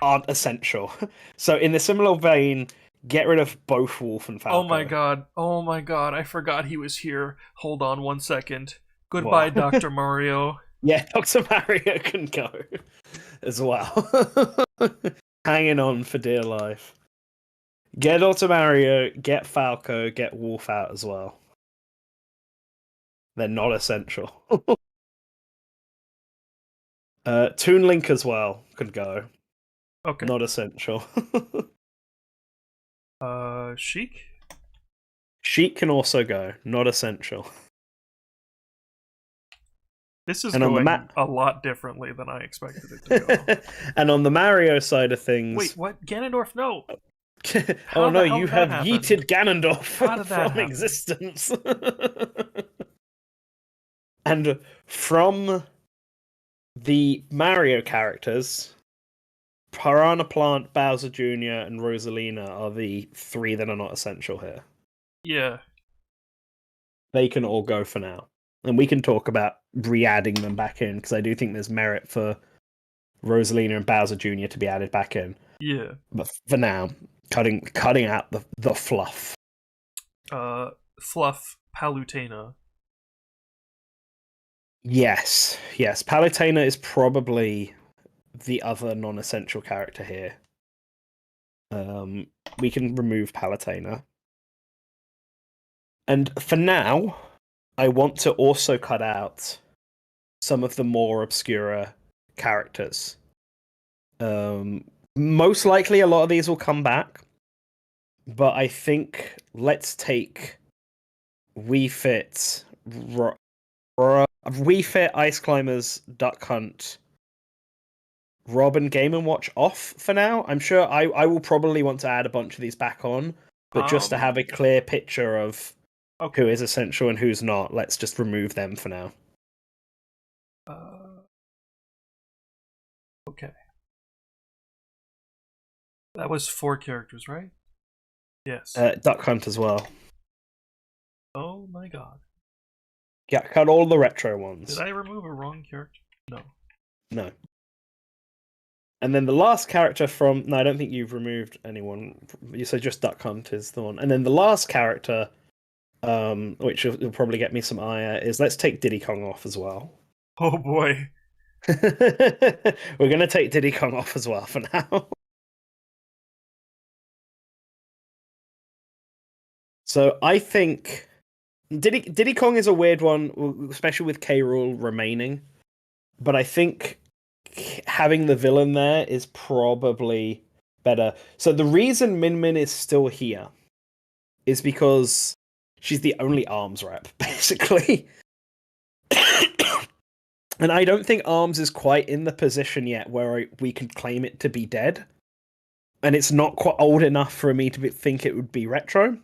aren't essential. So in a similar vein, get rid of both Wolf and Falco. Oh my god. Oh my god. I forgot he was here. Hold on 1 second. Goodbye, What? Dr. Mario. Yeah, Dr. Mario can go as well. Hanging on for dear life. Get Dr. Mario, get Falco, get Wolf out as well. They're not essential. Toon Link as well could go. Okay. Not essential. Sheik? Sheik can also go. Not essential. This is And on the going a lot differently than I expected it to go. And on the Mario side of things, Wait, what? Ganondorf, no! oh no, hell you did that have happen? yeeted Ganondorf How did that from happen? existence. And from the Mario characters, Piranha Plant, Bowser Jr., and Rosalina are the three that are not essential here. Yeah. They can all go for now. And we can talk about re-adding them back in, because I do think there's merit for Rosalina and Bowser Jr. to be added back in. Yeah. But for now, cutting out the fluff. Fluff Palutena. Yes. Palutena is probably the other non-essential character here. We can remove Palutena. And for now, I want to also cut out some of the more obscure characters. Most likely a lot of these will come back, but I think let's take Wii Fit, Ice Climbers, Duck Hunt, Robin, Game & Watch off for now. I'm sure I will probably want to add a bunch of these back on, but just to have a clear picture of who is essential and who's not, let's just remove them for now. Okay. That was 4 characters, right? Yes. Duck Hunt as well. Oh my god. Yeah, cut all the retro ones. Did I remove a wrong character? No. And then the last character from... No, I don't think you've removed anyone. You said just Duck Hunt is the one. And then the last character, which will probably get me some ire, is let's take Diddy Kong off as well. Oh boy. We're going to take Diddy Kong off as well for now. So I think Diddy Kong is a weird one, especially with K. Rool remaining. but I think having the villain there is probably better. So the reason Min Min is still here is because she's the only arms rep, basically. And I don't think Arms is quite in the position yet where we can claim it to be dead. And it's not quite old enough for me to think it would be retro.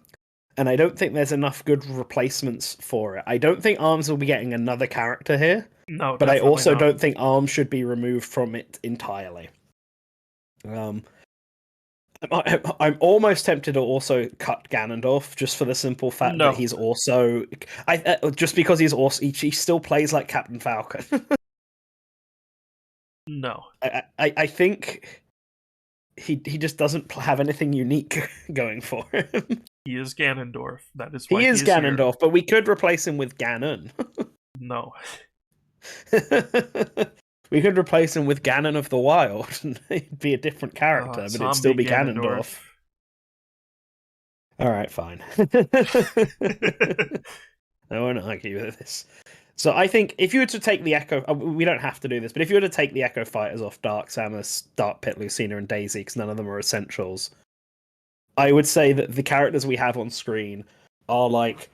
And I don't think there's enough good replacements for it. I don't think Arms will be getting another character here. No, but I also not. don't think Arms should be removed from it entirely. I'm almost tempted to also cut Ganondorf just for the simple fact that he's also just because he still plays like Captain Falcon. No, I think he just doesn't have anything unique going for him. He is Ganondorf. That is why he is Ganondorf, but we could replace him with Ganon. No. We could replace him with Ganon of the Wild, and he'd be a different character, but it'd still be Ganondorf. All right, fine. I won't argue with this. So I think if you were to take the Echo, we don't have to do this, but if you were to take the Echo Fighters off Dark Samus, Dark Pit, Lucina, and Daisy, because none of them are essentials, I would say that the characters we have on screen are like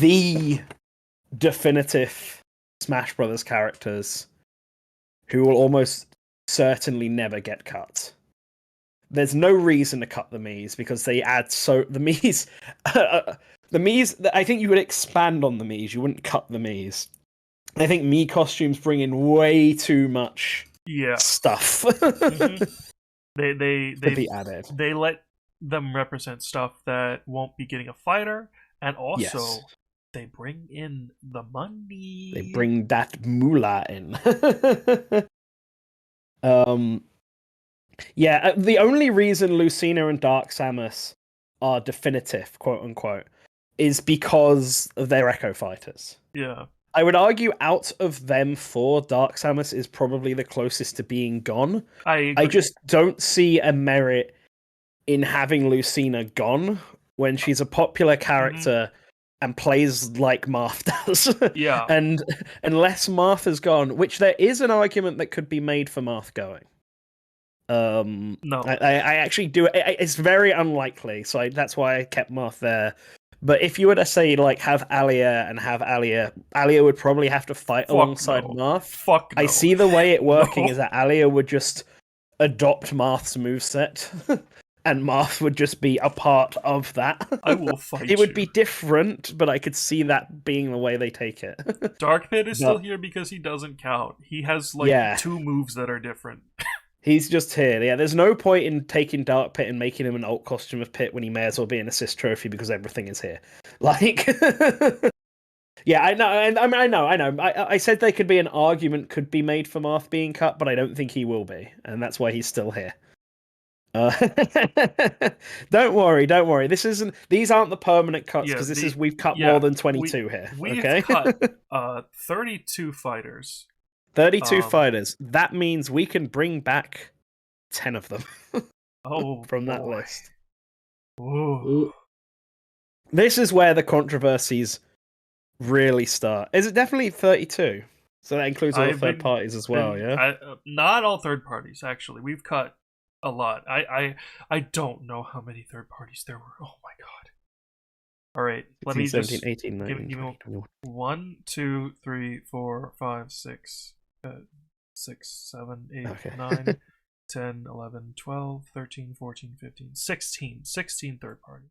the definitive Smash Brothers characters who will almost certainly never get cut. There's no reason to cut the Miis because they add the Miis. The Miis, I think you would expand on the Miis. You wouldn't cut the Miis. I think Mii costumes bring in way too much stuff. Mm-hmm. They be added. They let them represent stuff that won't be getting a fighter, and also they bring in the money. They bring that moolah in. The only reason Lucina and Dark Samus are definitive, quote unquote, is because of their Echo Fighters. Yeah. I would argue out of them four, Dark Samus is probably the closest to being gone. I just don't see a merit in having Lucina gone when she's a popular character and plays like Marth does. Yeah. And unless Marth is gone, which there is an argument that could be made for Marth going. No. I actually do. It's very unlikely, so that's why I kept Marth there. But if you were to say, like, have Alia, Alia would probably have to fight alongside Marth. No. I see the way it working is that Alia would just adopt Marth's moveset, and Marth would just be a part of that. I will fight It would be different, but I could see that being the way they take it. Dark Pit is still here because he doesn't count. He has, two moves that are different. He's just here. Yeah, there's no point in taking Dark Pit and making him an alt costume of Pit when he may as well be an assist trophy because everything is here. Yeah, I know. I said there could be an argument could be made for Marth being cut, but I don't think he will be, and that's why he's still here. Don't worry. These aren't the permanent cuts because we've cut more than 22 here. We've cut 32 fighters. 32 fighters. That means we can bring back 10 of them. From that list. Ooh. This is where the controversies really start. Is it definitely 32? So that includes all the third parties as well, yeah? Not all third parties, actually. We've cut a lot. I don't know how many third parties there were. Oh my god. All right, 16, let me 17, just 18, 19, give 20, 21. 1, 2, 3, 4, 5, 6, 6, 7, 8, Okay. 9, 10, 11, 12, 13, 14, 15, 16 third parties.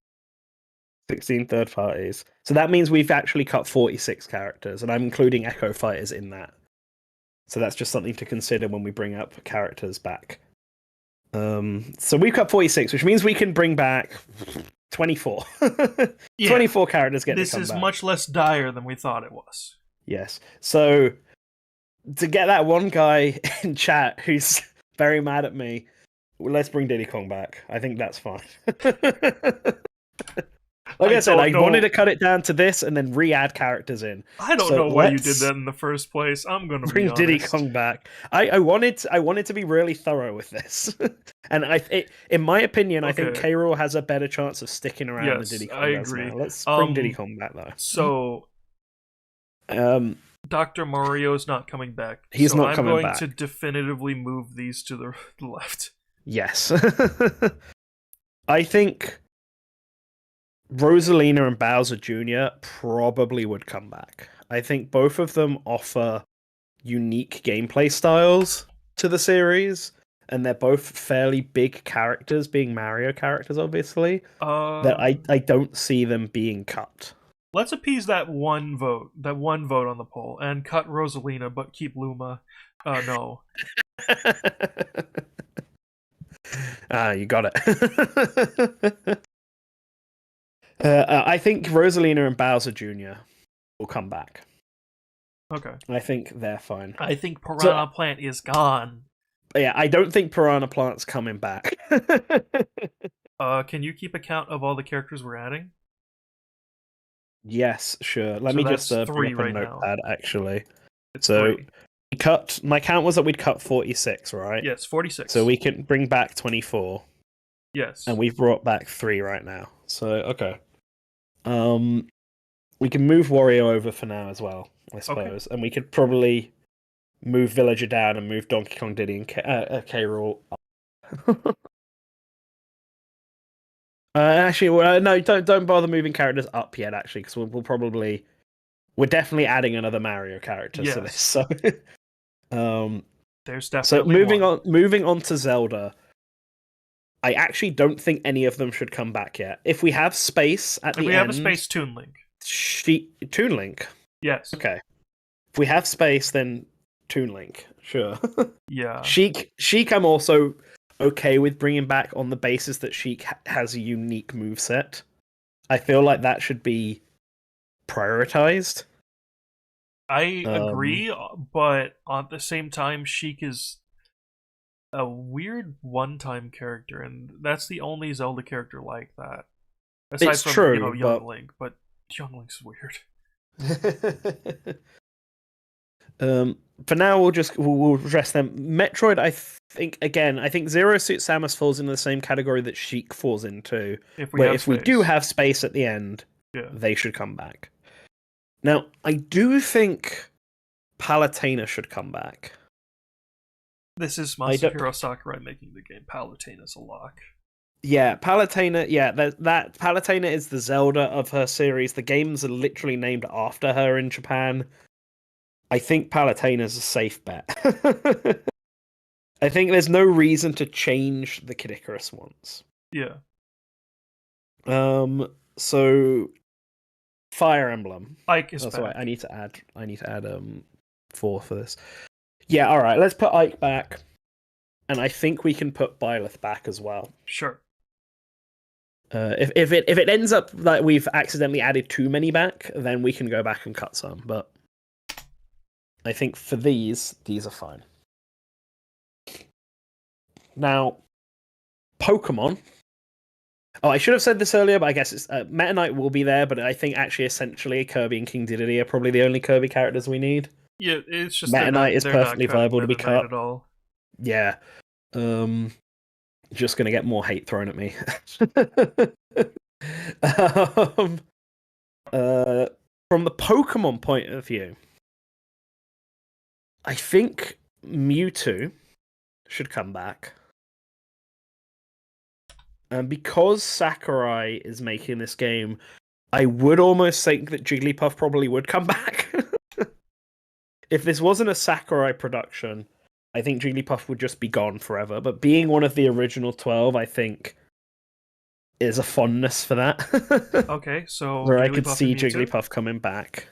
16 third parties. So that means we've actually cut 46 characters, and I'm including Echo Fighters in that. So that's just something to consider when we bring up characters back. So we've cut 46, which means we can bring back 24. 24 characters get to come back. This is much less dire than we thought it was. Yes. So to get that one guy in chat who's very mad at me, let's bring Diddy Kong back. I think that's fine. Like I said, I wanted to cut it down to this and then re-add characters in. I don't know why you did that in the first place. I'm going to bring Diddy Kong back. I wanted to be really thorough with this, and in my opinion, I think K. Rool has a better chance of sticking around than Diddy Kong. I agree. Let's bring Diddy Kong back though. So, Dr. Mario's not coming back, He's so not I'm coming going back. to definitively move these to the left. Yes. I think Rosalina and Bowser Jr. probably would come back. I think both of them offer unique gameplay styles to the series, and they're both fairly big characters, being Mario characters, obviously, that I don't see them being cut. Let's appease that one vote on the poll, and cut Rosalina, but keep Luma. No. You got it. I think Rosalina and Bowser Jr. will come back. Okay. I think they're fine. I think Piranha Plant is gone. Yeah, I don't think Piranha Plant's coming back. Can you keep account of all the characters we're adding? Yes, sure. Let So me that's just three bring up a right now. notepad, actually. It's So three. we cut. My count was that we'd cut 46, right? Yes, 46. So we can bring back 24, Yes. and we've brought back 3 right now. So okay. We can move Wario over for now as well, I suppose, and we could probably move Villager down and move Donkey Kong, Diddy, and K. Rool up. Actually, no, don't bother moving characters up yet. Actually, because we're definitely adding another Mario character to this. So, there's definitely moving on to Zelda. I actually don't think any of them should come back yet. If we have space at the end, we have a space, Toon Link. Toon Link. Yes. Okay. If we have space, then Toon Link. Sure. Yeah. Sheik. I'm also okay with bringing back on the basis that Sheik has a unique moveset. I feel like that should be prioritized. I agree, but at the same time, Sheik is a weird one-time character, and that's the only Zelda character like that. Aside It's from, true, Young Link, but Young Link's weird. For now, we'll address them. Metroid, I think Zero Suit Samus falls into the same category that Sheik falls into. If we do have space at the end, they should come back. Now, I do think Palutena should come back. This is Masahiro Sakurai making the game. Palutena's a lock. Yeah, Palutena. Yeah, that Palutena is the Zelda of her series. The games are literally named after her in Japan. I think Palutena's a safe bet. I think there's no reason to change the Kid Icarus ones. Yeah. So Fire Emblem. Ike is back. Right. I need to add 4 for this. Yeah, all right. Let's put Ike back, and I think we can put Byleth back as well. Sure. If it ends up that we've accidentally added too many back, then we can go back and cut some. But I think for these are fine. Now, Pokemon. Oh, I should have said this earlier, but I guess it's Meta Knight will be there. But I think actually, essentially, Kirby and King Dedede are probably the only Kirby characters we need. Yeah, it's just Meta Knight is perfectly viable to be cut at all. Yeah. Just gonna get more hate thrown at me. From the Pokemon point of view, I think Mewtwo should come back. And because Sakurai is making this game, I would almost think that Jigglypuff probably would come back. If this wasn't a Sakurai production, I think Jigglypuff would just be gone forever. But being one of the original 12, I think, is a fondness for that. Okay, so where I could see Jigglypuff coming back.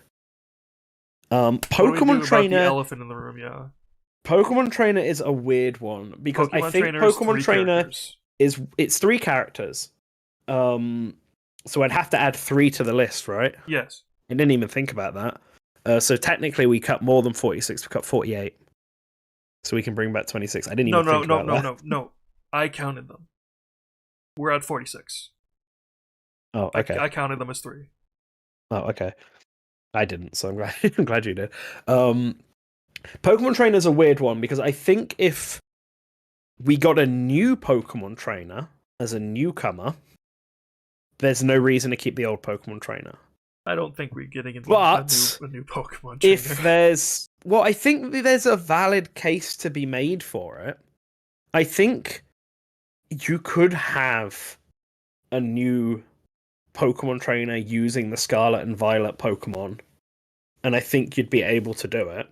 Pokemon Trainer. The elephant in the room, yeah. Pokemon Trainer is a weird one because I think Pokemon Trainer it's 3 characters. So I'd have to add 3 to the list, right? Yes. I didn't even think about that. So technically, we cut more than 46. We cut 48. So we can bring back 26. I didn't even think about that. No. I counted them. We're at 46. Oh, okay. I counted them as 3. Oh, okay. I didn't, so I'm glad you did. Pokemon Trainer is a weird one because I think if we got a new Pokemon Trainer as a newcomer, there's no reason to keep the old Pokemon Trainer. I don't think we're getting But a new Pokemon if trainer. there's, well, I think there's a valid case to be made for it. I think you could have a new Pokemon trainer using the Scarlet and Violet Pokemon, and I think you'd be able to do it.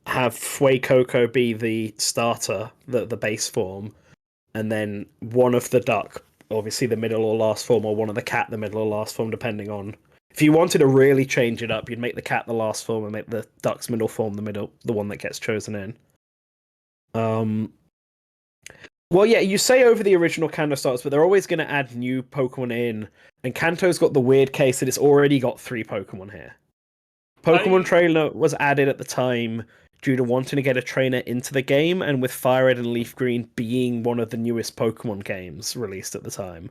Have Fuecoco be the starter, the base form, and then one of the duck, obviously the middle or last form, or one of the cat the middle or last form, depending on. If you wanted to really change it up, you'd make the cat the last form and make the duck's middle form the one that gets chosen in. Well, yeah, you say over the original Kanto starts, but they're always going to add new Pokemon in, and Kanto's got the weird case that it's already got 3 Pokemon here. Pokemon I Trainer was added at the time due to wanting to get a trainer into the game, and with Fire Red and Leaf Green being one of the newest Pokemon games released at the time.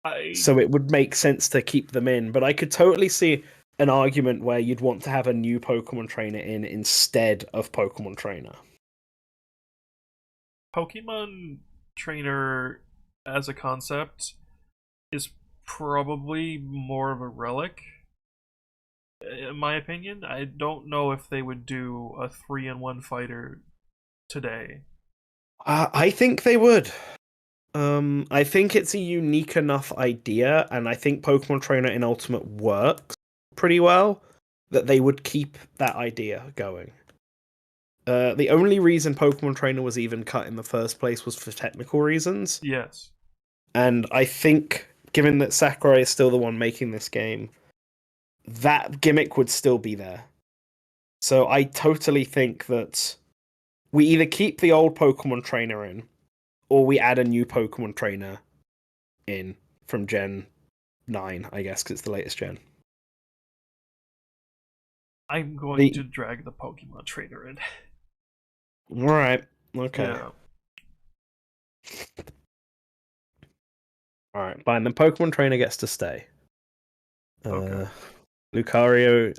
I So it would make sense to keep them in, but I could totally see an argument where you'd want to have a new Pokemon Trainer in instead of Pokemon Trainer. Pokemon trainer as a concept is probably more of a relic, in my opinion. I don't know if they would do a 3-in-1 fighter today. I think they would. I think it's a unique enough idea, and I think Pokemon Trainer in Ultimate works pretty well, that they would keep that idea going. The only reason Pokemon Trainer was even cut in the first place was for technical reasons, Yes. and I think, given that Sakurai is still the one making this game, that gimmick would still be there. So I totally think that we either keep the old Pokemon Trainer in, or we add a new Pokemon Trainer in from Gen 9, I guess, because it's the latest gen. I'm going to drag the Pokemon trainer in. Alright, okay. Yeah. Alright, fine. Then Pokemon Trainer gets to stay. Okay. Lucario,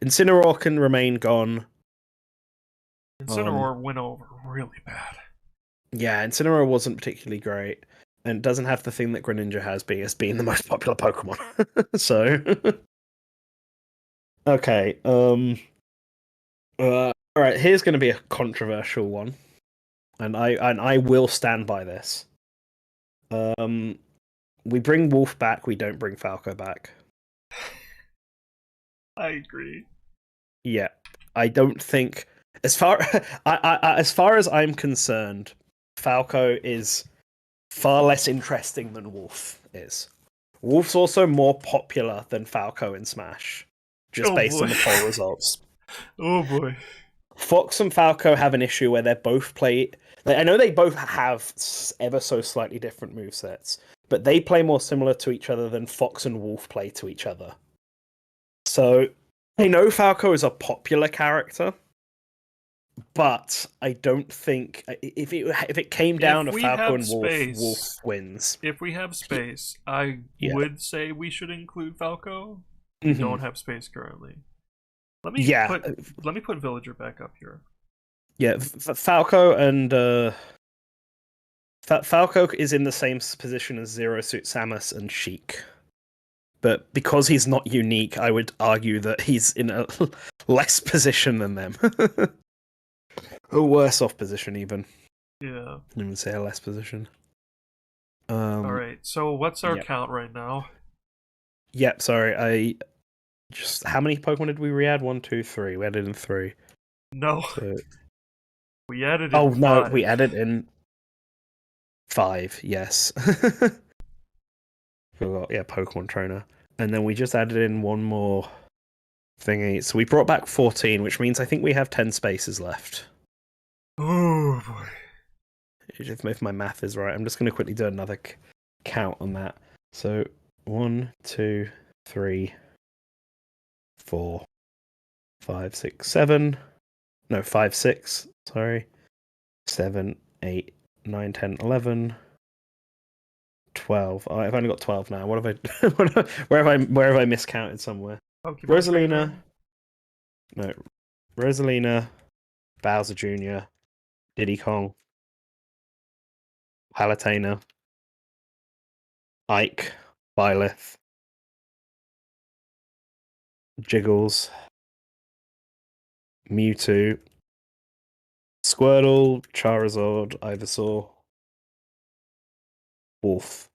Incineroar can remain gone. Incineroar went over really bad. Yeah, Incineroar wasn't particularly great, and doesn't have the thing that Greninja has, being the most popular Pokemon. So, okay. All right. Here's going to be a controversial one, and I will stand by this. We bring Wolf back. We don't bring Falco back. I agree. Yeah, I don't think as far as far as I'm concerned, Falco is far less interesting than Wolf is. Wolf's also more popular than Falco in Smash, just Oh based on boy. the poll results. Oh boy. Fox and Falco have an issue where they're both play. Like, I know they both have ever so slightly different movesets, but they play more similar to each other than Fox and Wolf play to each other. So I know Falco is a popular character, but I don't think if it came down If to we Falco have and Wolf, Wolf space, wins. if we have space, I Yeah. would say we should include Falco. We Mm-hmm. don't have space currently. Let me Yeah. put Villager back up here. Yeah, Falco and Falco is in the same position as Zero Suit Samus and Sheik. But because he's not unique, I would argue that he's in a less position than them. A worse off position, even. Yeah. I would say a less position. Alright, so what's our Yep. count right now? Yep, sorry, how many Pokemon did we re-add? 1, 2, 3. We added in 3. No. So... We added in Oh, no, 5. we added in 5, yes. Forgot, yeah, Pokemon Trainer. And then we just added in one more thingy. So we brought back 14, which means I think we have 10 spaces left. Oh boy. If my math is right, I'm just going to quickly do another count on that. So 1, 2, 3, 4, 5, 6, 7. No, 5, 6. Sorry. 7, 8, 9, 10, 11. 12. Oh, I've only got 12 now. What have I? Where have I miscounted somewhere? Pokemon Rosalina. trainer. No, Rosalina, Bowser Jr., Diddy Kong, Palutena, Ike, Byleth, Jiggles, Mewtwo, Squirtle, Charizard, Ivysaur, Wolf.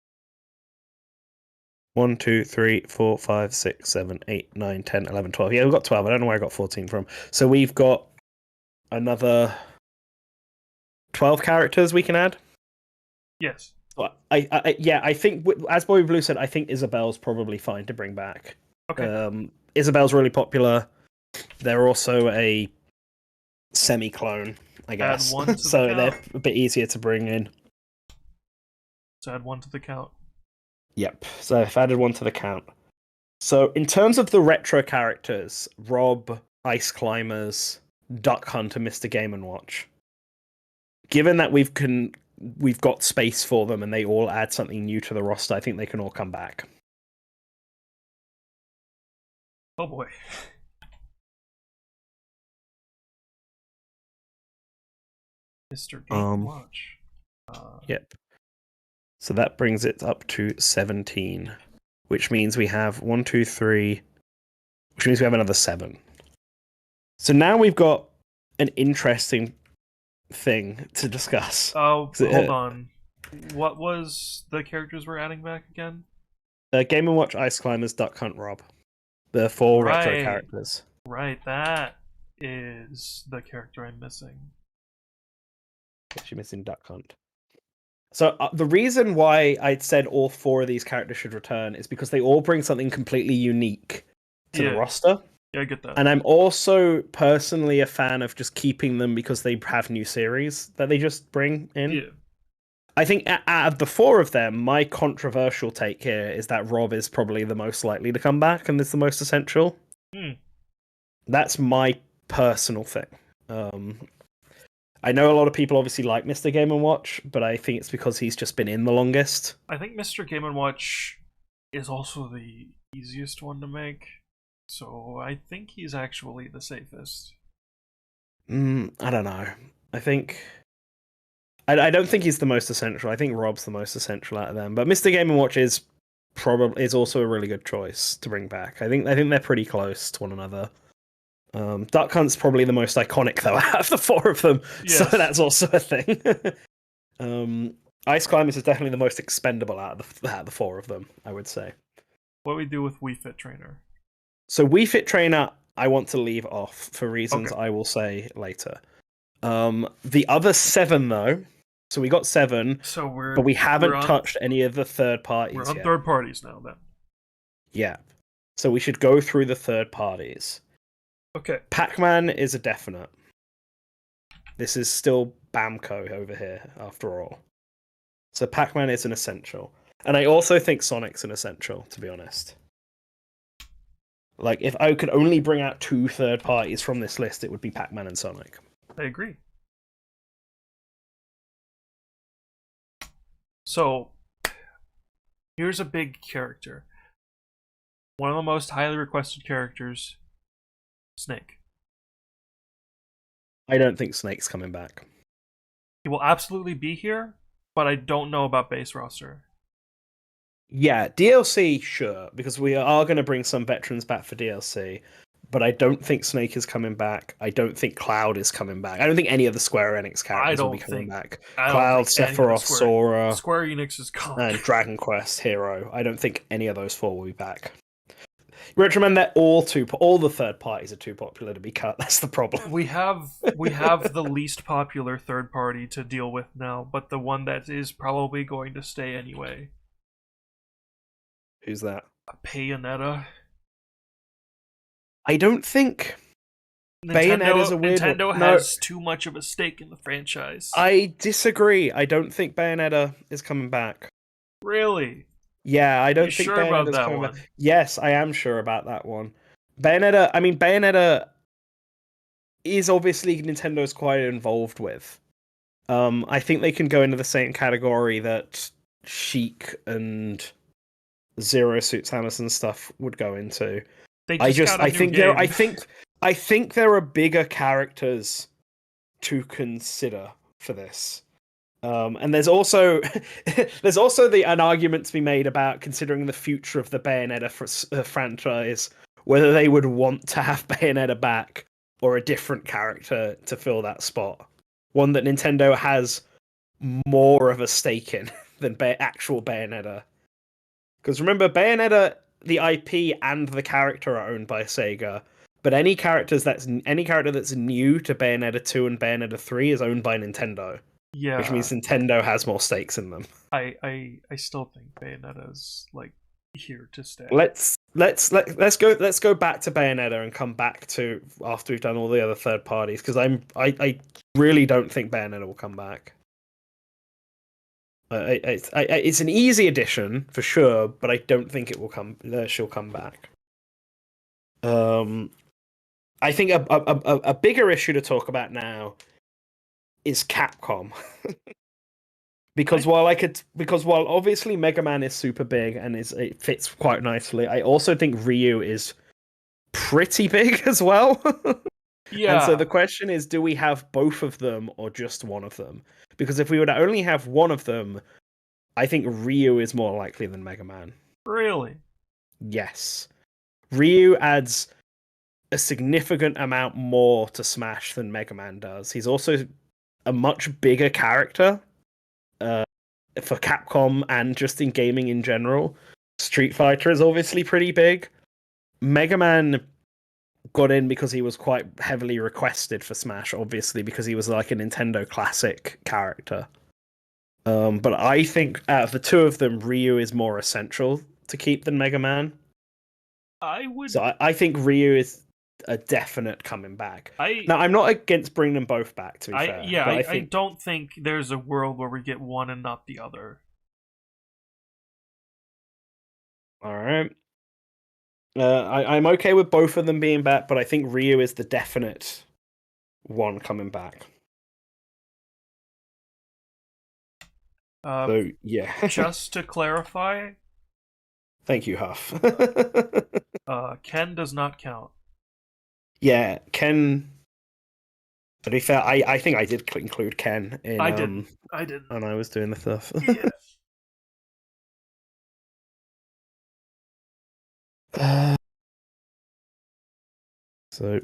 1, 2, 3, 4, 5, 6, 7, 8, 9, 10, 11, 12. Yeah, we've got 12. I don't know where I got 14 from. So we've got another 12 characters we can add. Yes. I think, as Bobby Blue said, I think Isabelle's probably fine to bring back. Okay. Isabelle's really popular. They're also a semi-clone, I guess. Add 1 to the So count. they're a bit easier to bring in. So add 1 to the count. Yep. So I've added 1 to the count. So in terms of the retro characters, Rob, Ice Climbers, Duck Hunt, and Mr. Game and Watch. Given that we've got space for them and they all add something new to the roster, I think they can all come back. Oh boy. Mr. Game and Watch. Yep. So that brings it up to 17, which means we have 1, 2, 3, which means we have another 7. So now we've got an interesting thing to discuss. Oh, hold on. What was the characters we're adding back again? Game & Watch, Ice Climbers, Duck Hunt, Rob. The 4 retro characters. Right, that is the character I'm missing. You're missing Duck Hunt. So the reason why I'd said all 4 of these characters should return is because they all bring something completely unique to the roster. Yeah, I get that. And I'm also personally a fan of just keeping them because they have new series that they just bring in. Yeah. I think out of the 4 of them, my controversial take here is that Rob is probably the most likely to come back and is the most essential. That's my personal thing. I know a lot of people obviously like Mr. Game & Watch, but I think it's because he's just been in the longest. I think Mr. Game & Watch is also the easiest one to make, so I think he's actually the safest. I don't know. I don't think he's the most essential. I think Rob's the most essential out of them. But Mr. Game & Watch is also a really good choice to bring back. I think they're pretty close to one another. Duck Hunt's probably the most iconic though out of the 4 of them, yes. So that's also a thing. Ice Climbers is definitely the most expendable out of the 4 of them, I would say. What do we do with Wii Fit Trainer? So Wii Fit Trainer, I want to leave off for reasons I will say later. The other 7 though, so we got 7, but we haven't touched any of the third parties. We're on third parties now then. Yeah, so we should go through the third parties. Okay. Pac-Man is a definite. This is still Bamco over here, after all. So Pac-Man is an essential. And I also think Sonic's an essential, to be honest. Like, if I could only bring out 2 third parties from this list, it would be Pac-Man and Sonic. I agree. So, here's a big character. One of the most highly requested characters, Snake. I don't think Snake's coming back. He will absolutely be here, but I don't know about base roster. Yeah, DLC, sure, because we are going to bring some veterans back for DLC, but I don't think Snake is coming back. I don't think Cloud is coming back. I don't think any of the Square Enix characters will be coming back. Cloud, Sephiroth, Sora, Square Enix is gone. And Dragon Quest Hero. I don't think any of those 4 will be back. Recommend that all the third parties are too popular to be cut. That's the problem. We have the least popular third party to deal with now, but the one that is probably going to stay anyway. Who's that? Bayonetta. I don't think Bayonetta's a weird Nintendo one. has too much of a stake in the franchise. I disagree. I don't think Bayonetta is coming back. Really? Yeah, I don't think sure Bayonetta's about that coming one? back. Yes, I am sure about that one. Bayonetta is obviously Nintendo's quite involved with. I think they can go into the same category that Sheik and Zero Suit Samus and stuff would go into. I think there are bigger characters to consider for this. And there's also an argument to be made about considering the future of the Bayonetta franchise whether they would want to have Bayonetta back or a different character to fill that spot. One that Nintendo has more of a stake in than actual Bayonetta. Because remember, Bayonetta, the IP and the character are owned by Sega, but any character that's new to Bayonetta 2 and Bayonetta 3 is owned by Nintendo, which Yeah, means Nintendo has more stakes in them. I still think Bayonetta's like here to stay. Let's go back to Bayonetta and come back to after we've done all the other third parties, because I really don't think Bayonetta will come back. It's an easy addition for sure, but I don't think it will come. She'll come back. I think a bigger issue to talk about now is Capcom, because while obviously Mega Man is super big and it fits quite nicely, I also think Ryu is pretty big as well. Yeah. And so the question is, do we have both of them or just one of them? Because if we were to only have one of them, I think Ryu is more likely than Mega Man. Really? Yes. Ryu adds a significant amount more to Smash than Mega Man does. He's also a much bigger character for Capcom and just in gaming in general. Street Fighter is obviously pretty big. Mega Man got in because he was quite heavily requested for Smash, obviously, because he was like a Nintendo classic character. But I think out of the two of them, Ryu is more essential to keep than Mega Man. So I think Ryu is a definite coming back. Now, I'm not against bringing them both back, to be fair. Yeah, but I don't think there's a world where we get one and not the other. All right. I'm okay with both of them being back, but I think Ryu is the definite one coming back. So, yeah. Just to clarify... Thank you, Huff. Ken does not count. Yeah, Ken... To be fair, I think I did include Ken in... I did. When I was doing the stuff. Yeah. So...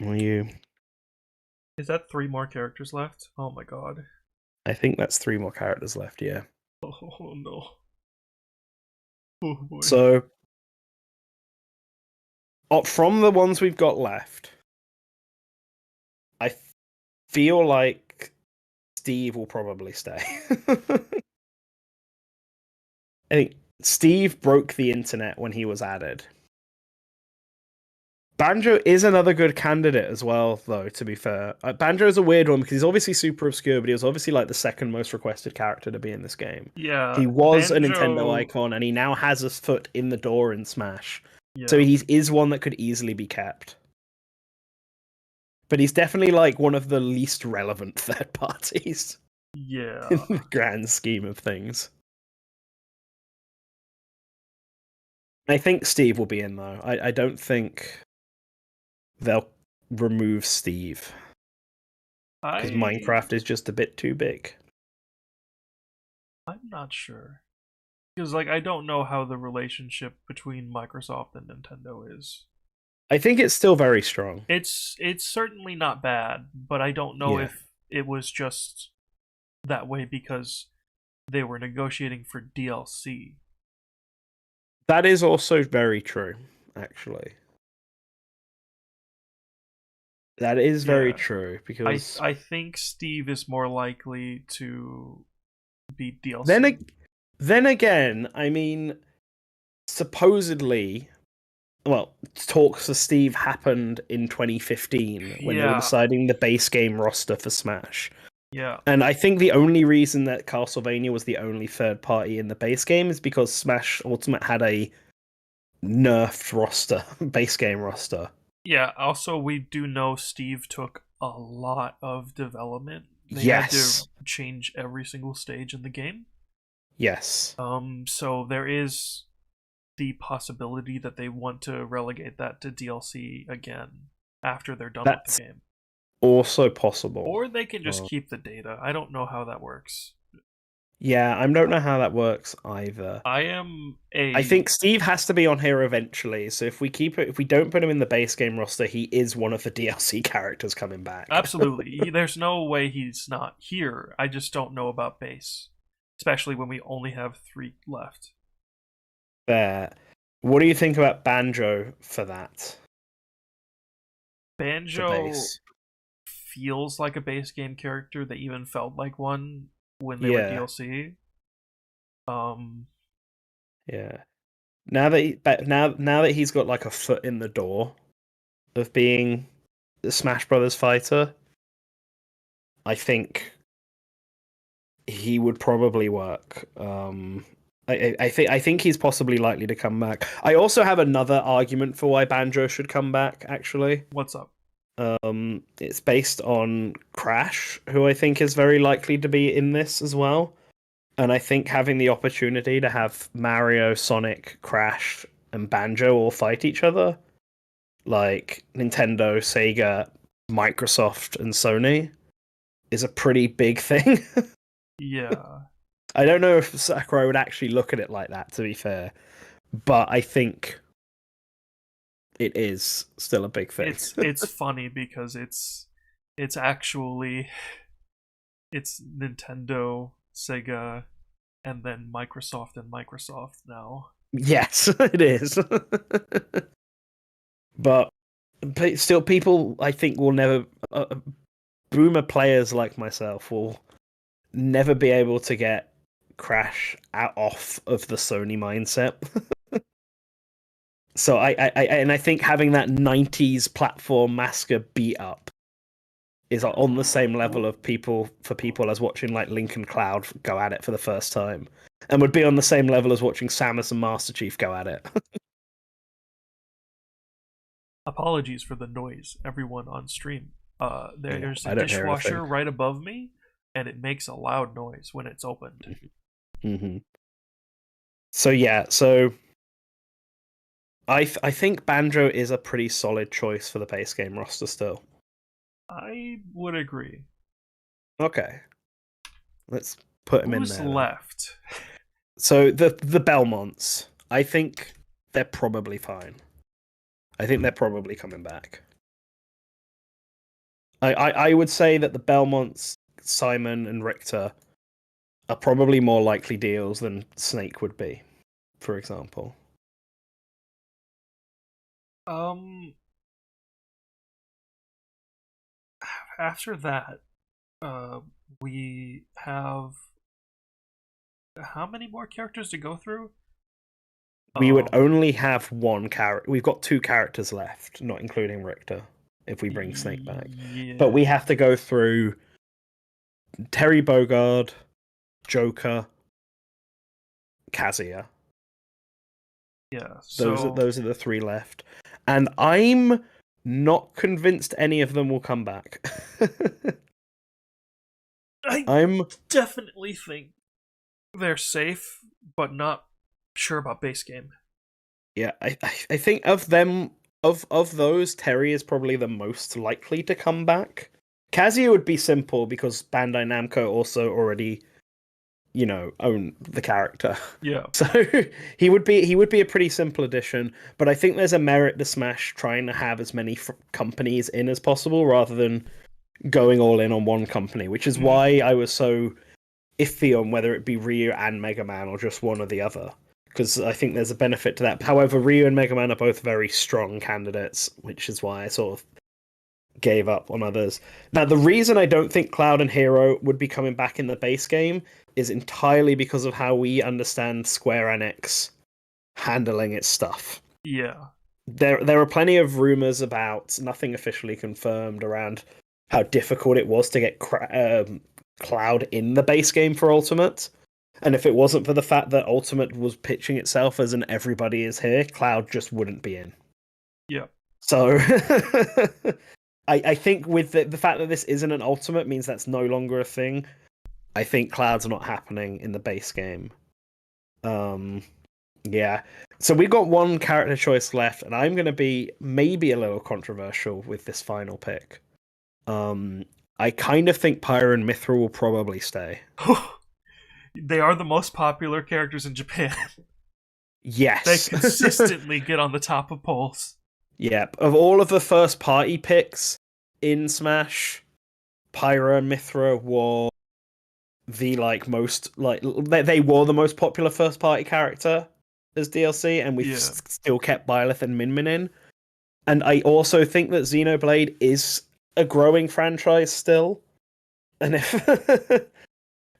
Are you... Is that 3 more characters left? Oh my god. I think that's 3 more characters left, yeah. Oh no. Oh boy. So, from the ones we've got left, I feel like Steve will probably stay. I think Steve broke the internet when he was added. Banjo is another good candidate as well, though, to be fair. Banjo is a weird one because he's obviously super obscure, but he was obviously like the second most requested character to be in this game. Yeah. He was a Nintendo icon, and he now has a foot in the door in Smash. Yeah. So he is one that could easily be kept. But he's definitely like one of the least relevant third parties. Yeah. In the grand scheme of things. I think Steve will be in, though. I don't think they'll remove Steve. Because Minecraft is just a bit too big. I'm not sure. Because, like, I don't know how the relationship between Microsoft and Nintendo is. I think it's still very strong. It's certainly not bad, but I don't know if it was just that way because they were negotiating for DLC. That is also very true, actually. That is very true, because... I think Steve is more likely to be DLC. Then again, I mean, supposedly... Well, talks for Steve happened in 2015 when they were deciding the base game roster for Smash. Yeah. And I think the only reason that Castlevania was the only third party in the base game is because Smash Ultimate had a nerfed roster, base game roster. Yeah, also we do know Steve took a lot of development. They had to change every single stage in the game. Yes. So there is the possibility that they want to relegate that to DLC again after they're done with the game. Also possible. Or they can just keep the data. I don't know how that works. Yeah, I don't know how that works either. I am I think a Steve has to be on here eventually, so if we don't put him in the base game roster, he is one of the DLC characters coming back. absolutely. There's no way he's not here. I just don't know about base, especially when we only have 3 left. There. What do you think about Banjo for that? For Banjo base? feels like a base game character. They even felt like one when they were Yeah, DLC. Um, yeah. Now that he's got like a foot in the door of being the Smash Brothers fighter, I think he would probably work. I think he's possibly likely to come back. I also have another argument for why Banjo should come back. Actually, what's up? it's based on Crash, who I think is very likely to be in this as well. And I think having the opportunity to have Mario, Sonic, Crash, and Banjo all fight each other, like Nintendo, Sega, Microsoft, and Sony, is a pretty big thing. Yeah, I don't know if Sakurai would actually look at it like that, to be fair, but I think it is still a big thing. it's funny because it's actually it's Nintendo, Sega, and then Microsoft now. Yes, it is. but still, people I think will never. Boomer players like myself will never be able to get Crash off of the Sony mindset. So I think having that '90s platform masker beat up is on the same level of people as watching like Link and Cloud go at it for the first time, and would be on the same level as watching Samus and Master Chief go at it. Apologies for the noise, everyone on stream. Yeah, There's a I don't hear dishwasher anything. right above me, and it makes a loud noise when it's opened. Hmm. So yeah, so I think Banjo is a pretty solid choice for the base game roster still. I would agree. Okay, let's put him in Who's there then. left? So the Belmonts, I think they're probably fine. I think they're probably coming back. I would say that the Belmonts, Simon and Richter, are probably more likely deals than Snake would be, for example. Um, After that, uh, we have how many more characters to go through? We would Um, only have one character. We've got two characters left, not including Richter, if we bring Snake back. But we yeah, have to go through Terry Bogard, Joker, Kazuya. yeah. Those are So those are the three left, and I'm not convinced any of them will come back. I I'm definitely think they're safe, but not sure about base game. yeah. I think of them of those, Terry is probably the most likely to come back. Kazuya would be simple because Bandai Namco also already own the character. Yeah, So he would be a pretty simple addition, but I think there's a merit to Smash trying to have as many companies in as possible rather than going all in on one company, which is why I was so iffy on whether it be Ryu and Mega Man or just one or the other. Because I think there's a benefit to that. However, Ryu and Mega Man are both very strong candidates, which is why I sort of gave up on others. Now, the reason I don't think Cloud and Hero would be coming back in the base game is entirely because of how we understand Square Enix handling its stuff. yeah, There are plenty of rumors about nothing officially confirmed around how difficult it was to get Cloud in the base game for Ultimate. And if it wasn't for the fact that Ultimate was pitching itself as an everybody is here, Cloud just wouldn't be in. yeah. So I think with the fact that this isn't an Ultimate means that's no longer a thing. I think Cloud's not happening in the base game. Um, yeah. So we've got one character choice left, and I'm going to be maybe a little controversial with this final pick. I kind of think Pyro and Mithra will probably stay. They are the most popular characters in Japan. They Yes. consistently get on the top of polls. Yep. Of all of the first party picks in Smash, Pyra and Mithra were the most they were the most popular first party character as DLC, and we've still kept Byleth and Min Min in. And I also think that Xenoblade is a growing franchise still. And if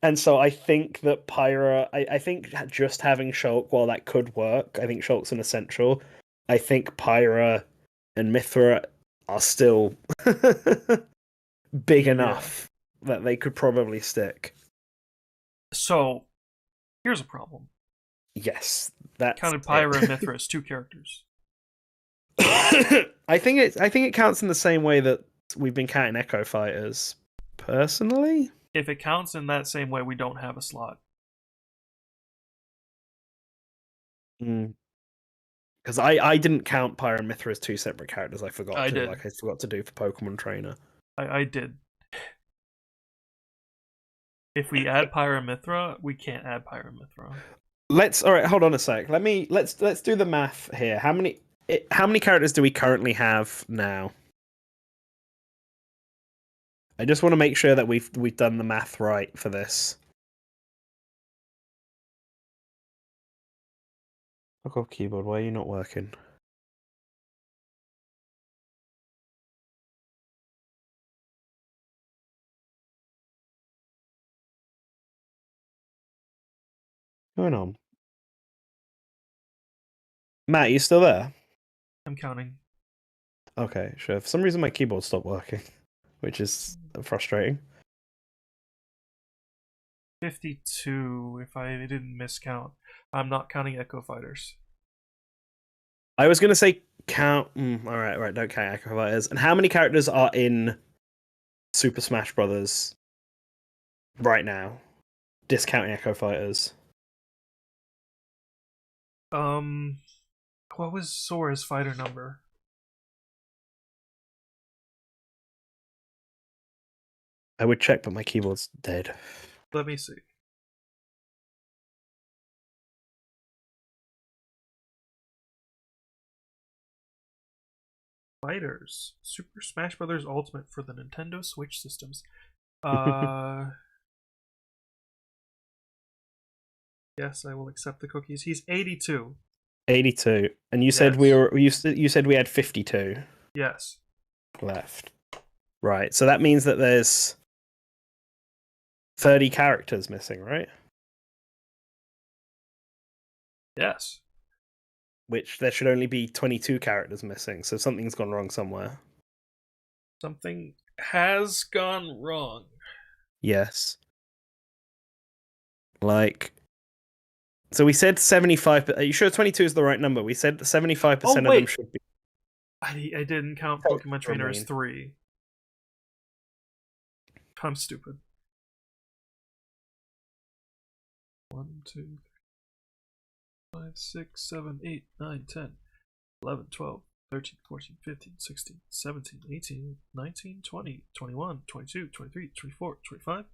and so I think that Pyra, I think just having Shulk, while that could work, I think Shulk's an essential. I think Pyra and Mithra are still big enough that they could probably stick. So, here's a problem. Yes, that's Counted Pyra and Mithra as two characters. I think it counts in the same way that we've been counting Echo Fighters. Personally, if it counts in that same way, we don't have a slot. Because I didn't count Pyra and Mithra as two separate characters. I forgot I to, did. like I forgot to do for Pokemon Trainer. I did. If we add Pyra and Mithra, we can't add Pyra and Mithra. All right, hold on a sec. Let's do the math here. How many characters do we currently have now? I just want to make sure that we've done the math right for this. Fuck off, keyboard. Why are you not working? What's going on? Matt, you still there? I'm counting. Okay, sure. For some reason, my keyboard stopped working, which is frustrating. 52, if I didn't miscount. I'm not counting Echo Fighters. I was going to say count... all right, don't count Echo Fighters. And how many characters are in Super Smash Brothers right now? Discounting Echo Fighters. What was Sora's fighter number? I would check, but my keyboard's dead. Let me see. Fighters. Super Smash Bros. Ultimate for the Nintendo Switch systems. Yes, I will accept the cookies. He's 82. 82. And you said you said we had 52. Yes. Left. Right. So that means that there's 30 characters missing, right? Yes. Which there should only be 22 characters missing, so something's gone wrong somewhere. Something has gone wrong. Yes. So we said 75. Are you sure 22 is the right number? We said 75% of them should be. I didn't count Pokemon Trainer as 3. I'm stupid. 1, 2, 3, 5, 6, 7, 8, 9, 10, 11, 12, 13, 14, 15, 16, 17, 18, 19, 20, 21, 22, 23, 24, 25,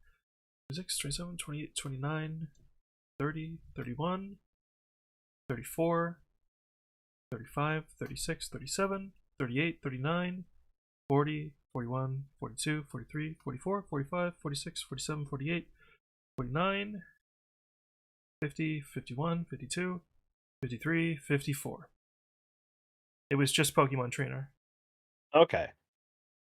26, 27, 28, 29, 30, 31, 34, 35, 36, 37, 38, 39, 40, 41, 42, 43, 44, 45, 46, 47, 48, 49, 50, 51, 52, 53, 54. It was just Pokemon Trainer. Okay.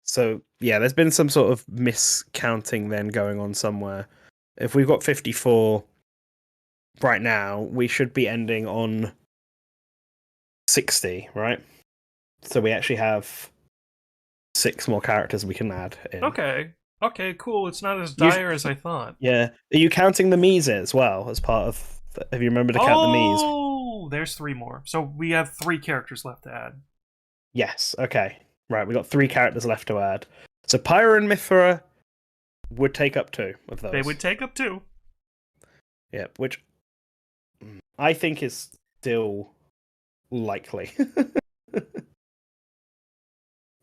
So, yeah, there's been some sort of miscounting then going on somewhere. If we've got 54 right now, we should be ending on 60, right? So we actually have 6 more characters we can add in. Okay, cool. It's not as dire as I thought. Yeah. Are you counting the Mii's as well as part of... Have you remembered to count the Mii's? Oh, there's 3 more. So we have 3 characters left to add. Yes, okay. Right, we got 3 characters left to add. So Pyra and Mithra would take up 2 of those. They would take up 2. Yep, which I think is still likely.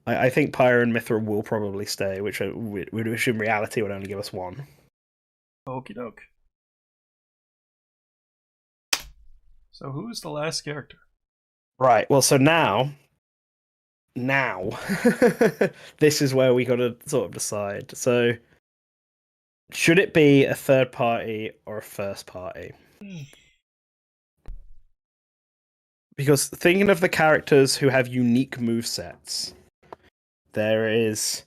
I think Pyra and Mithra will probably stay, which in reality would only give us 1. Okie doke. So who's the last character? Right. Well, so now, this is where we got to sort of decide. So, should it be a third party or a first party? Because thinking of the characters who have unique movesets, there is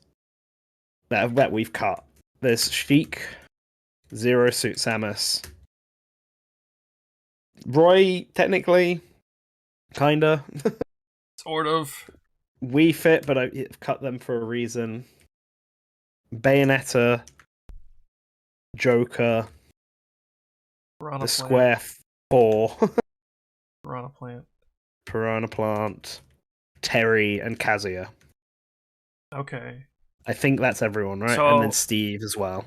that we've cut. There's Sheik, Zero Suit Samus, Roy, technically, kinda. Sort of. Wii Fit, but I've cut them for a reason. Bayonetta, Joker, Piranha the Plant. Square 4, Piranha Plant. Piranha Plant, Terry, and Kazuya. Okay. I think that's everyone, right? So, and then Steve as well.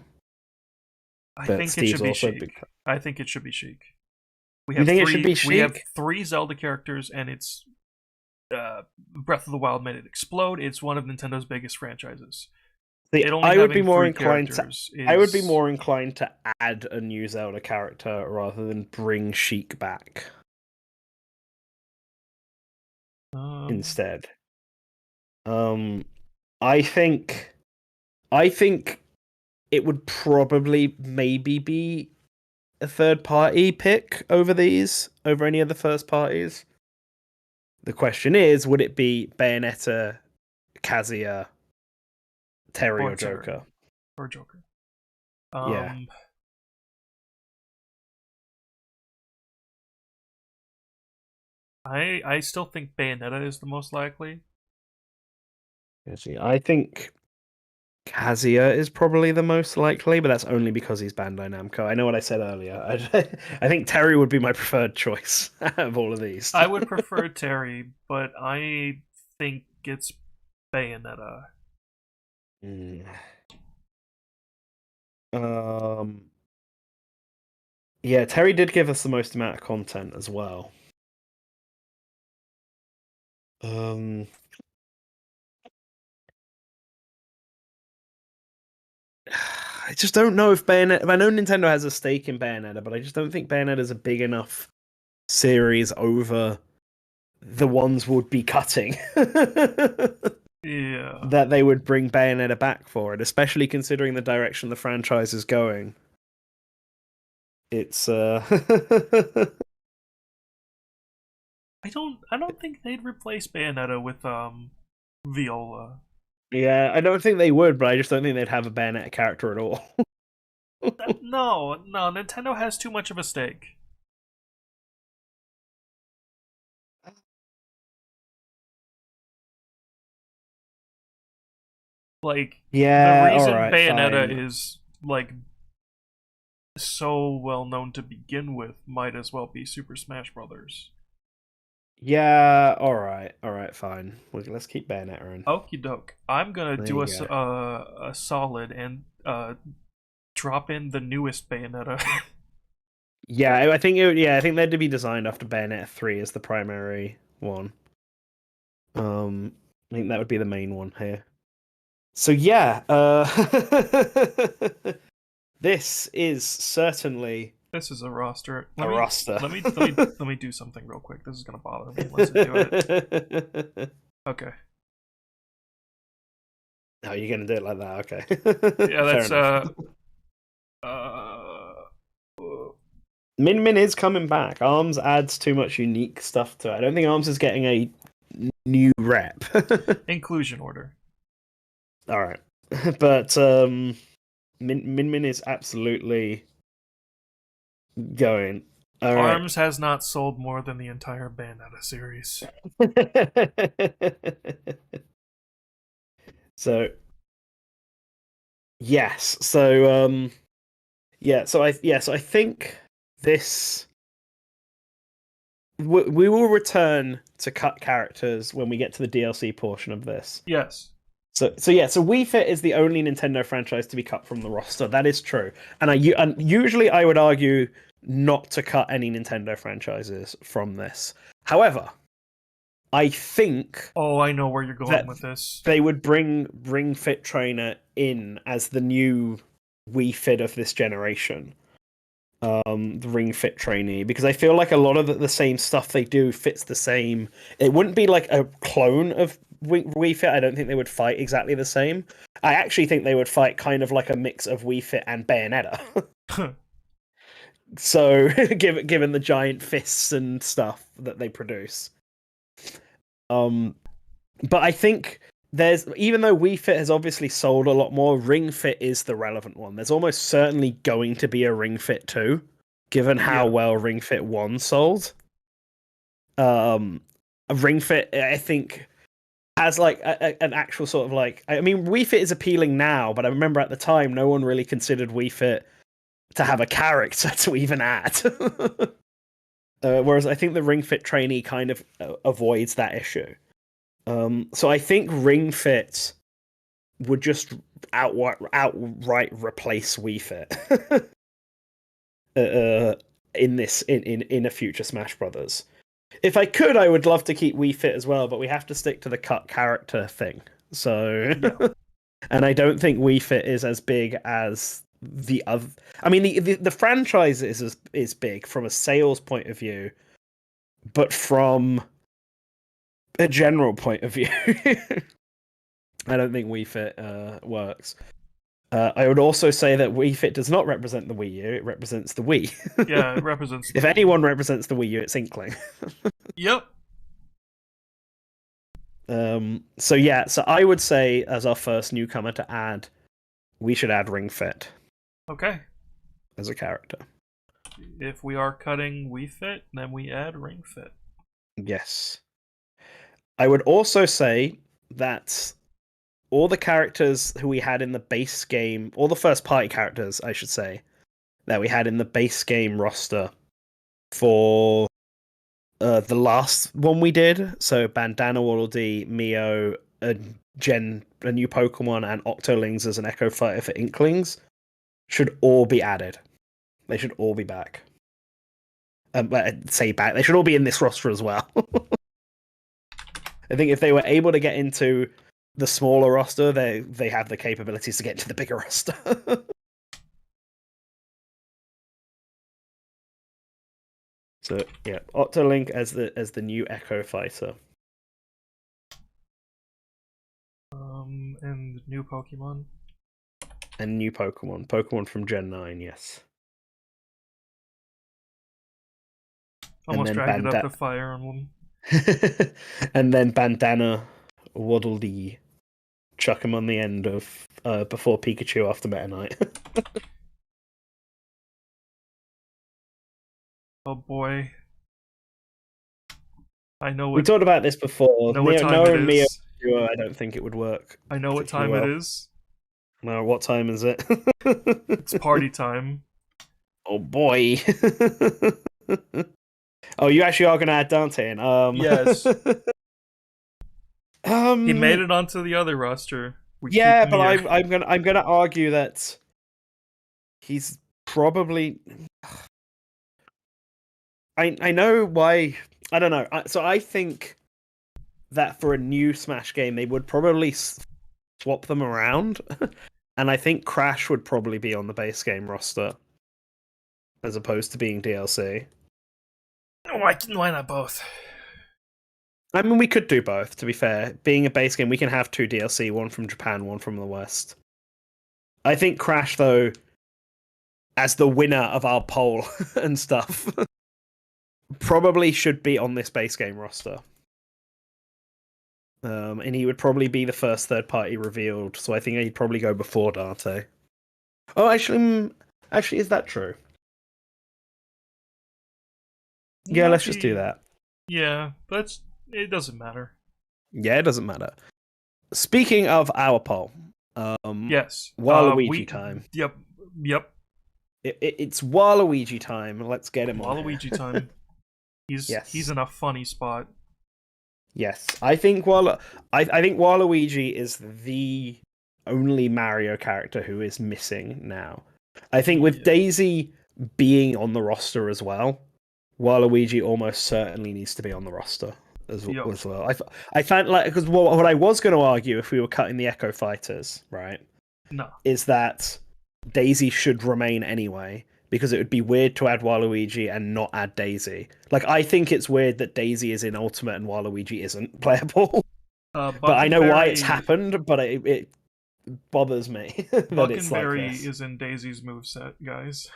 I But think Steve's it should be also Sheik. big. I think it should be Sheik. We You have think three. it should be We have Sheik? 3 Zelda characters, and it's Breath of the Wild made it explode. It's one of Nintendo's biggest franchises. See, It only I would be having more 3 inclined to. characters I would be is- more inclined to add a new Zelda character rather than bring Sheik back instead. I think it would probably maybe be a third party pick over any of the first parties. The question is, would it be Bayonetta, Kazuya, Terry, or Joker? Or Joker. Yeah. I still think Bayonetta is the most likely. I think Kazuya is probably the most likely, but that's only because he's Bandai Namco. I know what I said earlier. I think Terry would be my preferred choice out of all of these. I would prefer Terry, but I think it's Bayonetta. Yeah, Terry did give us the most amount of content as well. I just don't know if Bayonetta. I know Nintendo has a stake in Bayonetta, but I just don't think Bayonetta is a big enough series over the ones would be cutting. Yeah. That they would bring Bayonetta back for it, especially considering the direction the franchise is going. It's I don't think they'd replace Bayonetta with Viola. Yeah, I don't think they would, but I just don't think they'd have a Bayonetta character at all. No, Nintendo has too much of a stake. Like, yeah, the reason all right, Bayonetta fine. is like so well known to begin with might as well be Super Smash Brothers. Yeah, all right, fine. Let's keep Bayonetta in. Okie doke. I'm gonna There do you go. a solid and drop in the newest Bayonetta. Yeah, I think I think they'd be designed after Bayonetta 3 as the primary one. I think that would be the main one here. So yeah, this is certainly This is a roster. a roster. Let me do something real quick. This is gonna bother me once I do it. Okay. Oh, you're gonna do it like that? Okay. Yeah, that's Min Min is coming back. Arms adds too much unique stuff to it. I don't think Arms is getting a new rep. inclusion order. All right, but Min Min is absolutely going. All right. Arms has not sold more than the entire Bayonetta series. So yes, so I think this we will return to cut characters when we get to the DLC portion of this. Yes. So Wii Fit is the only Nintendo franchise to be cut from the roster. That is true, and usually I would argue not to cut any Nintendo franchises from this. However, I think. Oh, I know where you're going with this. They would bring Ring Fit Trainer in as the new Wii Fit of this generation. the Ring Fit trainee, because I feel like a lot of the same stuff they do fits the same. It wouldn't be like a clone of Wii Fit. I don't think they would fight exactly the same. I actually think they would fight kind of like a mix of Wii Fit and Bayonetta. So, given the giant fists and stuff that they produce, but I think there's, even though Wii Fit has obviously sold a lot more, Ring Fit is the relevant one. There's almost certainly going to be a Ring Fit 2, given how well Ring Fit 1 sold. A Ring Fit, I think, has like an actual sort of like, I mean, Wii Fit is appealing now, but I remember at the time no one really considered Wii Fit to have a character to even add. Whereas I think the Ring Fit trainee kind of avoids that issue. So I think Ring Fit would just outright replace Wii Fit in a future Smash Brothers. If I could, I would love to keep Wii Fit as well, but we have to stick to the cut character thing. So, and I don't think Wii Fit is as big as the other. I mean, the franchise is big from a sales point of view, but from a general point of view, I don't think Wii Fit works. I would also say that Wii Fit does not represent the Wii U; it represents the Wii. Yeah, it represents. If anyone represents the Wii U, it's Inkling. Yep. So I would say, as our first newcomer to add, we should add Ring Fit. Okay. As a character. If we are cutting Wii Fit, then we add Ring Fit. Yes. I would also say that all the characters who we had in the base game, all the first party characters, I should say, that we had in the base game roster for the last one we did, so Bandana Waddle Dee, Mio, a new Pokemon, and Octolings as an Echo Fighter for Inklings, should all be added. They should all be back. Say back. They should all be in this roster as well. I think if they were able to get into the smaller roster, they have the capabilities to get into the bigger roster. So yeah, Octolink as the new Echo Fighter. And new Pokemon. And new Pokemon from Gen 9, yes. Almost dragged it up to Fire Emblem. And then Bandana Waddle Dee. Chuck him on the end of before Pikachu after Meta Knight. Oh boy. I know what... We talked about this before. Know what time it is. I don't think it would work. I know what time it is. No, what time is it? It's party time. Oh boy. Oh, you actually are going to add Dante in? Yes. He made it onto the other roster. Yeah, but I'm gonna argue that he's probably. I know why. I don't know. So I think that for a new Smash game, they would probably swap them around, and I think Crash would probably be on the base game roster as opposed to being DLC. Why not both? I mean, we could do both, to be fair. Being a base game, we can have 2 DLC, one from Japan, one from the West. I think Crash, though, as the winner of our poll and stuff, probably should be on this base game roster. And he would probably be the first third party revealed, so I think he'd probably go before Dante. Oh, actually, is that true? Yeah, let's just do that. Yeah, but it doesn't matter. Yeah, it doesn't matter. Speaking of our poll, yes, Waluigi time. Yep. It's Waluigi time. Let's get him on. Waluigi time. He's in a funny spot. Yes, I think Waluigi is the only Mario character who is missing now. I think with Daisy being on the roster as well, Waluigi almost certainly needs to be on the roster as well. I found, like, because what I was going to argue if we were cutting the Echo Fighters, right? No, is that Daisy should remain anyway, because it would be weird to add Waluigi and not add Daisy. Like, I think it's weird that Daisy is in Ultimate and Waluigi isn't playable. But I know why it's happened, but it bothers me that it's like Buckenberry this. is in Daisy's moveset, guys.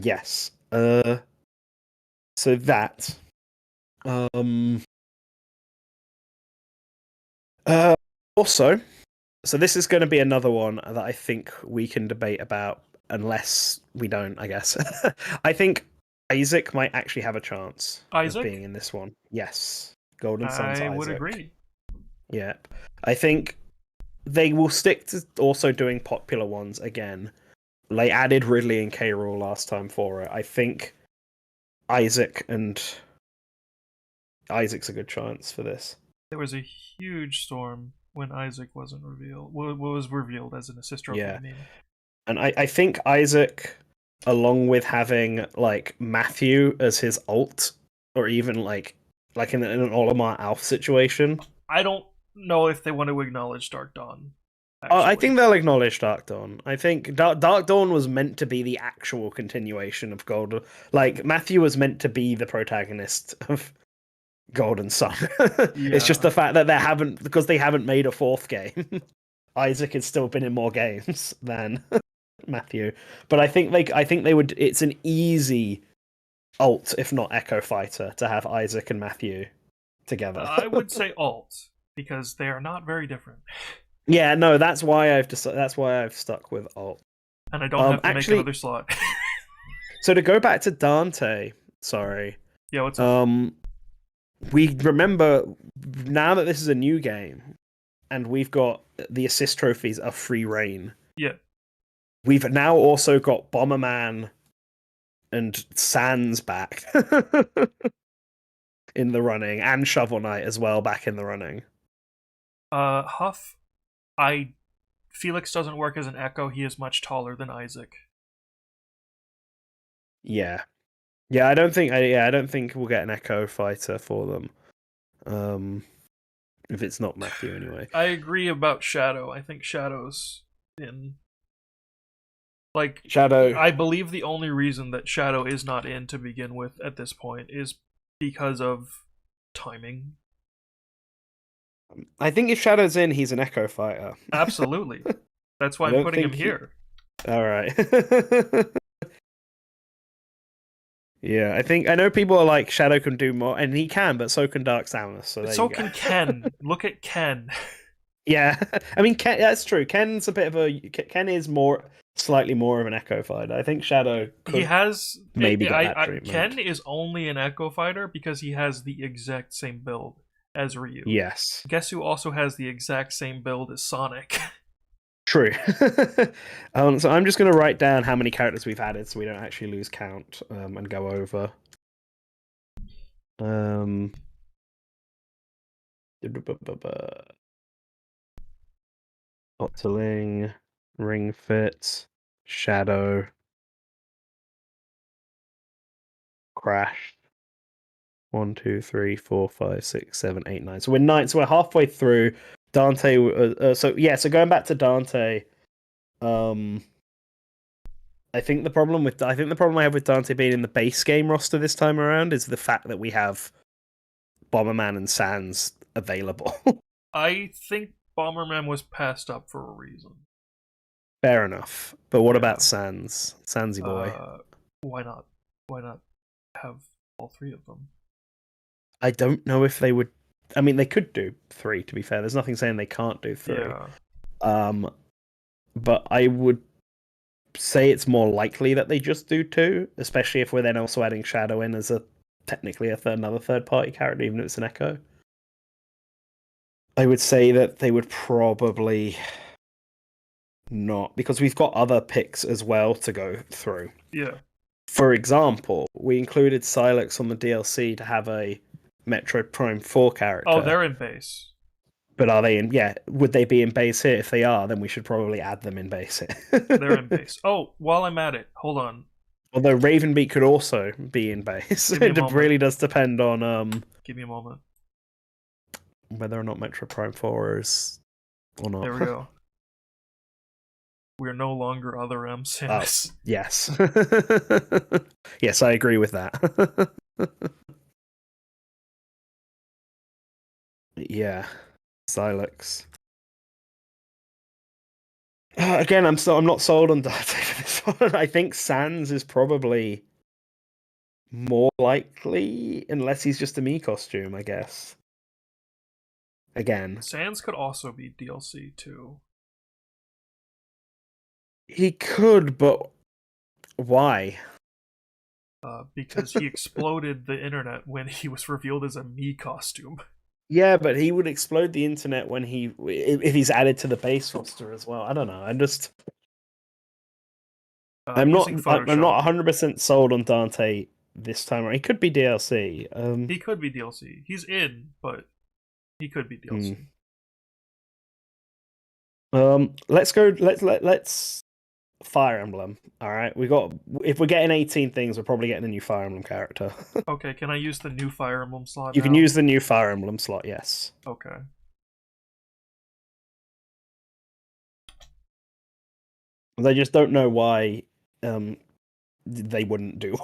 Yes. So that. Um. Also, so this is going to be another one that I think we can debate about, unless we don't, I guess. I think Isaac might actually have a chance of being in this one. Yes. Golden Sun's I would Isaac. agree. Yep. I think they will stick to also doing popular ones again. They added Ridley and K. Rool last time for it. I think Isaac's a good chance for this. There was a huge storm when Isaac wasn't revealed. What was revealed as an assist trophy, Yeah. I mean. And I think Isaac, along with having like Matthew as his ult, or even like in an Olimar Alf situation. I don't know if they want to acknowledge Dark Dawn. I think they'll acknowledge Dark Dawn. I think Dark Dawn was meant to be the actual continuation of Gold. Like, Matthew was meant to be the protagonist of Golden Sun. It's just the fact that they haven't made a fourth game. Isaac has still been in more games than Matthew. But I think they would. It's an easy ult, if not Echo Fighter, to have Isaac and Matthew together. I would say alt because they are not very different. Yeah, no, that's why I've stuck with alt. And I don't have to make another slot. So to go back to Dante, sorry. Yeah, what's up? We remember now that this is a new game, and we've got the assist trophies are free reign. Yeah. We've now also got Bomberman and Sans back in the running, and Shovel Knight as well back in the running. Huff, Felix doesn't work as an Echo. He is much taller than Isaac. Yeah. I don't think we'll get an Echo Fighter for them. If it's not Matthew anyway. I agree about Shadow. I think Shadow's in. Like, Shadow. I believe the only reason that Shadow is not in to begin with at this point is because of timing. I think if Shadow's in, he's an Echo Fighter. Absolutely. That's why I'm putting him here. Alright. Yeah, I know people are like, Shadow can do more, and he can, but so can Dark Samus. So can Ken. Look at Ken. Yeah, I mean, Ken, that's true. Ken is slightly more of an Echo Fighter. I think Shadow could maybe get that treatment. Ken is only an Echo Fighter because he has the exact same build as Ryu. Yes. Guess who also has the exact same build as Sonic? True. So I'm just going to write down how many characters we've added so we don't actually lose count and go over. Octoling, Ring Fit, Shadow, Crash. 1, 2, 3, 4, 5, 6, 7, 8, 9. So we're 9. So we're halfway through. Dante. So going back to Dante. I think the problem I have with Dante being in the base game roster this time around is the fact that we have Bomberman and Sans available. I think Bomberman was passed up for a reason. Fair enough. But what about Sans? Sansy boy. Why not? Why not have all three of them? I don't know if they would. I mean, they could do 3, to be fair. There's nothing saying they can't do 3. Yeah. But I would say it's more likely that they just do 2, especially if we're then also adding Shadow in as technically another third-party character, even if it's an Echo. I would say that they would probably not, because we've got other picks as well to go through. Yeah. For example, we included Silex on the DLC to have a Metroid Prime 4 character. Oh, they're in base. But are they in? Yeah, would they be in base here? If they are, then we should probably add them in base here. They're in base. Oh, while I'm at it, hold on. Although Ravenbeak could also be in base. It really does depend on Give me a moment. Whether or not Metroid Prime 4 is or not. There we go. We're no longer other M. Oh, Samus. yes. Yes, I agree with that. Yeah, Silex. Again, I'm not sold on Dante for this one. I think Sans is probably more likely, unless he's just a me costume, I guess. Again, Sans could also be DLC too. he could, but why? Because he exploded the internet when he was revealed as a me costume. Yeah, but he would explode the internet when if he's added to the base roster as well. I don't know. I'm not Using I'm not Photoshop. 100% sold on Dante this time around. He could be DLC. He could be DLC. He's in, but he could be DLC. Let's go. Let's Fire Emblem. All right, if we're getting 18 things, we're probably getting a new Fire Emblem character. Okay, can I use the new Fire Emblem slot You now? can use the new Fire Emblem slot. Yes. Okay. They just don't know why they wouldn't do.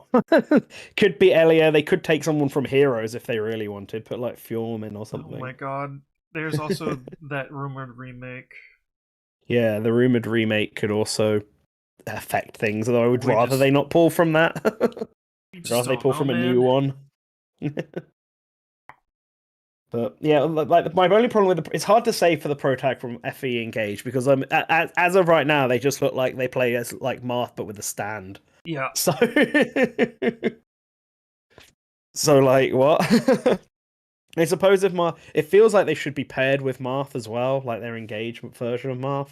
Could be Elia. They could take someone from Heroes if they really wanted. Put like Fjorm or something. Oh my god. There's also that rumored remake. Yeah, the rumored remake could also affect things, although I would We rather just- they not pull from that. You just Rather they don't pull know, from a man. new one. But yeah, like my only problem with it's hard to say for the pro tag from FE Engage because as of right now they just look like they play as like Marth but with a stand. Yeah. So so like what? I suppose if Marth, it feels like they should be paired with Marth as well, like their engagement version of Marth.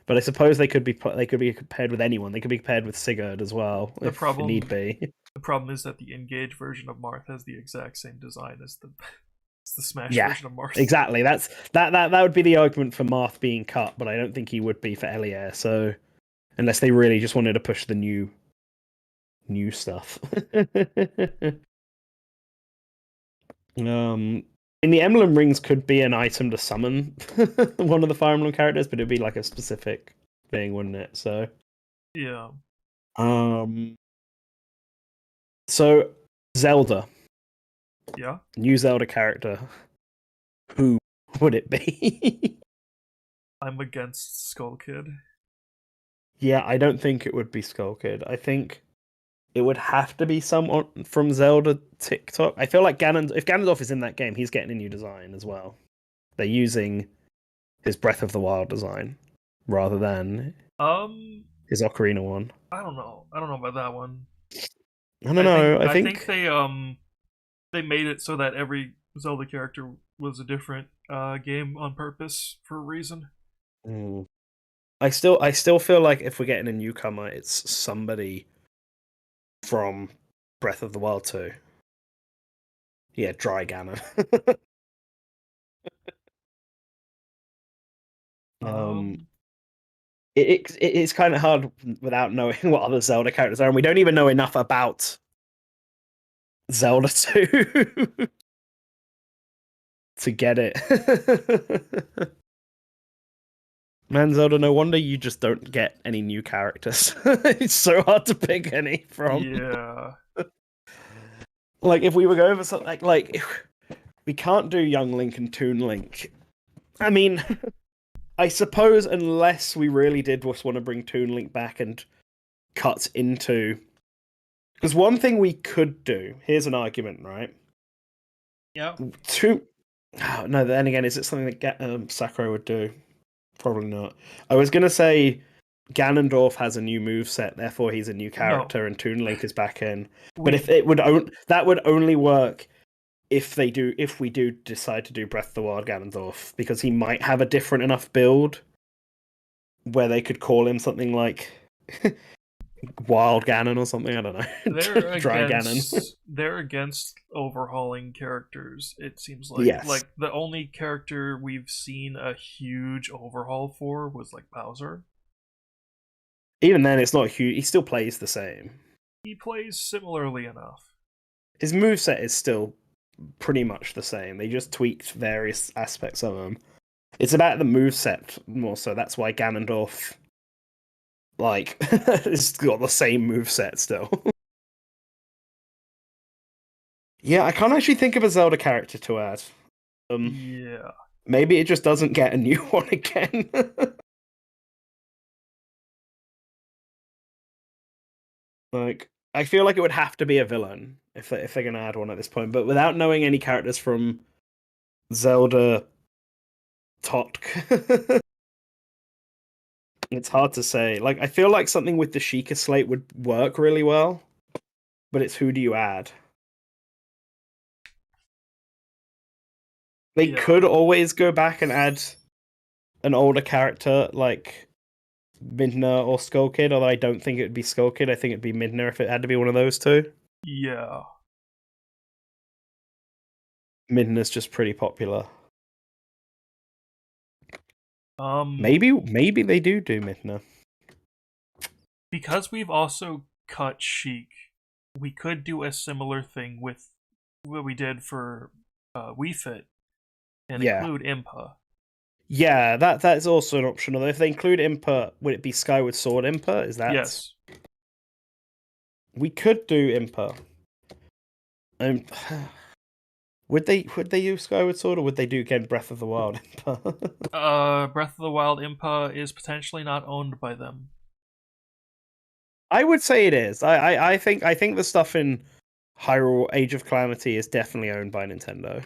But I suppose they could be paired with anyone. They could be paired with Sigurd as well if need be. The problem is that the Engage version of Marth has the exact same design as the it's the Smash Yeah, version of Marth. exactly. That would be the argument for Marth being cut, but I don't think he would be for Elier. So unless they really just wanted to push the new stuff. In the Emblem rings could be an item to summon one of the Fire Emblem characters, but it'd be like a specific thing, wouldn't it? So Yeah. So Zelda. Yeah. New Zelda character. Who would it be? I'm against Skull Kid. Yeah, I don't think it would be Skull Kid. I think it would have to be someone from Zelda TikTok. I feel like if Ganondorf is in that game, he's getting a new design as well. They're using his Breath of the Wild design rather than his Ocarina one. I don't know. I don't know about that one. I don't know. I think they made it so that every Zelda character was a different game on purpose for a reason. I still feel like if we're getting a newcomer, it's somebody from Breath of the Wild 2. Yeah, Dry Ganon. It's kind of hard without knowing what other Zelda characters are, and we don't even know enough about Zelda 2 to get it. Man, Zelda, no wonder you just don't get any new characters. It's so hard to pick any from. Yeah. Like, if we were going for something like we can't do Young Link and Toon Link. I mean, I suppose unless we really did just want to bring Toon Link back and cut into... Because one thing we could do, here's an argument, right? Yeah. No, then again, is it something that Sakurai would do? Probably not. I was going to say Ganondorf has a new moveset, therefore he's a new character, and Toon Link is back in. But if that would only work if we do decide to do Breath of the Wild Ganondorf, because he might have a different enough build where they could call him something like Wild Ganon or something. I don't know. Dry Ganon. They're against overhauling characters. It seems like Yes. Like the only character we've seen a huge overhaul for was like Bowser. Even then, it's not huge. He still plays the same. He plays similarly enough. His moveset is still pretty much the same. They just tweaked various aspects of him. It's about the moveset more so. That's why Ganondorf Like, it's got the same moveset still. Yeah, I can't actually think of a Zelda character to add. Um, Yeah. Maybe it just doesn't get a new one again. Like, I feel like it would have to be a villain if they're gonna add one at this point. But without knowing any characters from Zelda Totk, it's hard to say. Like, I feel like something with the Sheikah slate would work really well, but it's who do you add? They Yeah. could always go back and add an older character like Midna or Skull Kid, although I don't think it would be Skull Kid. I think it'd be Midna if it had to be one of those two. Yeah. Midna's just pretty popular. Um, Maybe they do Midna. because we've also cut Sheik, we could do a similar thing with what we did for Wii Fit and Yeah. include Impa. Yeah, that is also an option. Although if they include Impa, would it be Skyward Sword Impa? Is that Yes. we could do Impa. Um, would they use Skyward Sword or would they do again Breath of the Wild Impa? Breath of the Wild Impa is potentially not owned by them. I would say it is. I think the stuff in Hyrule Age of Calamity is definitely owned by Nintendo.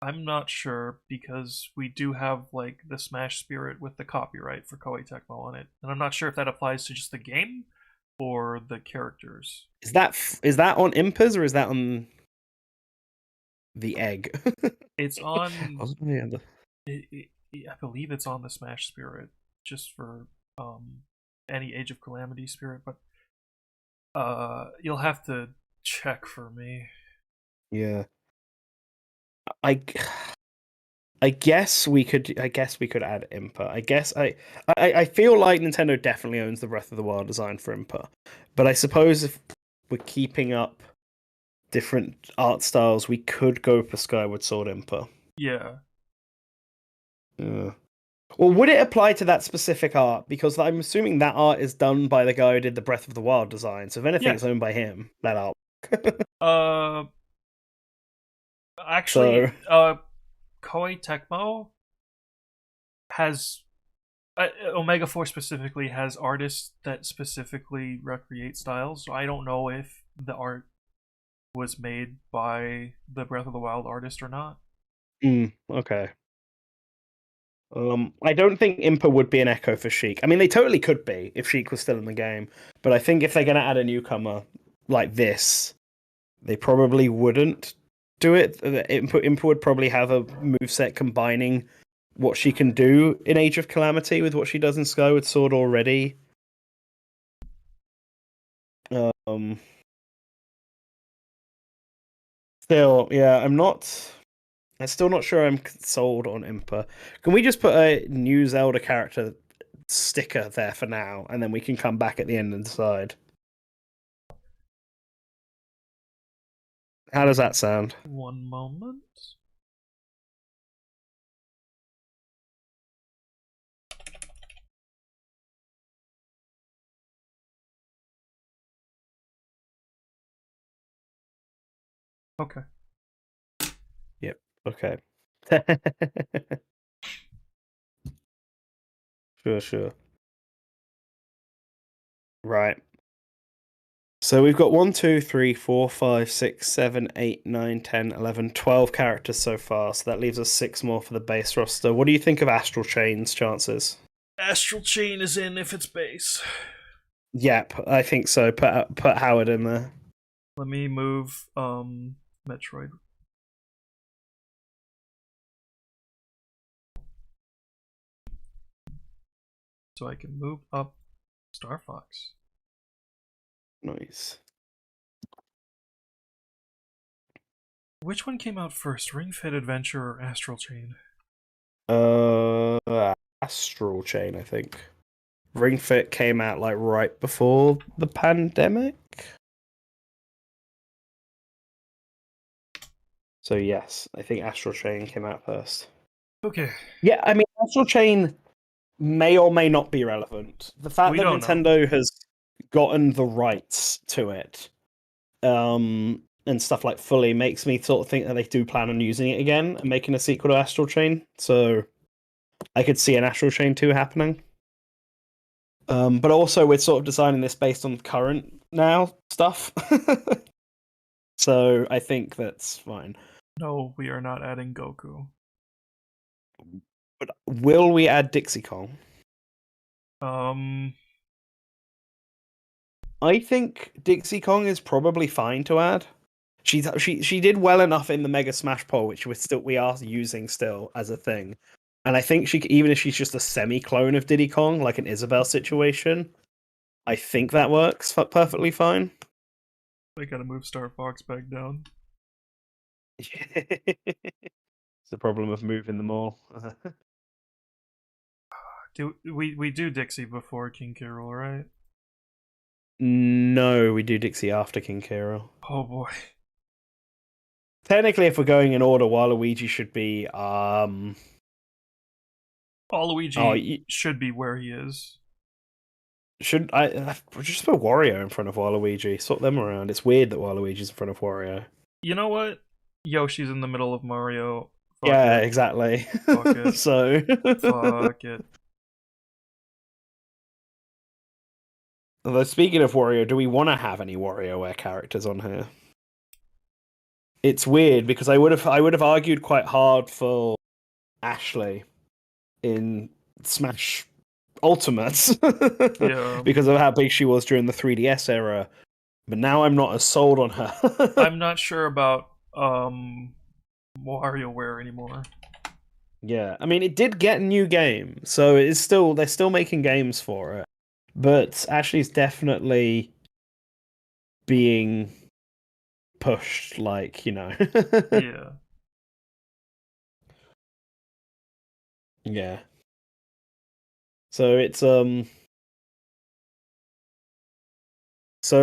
I'm not sure because we do have like the Smash Spirit with the copyright for Koei Tecmo on it, and I'm not sure if that applies to just the game or the characters. Is that on Impas or is that on the egg? It's on. Yeah, I believe it's on the Smash Spirit, just for um any Age of Calamity Spirit, but you'll have to check for me. yeah. I I guess we could. I guess we could add Impa. I feel like Nintendo definitely owns the Breath of the Wild design for Impa, but I suppose if we're keeping up different art styles, we could go for Skyward Sword Impa. Yeah. Yeah. Well, would it apply to that specific art? Because I'm assuming that art is done by the guy who did the Breath of the Wild design. So if anything, Yeah. it's owned by him. That art. Uh, actually, So Koei Tecmo has Omega Force specifically has artists that specifically recreate styles. So I don't know if the art was made by the Breath of the Wild artist or not. okay. I don't think Impa would be an echo for Sheik. I mean, they totally could be if Sheik was still in the game. But I think if they're going to add a newcomer like this, they probably wouldn't do it. Impa would probably have a moveset combining what she can do in Age of Calamity with what she does in Skyward Sword already. Um, Still, yeah, I'm still not sure I'm sold on Impa. Can we just put a new Zelda character sticker there for now, and then we can come back at the end and decide? How does that sound? One moment. Okay. Yep. Okay. Sure. Right. So we've got 1, 2, 3, 4, 5, 6, 7, 8, 9, 10, 11, 12 characters so far. So that leaves us 6 more for the base roster. What do you think of Astral Chain's chances? Astral Chain is in if it's base. Yep, I think so. Put Howard in there. Let me move Metroid. So I can move up Star Fox. Nice. Which one came out first, Ring Fit Adventure or Astral Chain? Astral Chain, I think. Ring Fit came out like right before the pandemic. So yes, I think Astral Chain came out first. Okay. Yeah, I mean Astral Chain may or may not be relevant. The fact We that don't know. Nintendo has gotten the rights to it, and stuff like fully makes me sort of think that they do plan on using it again and making a sequel to Astral Chain. So I could see an Astral Chain 2 happening. But also we're sort of designing this based on current now stuff. So I think that's fine. No, we are not adding Goku. But will we add Dixie Kong? Um, I think Dixie Kong is probably fine to add. She did well enough in the Mega Smash poll, which we are using still as a thing. And I think even if she's just a semi clone of Diddy Kong, like an Isabelle situation, I think that works perfectly fine. they gotta move Star Fox back down. It's the problem of moving them all. Do we do Dixie before King Carol, right? No, we do Dixie after King Carol. Oh boy. Technically, if we're going in order, Waluigi should be Waluigi should be where he is. Should I just put Wario in front of Waluigi? Sort them around. It's weird that Waluigi's in front of Wario. You know what? Yoshi's in the middle of Mario. Fuck Yeah, it. exactly. Fuck it. So Fuck it. although speaking of Wario, do we want to have any WarioWare characters on here? It's weird because I would have argued quite hard for Ashley in Smash Ultimates Yeah. because of how big she was during the 3DS era. But now I'm not as sold on her. I'm not sure about WarioWare anymore. Yeah, I mean, it did get a new game, so they're still making games for it. But Ashley's definitely being pushed, like, you know. Yeah. Yeah. So it's so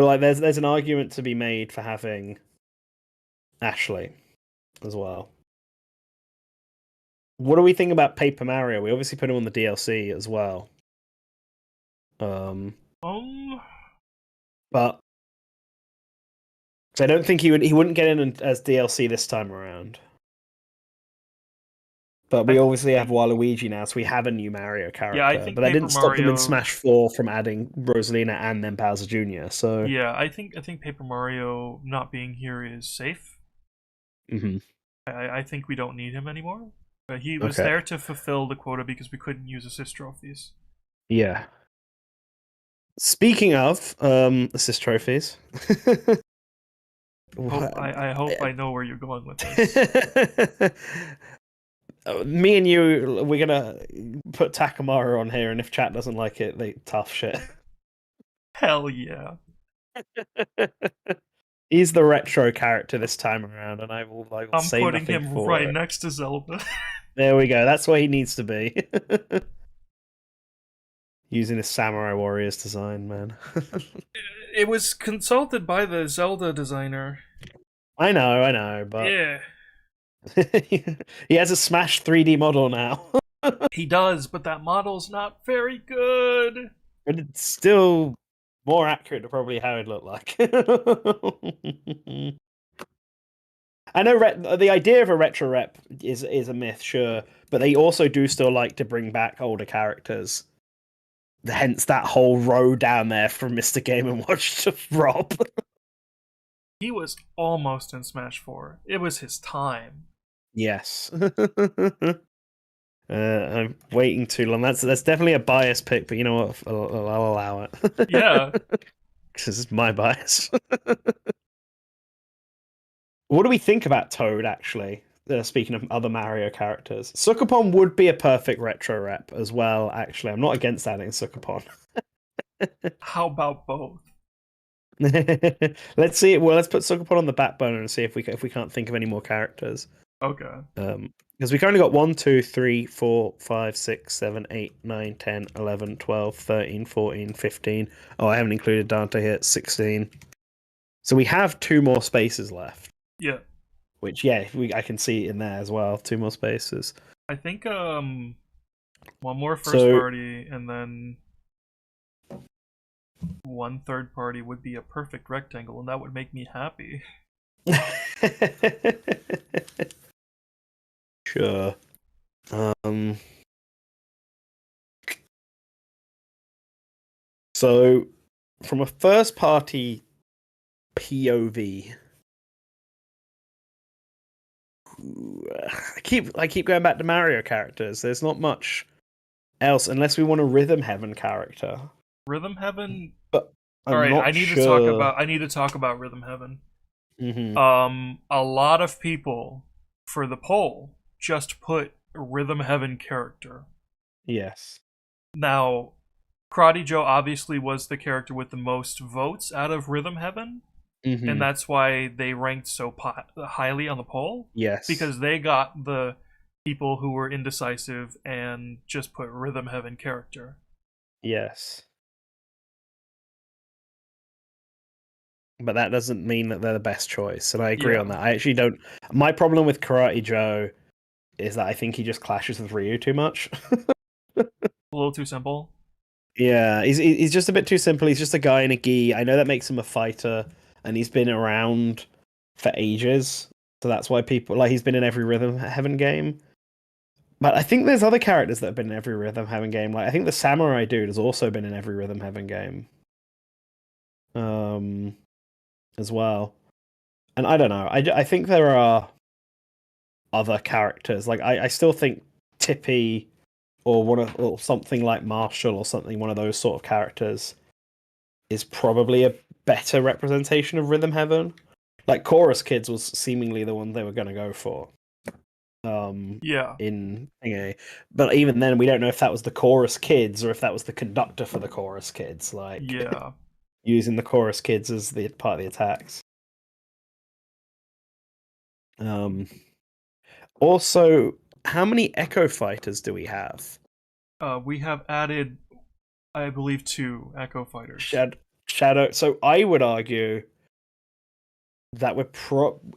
like there's an argument to be made for having Ashley as well. What do we think about Paper Mario? We obviously put him on the DLC as well. Um, but I don't think he wouldn't get in as DLC this time around. But we obviously have Waluigi now, so we have a new Mario character. Yeah, I think but that Paper didn't stop them Mario... in Smash 4 from adding Rosalina and then Bowser Jr. So yeah, I think Paper Mario not being here is safe. mm-hmm. I think we don't need him anymore. He was Okay. there to fulfill the quota because we couldn't use assist trophies. Yeah. Speaking of assist trophies, I hope I know where you're going with this. Me and you, we're gonna put Takamara on here, and if chat doesn't like it, they tough shit. Hell yeah. He's the retro character this time around, and I will I'm say putting nothing him for right it. next to Zelda. There we go. That's where he needs to be. Using his Samurai Warriors design, man. It was consulted by the Zelda designer. I know, but Yeah. he has a Smash 3D model now. He does, but that model's not very good. But it's still more accurate to probably how it looked like. I know the idea of a retro rep is a myth, sure, but they also do still like to bring back older characters. Hence that whole row down there from Mr. Game & Watch to Rob. He was almost in Smash 4. It was his time. Yes. I'm waiting too long. That's definitely a bias pick, but you know what? I'll allow it. Yeah. Because it's my bias. What do we think about Toad, actually? Speaking of other Mario characters, Suckerpon would be a perfect retro rep as well, actually. I'm not against adding Suckerpon. How about both? Let's see. Well, let's put Suckerpon on the backbone and see if we can't think of any more characters. Okay. Because we currently got 1, 2, 3, 4, 5, 6, 7, 8, 9, 10, 11, 12, 13, 14, 15. Oh, I haven't included Dante here. 16. So we have 2 more spaces left. Yeah. Which, yeah, I can see in there as well. 2 more spaces. I think One more first So party, and then one third party would be a perfect rectangle, and that would make me happy. sure. Um. So from a first party POV, I keep going back to Mario characters. There's not much else unless we want a Rhythm Heaven character. Rhythm Heaven. But All I'm right, not sure. I need to talk about Rhythm Heaven. Hmm. A lot of people for the poll just put Rhythm Heaven character. Yes. Now, Karate Joe obviously was the character with the most votes out of Rhythm Heaven, and Hmm. that's why they ranked so highly on the poll, Yes. because they got the people who were indecisive and just put Rhythm Heaven character. Yes. But that doesn't mean that they're the best choice, and I agree on Yeah, that. I actually don't. My problem with Karate Joe is that I think he just clashes with Ryu too much. a little too simple. Yeah, he's just a bit too simple. He's just a guy in a gi. I know that makes him a fighter, and he's been around for ages, so that's why people like he's been in every Rhythm Heaven game. But I think there's other characters that have been in every Rhythm Heaven game. Like I think the Samurai dude has also been in every Rhythm Heaven game, um, as well. And I don't know. I think there are other characters. Like I still think Tippy or something like Marshall or something, one of those sort of characters is probably a better representation of Rhythm Heaven. Like Chorus Kids was seemingly the one they were going to go for. Yeah, In Thingy. But even then, we don't know if that was the Chorus Kids or if that was the conductor for the Chorus Kids. Like yeah. using the Chorus Kids as the part of the attacks. Um, Also, how many Echo Fighters do we have? We have added, I believe, two Echo Fighters. Shadow. So I would argue that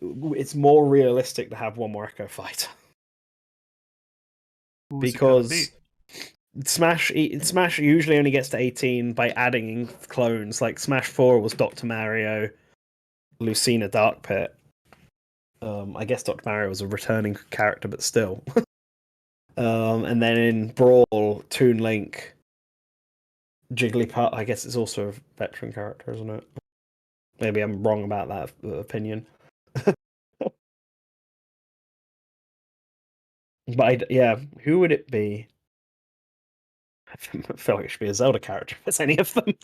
it's more realistic to have one more Echo Fighter Who's it gonna because be? Smash usually only gets to 18 by adding in clones. Like Smash 4 was Dr. Mario, Lucina Dark Pit. I guess Dr. Mario was a returning character, but still. And then in Brawl, Toon Link, Jigglypuff. I guess it's also a veteran character, isn't it? Maybe I'm wrong about that opinion. But yeah, who would it be? I feel like it should be a Zelda character if it's any of them.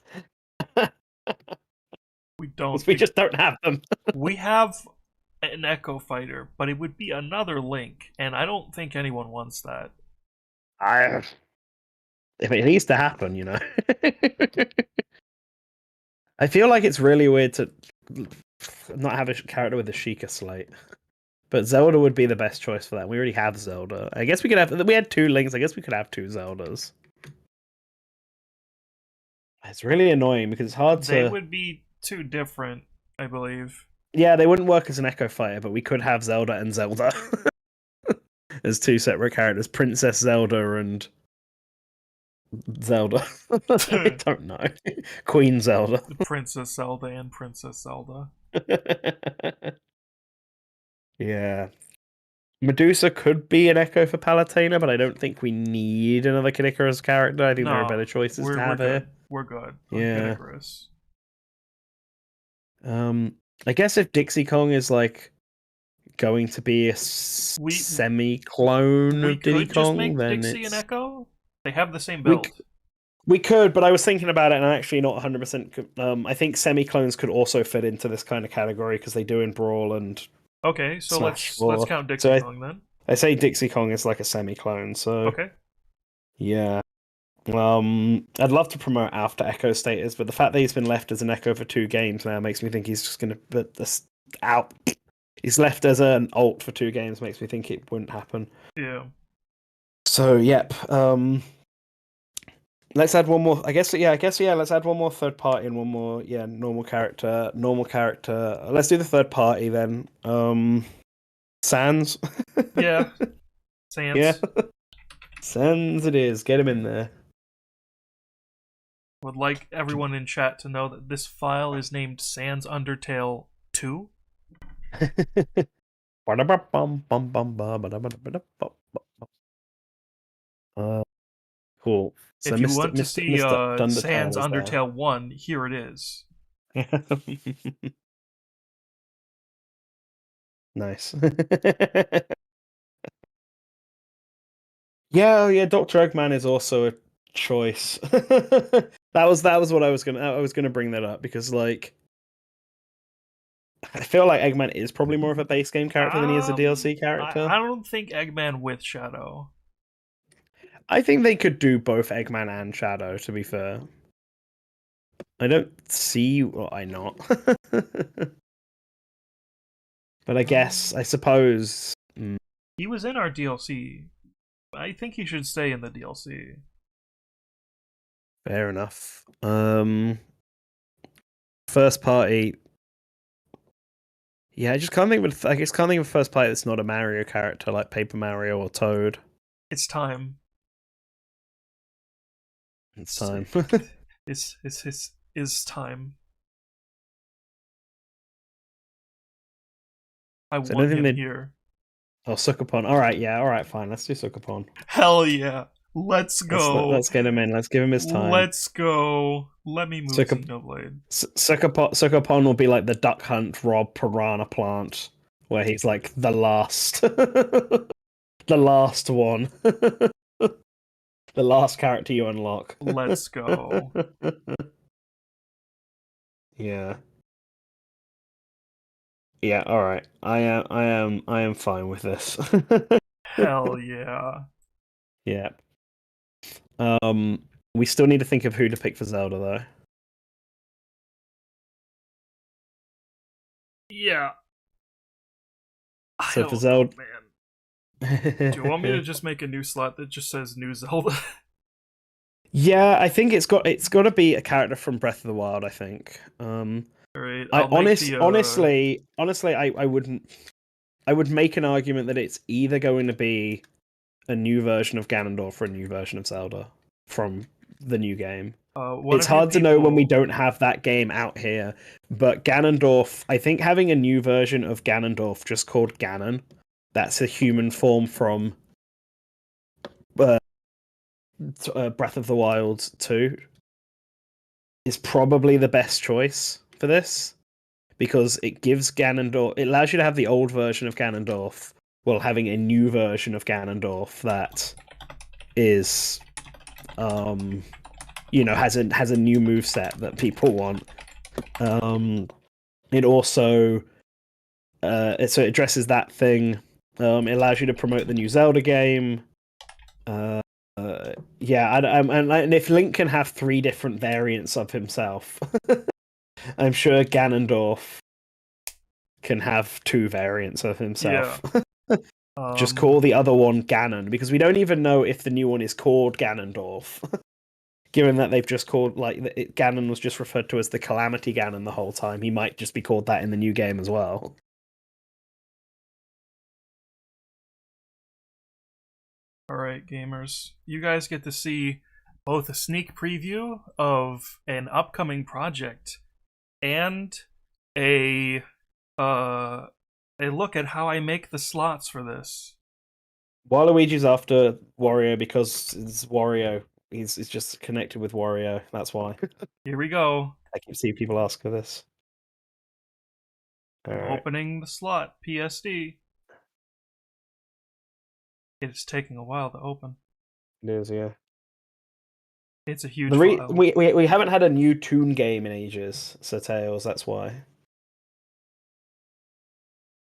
We don't. Because we just don't have them. We have an Echo Fighter, but it would be another Link, and I don't think anyone wants that. I, if it needs to happen, you know. I feel like it's really weird to not have a character with a Sheikah slate. But Zelda would be the best choice for that. We already have Zelda. I guess we could have. We had two Links. I guess we could have two Zeldas. It's really annoying because it's hard They to. would be too different, I believe. Yeah, they wouldn't work as an Echo Fighter, but we could have Zelda and Zelda as two separate characters: Princess Zelda and Zelda. I don't know. Queen Zelda. Princess Zelda and Princess Zelda. Yeah. Medusa could be an echo for Palutena, but I don't think we need another Kid Icarus character. I think there are No, better choices to we're have good. here. We're good on Kid Yeah. Icarus. I guess if Dixie Kong is like going to be a We semi-clone we of Diddy could just Kong, make then Dixie and it's Echo. They have the same we build. we could, but I was thinking about it, and I'm actually not 100%. I think semi-clones could also fit into this kind of category because they do in Brawl and Okay, so Smash let's 4. count Dixie So Kong then. I say Dixie Kong is like a semi-clone. So Okay. yeah. I'd love to promote After Echo status, but the fact that he's been left as an Echo for 2 games now makes me think he's just gonna put this out. He's left as an alt for 2 games makes me think it wouldn't happen. Yeah. So yep. Let's add one more. I guess yeah. Let's add one more third party and one more normal character. Normal character. Let's do the third party then. Sans. Yeah. Yeah. Sans. Sans it is. Get him in there. Would like everyone in chat to know that this file is named Sans Undertale 2. Cool. So If you Mr. want to Mr. see Mr. Sans Dundertale is there. Undertale 1, here it is. Nice. Yeah, Dr. Eggman is also a choice. That was what I was gonna bring that up because like I feel like Eggman is probably more of a base game character than he is a DLC character. I don't think Eggman with Shadow. I think they could do both Eggman and Shadow, to be fair. I don't see why not. But I guess, I suppose. He was in our DLC. I think he should stay in the DLC. Fair enough. First party. Yeah, I just can't think of. I just can't think of a first party that's not a Mario character like Paper Mario or Toad. It's time. It's time. It's time. I So I want don't think him they. here. Oh, Suckerpon. All right, yeah, all right, fine. Let's do Suckerpon. Hell yeah. Let's go. Let's get him in. Let's give him his time. Let's go. Let me move Sucker, Xenoblade. Suckerpon will be like the Duck Hunt Rob Piranha Plant, where he's like the last, the last one, the last character you unlock. Let's go. Yeah. Yeah. All right. I am fine with this. Hell yeah. Yeah. We still need to think of who to pick for Zelda, though. Yeah. So for Zelda, man. Do you want me to just make a new slot that just says New Zelda? Yeah, I think it's got to be a character from Breath of the Wild. I think. Alright, Honestly, I would make an argument that it's either going to be a new version of Ganondorf or a new version of Zelda from the new game. It's hard to know when we don't have that game out here, but Ganondorf, I think having a new version of Ganondorf just called Ganon, that's a human form from Breath of the Wild 2, is probably the best choice for this. Because it gives Ganondorf, it allows you to have the old version of Ganondorf while having a new version of Ganondorf that is, has a new moveset that people want. It also, so it addresses that thing. It allows you to promote the new Zelda game. Yeah, and if Link can have 3 different variants of himself, I'm sure Ganondorf can have 2 variants of himself. Yeah. Just call the other one Ganon, because we don't even know if the new one is called Ganondorf. Given that they've just called, Ganon was just referred to as the Calamity Ganon the whole time, he might just be called that in the new game as well. Alright, gamers. You guys get to see both a sneak preview of an upcoming project and a look at how I make the slots for this. Waluigi's after Wario because it's Wario. He's just connected with Wario. That's why. Here we go. I keep seeing people ask for this. Opening the slot. PSD. It's taking a while to open. It is, yeah. It's a huge file. We haven't had a new Toon game in ages, Sir Tails, that's why.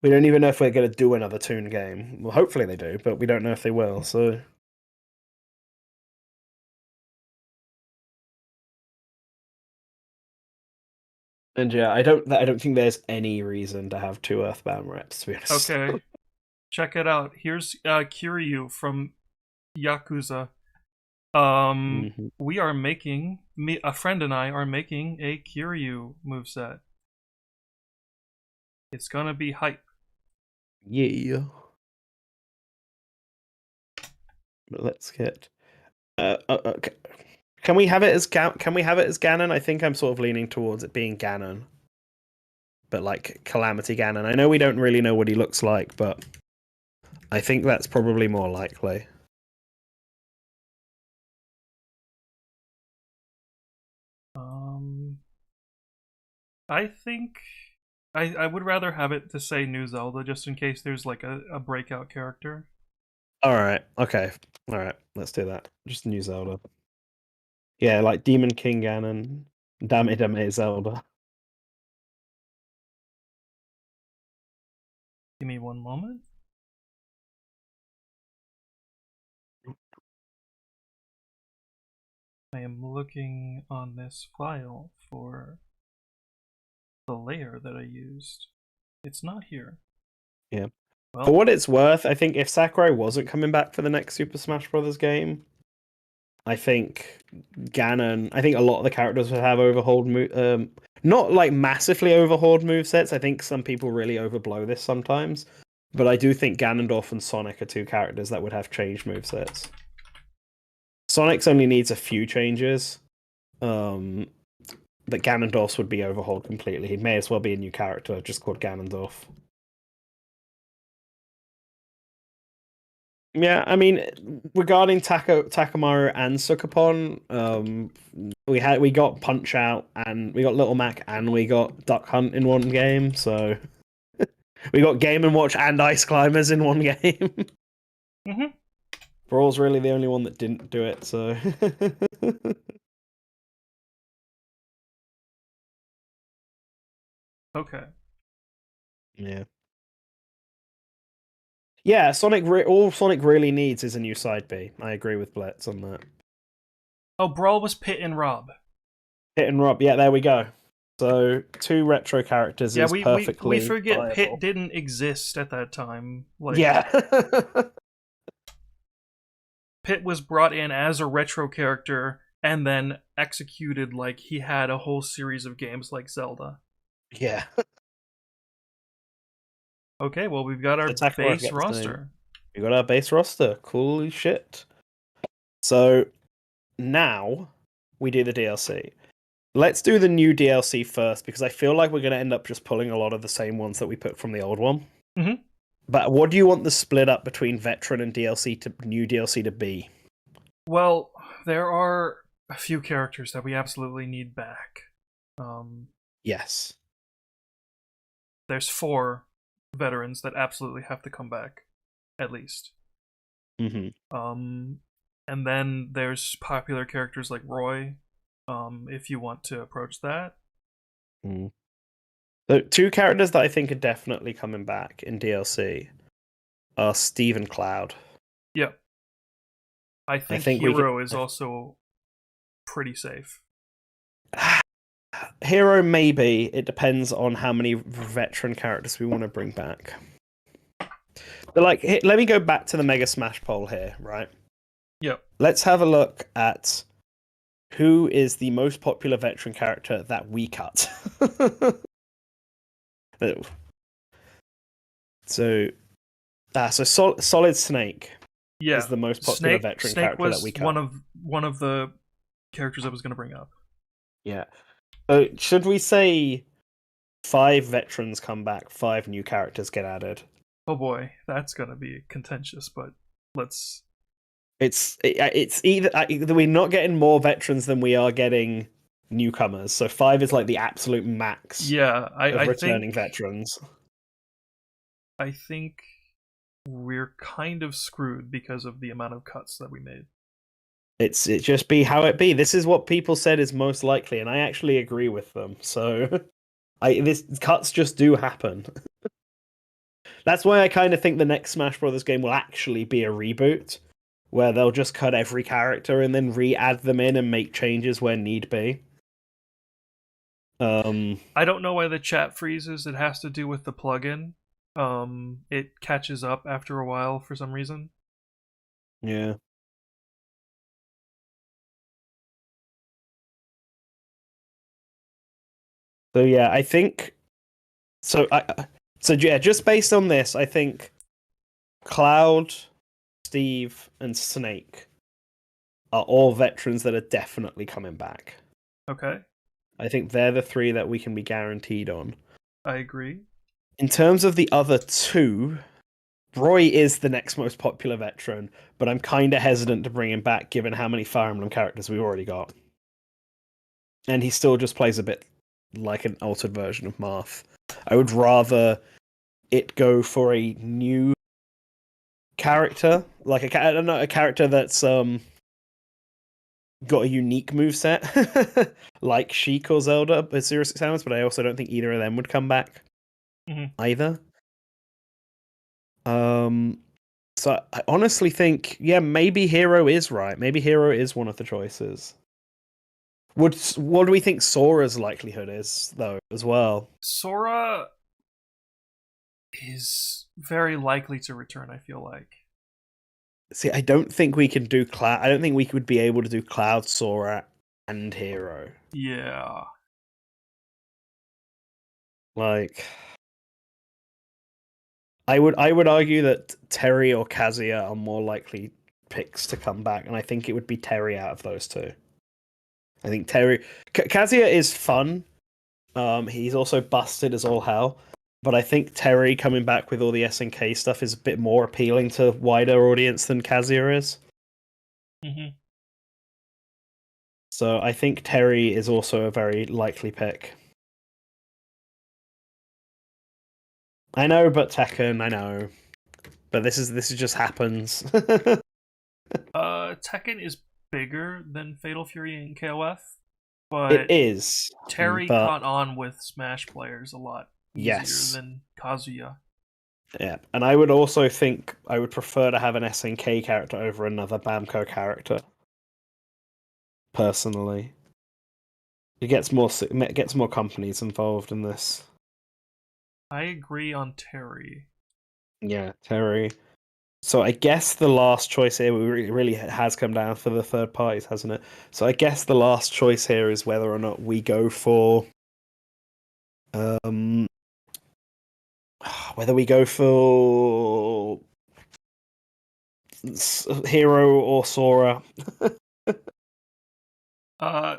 We don't even know if we're going to do another Toon game. Well, hopefully they do, but we don't know if they will, so... And yeah, I don't think there's any reason to have 2 Earthbound reps, to be honest. Okay. Check it out. Here's Kiryu from Yakuza. We are making, a friend and I are making a Kiryu moveset. It's gonna be hype. Yeah. But let's get. Okay. Can we have it as Can we have it as Ganon? I think I'm sort of leaning towards it being Ganon, but like Calamity Ganon. I know we don't really know what he looks like, but I think that's probably more likely. I think I would rather have it to say New Zelda just in case there's like a breakout character. All right. Okay. All right. Let's do that. Just New Zelda. Yeah, like Demon King Ganon, Dame Dame Zelda. Give me one moment. I am looking on this file for the layer that I used. It's not here. Yeah. Well, For what it's worth, I think if Sakurai wasn't coming back for the next Super Smash Bros. Game, I think Ganon. I think a lot of the characters would have overhauled not like massively overhauled movesets. I think some people really overblow this sometimes, but I do think Ganondorf and Sonic are two characters that would have changed movesets. Sonic's only needs a few changes, but Ganondorf's would be overhauled completely. He may as well be a new character, just called Ganondorf. Yeah, I mean, regarding Takamaru and Sukapon, we got Punch Out and we got Little Mac and we got Duck Hunt in one game, so we got Game and Watch and Ice Climbers in one game. mm-hmm. Brawl's really the only one that didn't do it, so Okay. yeah. Yeah, all Sonic really needs is a new side B. I agree with Blitz on that. Oh, Brawl was Pit and Rob. Hit and Rob, yeah, there we go. So two retro characters is perfectly we forget viable. Pit didn't exist at that time. Like, yeah. Pit was brought in as a retro character and then executed like he had a whole series of games like Zelda. Yeah. Okay, well we've got our base roster. We got our base roster. Cool shit. So now we do the DLC. Let's do the new DLC first because I feel like we're going to end up just pulling a lot of the same ones that we put from the old one. Mm-hmm. But what do you want the split up between veteran and DLC to new DLC to be? Well, there are a few characters that we absolutely need back. Yes. There's 4 veterans that absolutely have to come back, at least. Mm-hmm. And then there's popular characters like Roy, if you want to approach that. Mm. So 2 characters that I think are definitely coming back in DLC are Steve and Cloud. Yep. I think Hero is also pretty safe. Hero, maybe. It depends on how many veteran characters we want to bring back. But like, let me go back to the Mega Smash poll here, right? Yep. Let's have a look at who is the most popular veteran character that we cut. So Solid Snake is the most popular veteran character that we cut. One of the characters I was going to bring up. Yeah. Should we say 5 veterans come back, 5 new characters get added? Oh boy, that's going to be contentious, but let's... It's either we're not getting more veterans than we are getting newcomers, so 5 is like the absolute max of returning veterans. I think we're kind of screwed because of the amount of cuts that we made. It just be how it be. This is what people said is most likely, and I actually agree with them. So, this cuts just do happen. That's why I kind of think the next Smash Brothers game will actually be a reboot, where they'll just cut every character and then re-add them in and make changes where need be. I don't know why the chat freezes. It has to do with the plugin. It catches up after a while for some reason. Yeah. So yeah, I think so. So yeah, just based on this, I think Cloud, Steve, and Snake are all veterans that are definitely coming back. Okay, I think they're the three that we can be guaranteed on. I agree. In terms of the other two, Roy is the next most popular veteran, but I'm kind of hesitant to bring him back given how many Fire Emblem characters we've already got. And he still just plays a bit like an altered version of Marth. I would rather it go for a new character, like I don't know, a character that's got a unique moveset, like Sheik or Zelda, but Serious Samus, but I also don't think either of them would come back either. So I honestly think, yeah, maybe Hero is right. Maybe Hero is one of the choices. What do we think Sora's likelihood is, though, as well? Sora is very likely to return, I feel like. See, I don't think we can do Cloud. I don't think we would be able to do Cloud, Sora, and Hero. Yeah. Like, I would argue that Terry or Kazuya are more likely picks to come back, and I think it would be Terry out of those two. I think Terry Kazuya is fun. He's also busted as all hell, but I think Terry coming back with all the SNK stuff is a bit more appealing to wider audience than Kazuya is. Mm-hmm. So I think Terry is also a very likely pick. I know, but Tekken, I know, but this is just happens. Tekken is bigger than Fatal Fury and KOF, It but is, Terry but caught on with Smash players a lot easier yes, than Kazuya. yeah, and I would also think I would prefer to have an SNK character over another Bamco character. Personally, it gets more companies involved in this. I agree on Terry. Yeah, Terry. So I guess the last choice here really has come down for the third parties, hasn't it? So I guess the last choice here is whether or not we go for um whether we go for Hero or Sora.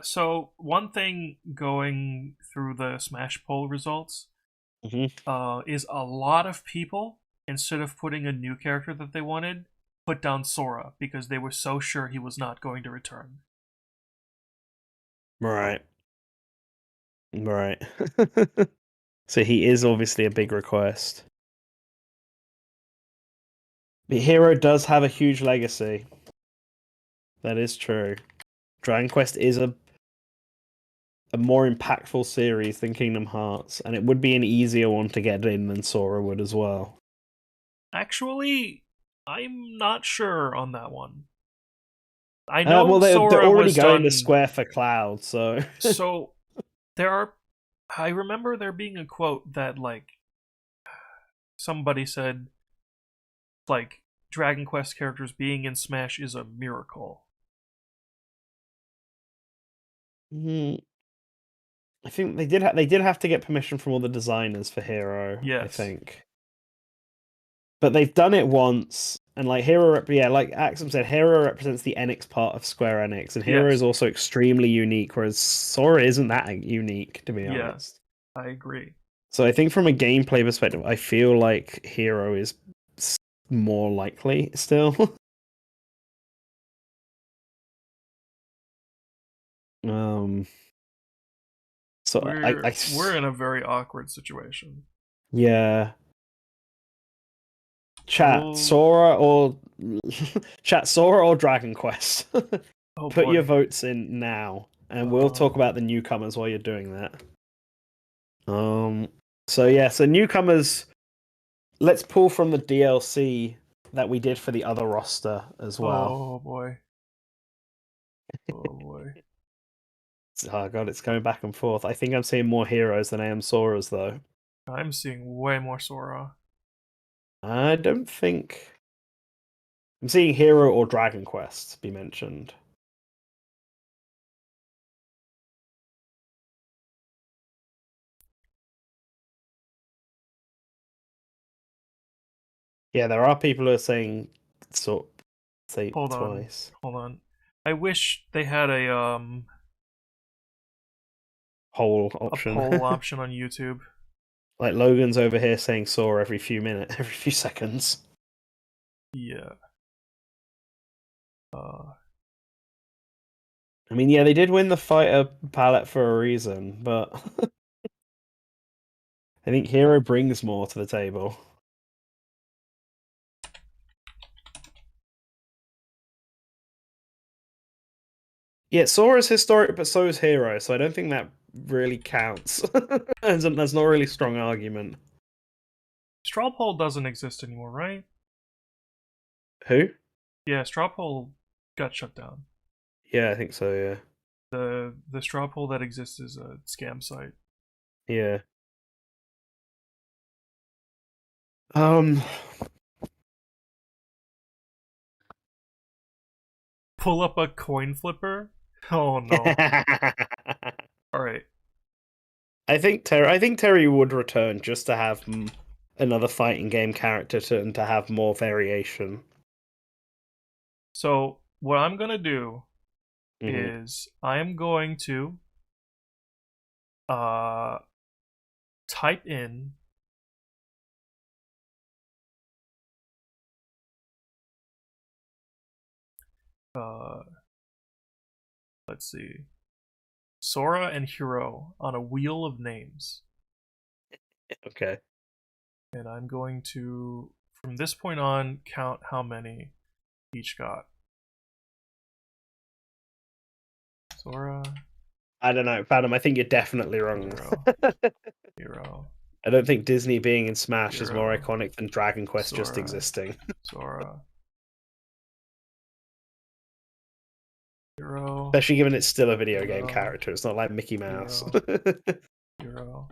So one thing going through the Smash poll results, Mhm. is a lot of people, instead of putting a new character that they wanted, put down Sora because they were so sure he was not going to return. Right. Right. So he is obviously a big request. But Hero does have a huge legacy. That is true. Dragon Quest is a more impactful series than Kingdom Hearts, and it would be an easier one to get in than Sora would as well. Actually, I'm not sure on that one. I know Well, they're Sora already was going to done. Square for Cloud, so So there are. I remember there being a quote that, like, somebody said, like, Dragon Quest characters being in Smash is a miracle. Mhm. I think they did have to get permission from all the designers for Hero. I Yes. think, but they've done it once, and like yeah, like Axum said, Hero represents the Enix part of Square Enix, and Hero is Yes. also extremely unique, whereas Sora isn't that unique, to be Yeah. honest. I agree. So I think from a gameplay perspective, I feel like Hero is more likely still. um, so We're in a very awkward situation. yeah, chat We'll. Sora or chat Sora or Dragon Quest. Oh Put your boy. votes in now, and we'll talk Um. about the newcomers while you're doing that. Um. So yeah, so newcomers. Let's pull from the DLC that we did for the other roster as well. Oh boy. Oh boy. Oh god, it's going back and forth. I think I'm seeing more heroes than I am Soras, though. I'm seeing way more Sora. I don't think I'm seeing Hero or Dragon Quest be mentioned. Yeah, there are people who are saying sort say Hold on. twice. Hold on. I wish they had a Whole a option. poll option on YouTube. Like Logan's over here saying "saw" every few seconds. Yeah. I mean, yeah, they did win the fighter palette for a reason, but I think Hero brings more to the table. Yeah, Sora is historic, but so is Hero, so I don't think that really counts. That's not a really strong argument. Straw poll doesn't exist anymore, right? Who? Yeah, straw poll got shut down. Yeah, I think so, yeah. The straw poll that exists is a scam site. Yeah. Um, Pull up a coin flipper? Oh no. Alright. I think Terry would return just to have another fighting game character and to have more variation. So what I'm gonna do Mm-hmm. is I am going to uh type in uh let's see, Sora and Hiro on a wheel of names. Okay. And I'm going to, from this point on, count how many each got. Sora, I don't know, Phantom. I think you're definitely wrong. Hiro, I don't think Disney being in Smash is more Hiro, iconic than Dragon Quest just Sora, existing. Sora, Hiro, Especially given it's still a video game Hiro, character. It's not like Mickey Mouse. Hiro,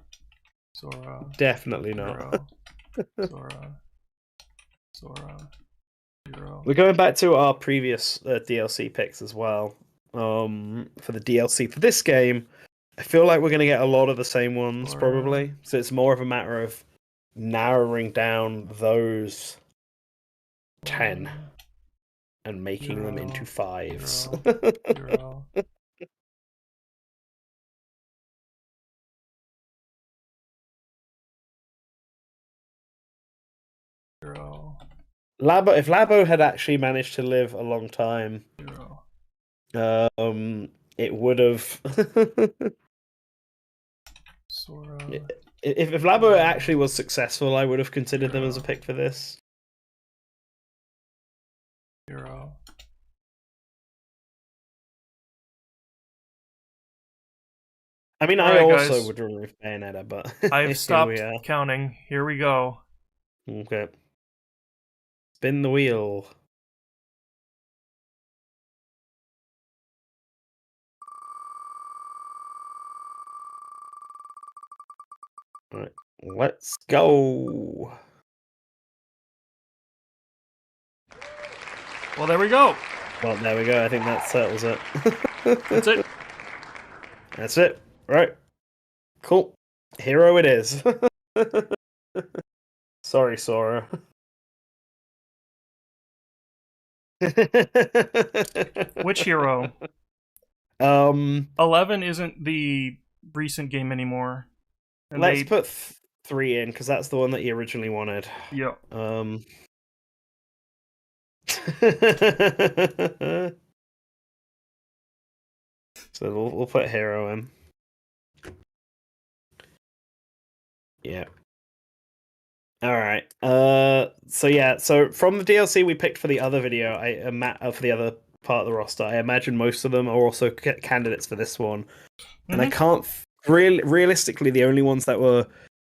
Sora, Definitely not. Hiro, Sora, Sora, Hiro. We're going back to our previous DLC picks as well. For the DLC for this game, I feel like we're going to get a lot of the same ones Sora, probably. So it's more of a matter of narrowing down those 10 and making them into 5s. Hiro. Hiro. If Labo had actually managed to live a long time, it would have. Sora. If Labo actually was successful, I would have considered them as a pick for this. Hiro. I mean, I also would remove Bayonetta, but I've stopped counting. Here we go. Okay. Spin the wheel. Alright, let's go. Well, there we go. Well, there we go. I think that settles it. That's it. That's it. Right. Cool. Hero it is. Sorry, Sora. Which hero? 11 isn't the recent game anymore. And let's put 3 in because that's the one that you originally wanted. Yeah. So we'll put Hero in. Yeah. All right. So yeah. So from the DLC we picked for the other video, for the other part of the roster, I imagine most of them are also candidates for this one. And I can't realistically, the only ones that were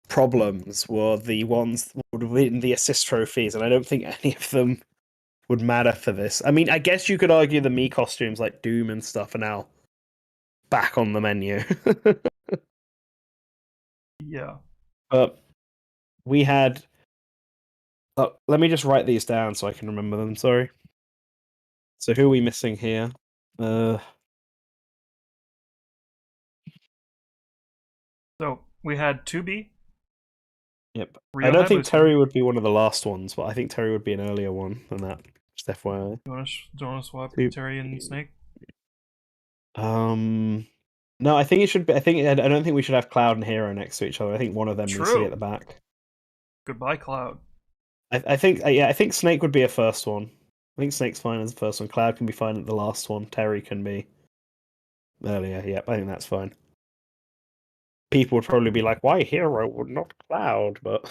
problems were the ones that would win the assist trophies, and I don't think any of them would matter for this. I mean, I guess you could argue the Mii costumes like Doom and stuff are now back on the menu. Yeah. But we had. Oh, let me just write these down so I can remember them. Sorry. So who are we missing here? So we had 2B. Yep. Rio I don't think Hayabusa. Terry would be one of the last ones, but I think Terry would be an earlier one than that. Just FYI. Do you want to swap Two- Terry and Snake? No, I think it should be. I don't think we should have Cloud and Hero next to each other. I think one of them needs to be at the back. Goodbye, Cloud. I think yeah, I think Snake would be a first one. I think Snake's fine as the first one. Cloud can be fine at the last one. Terry can be earlier. Yep, I think that's fine. People would probably be like, "Why Hero would not Cloud?" But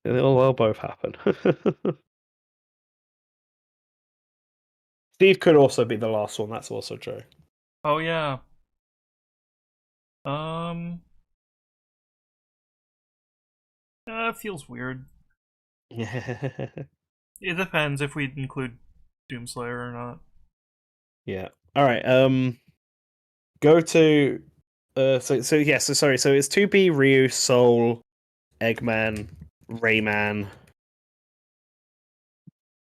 they'll both happen. Steve could also be the last one. That's also true. Oh yeah. Um. It feels weird. Yeah. It depends if we include Doomslayer or not. Yeah. All right. Go to. So sorry. So it's 2B, Ryu, Soul, Eggman, Rayman.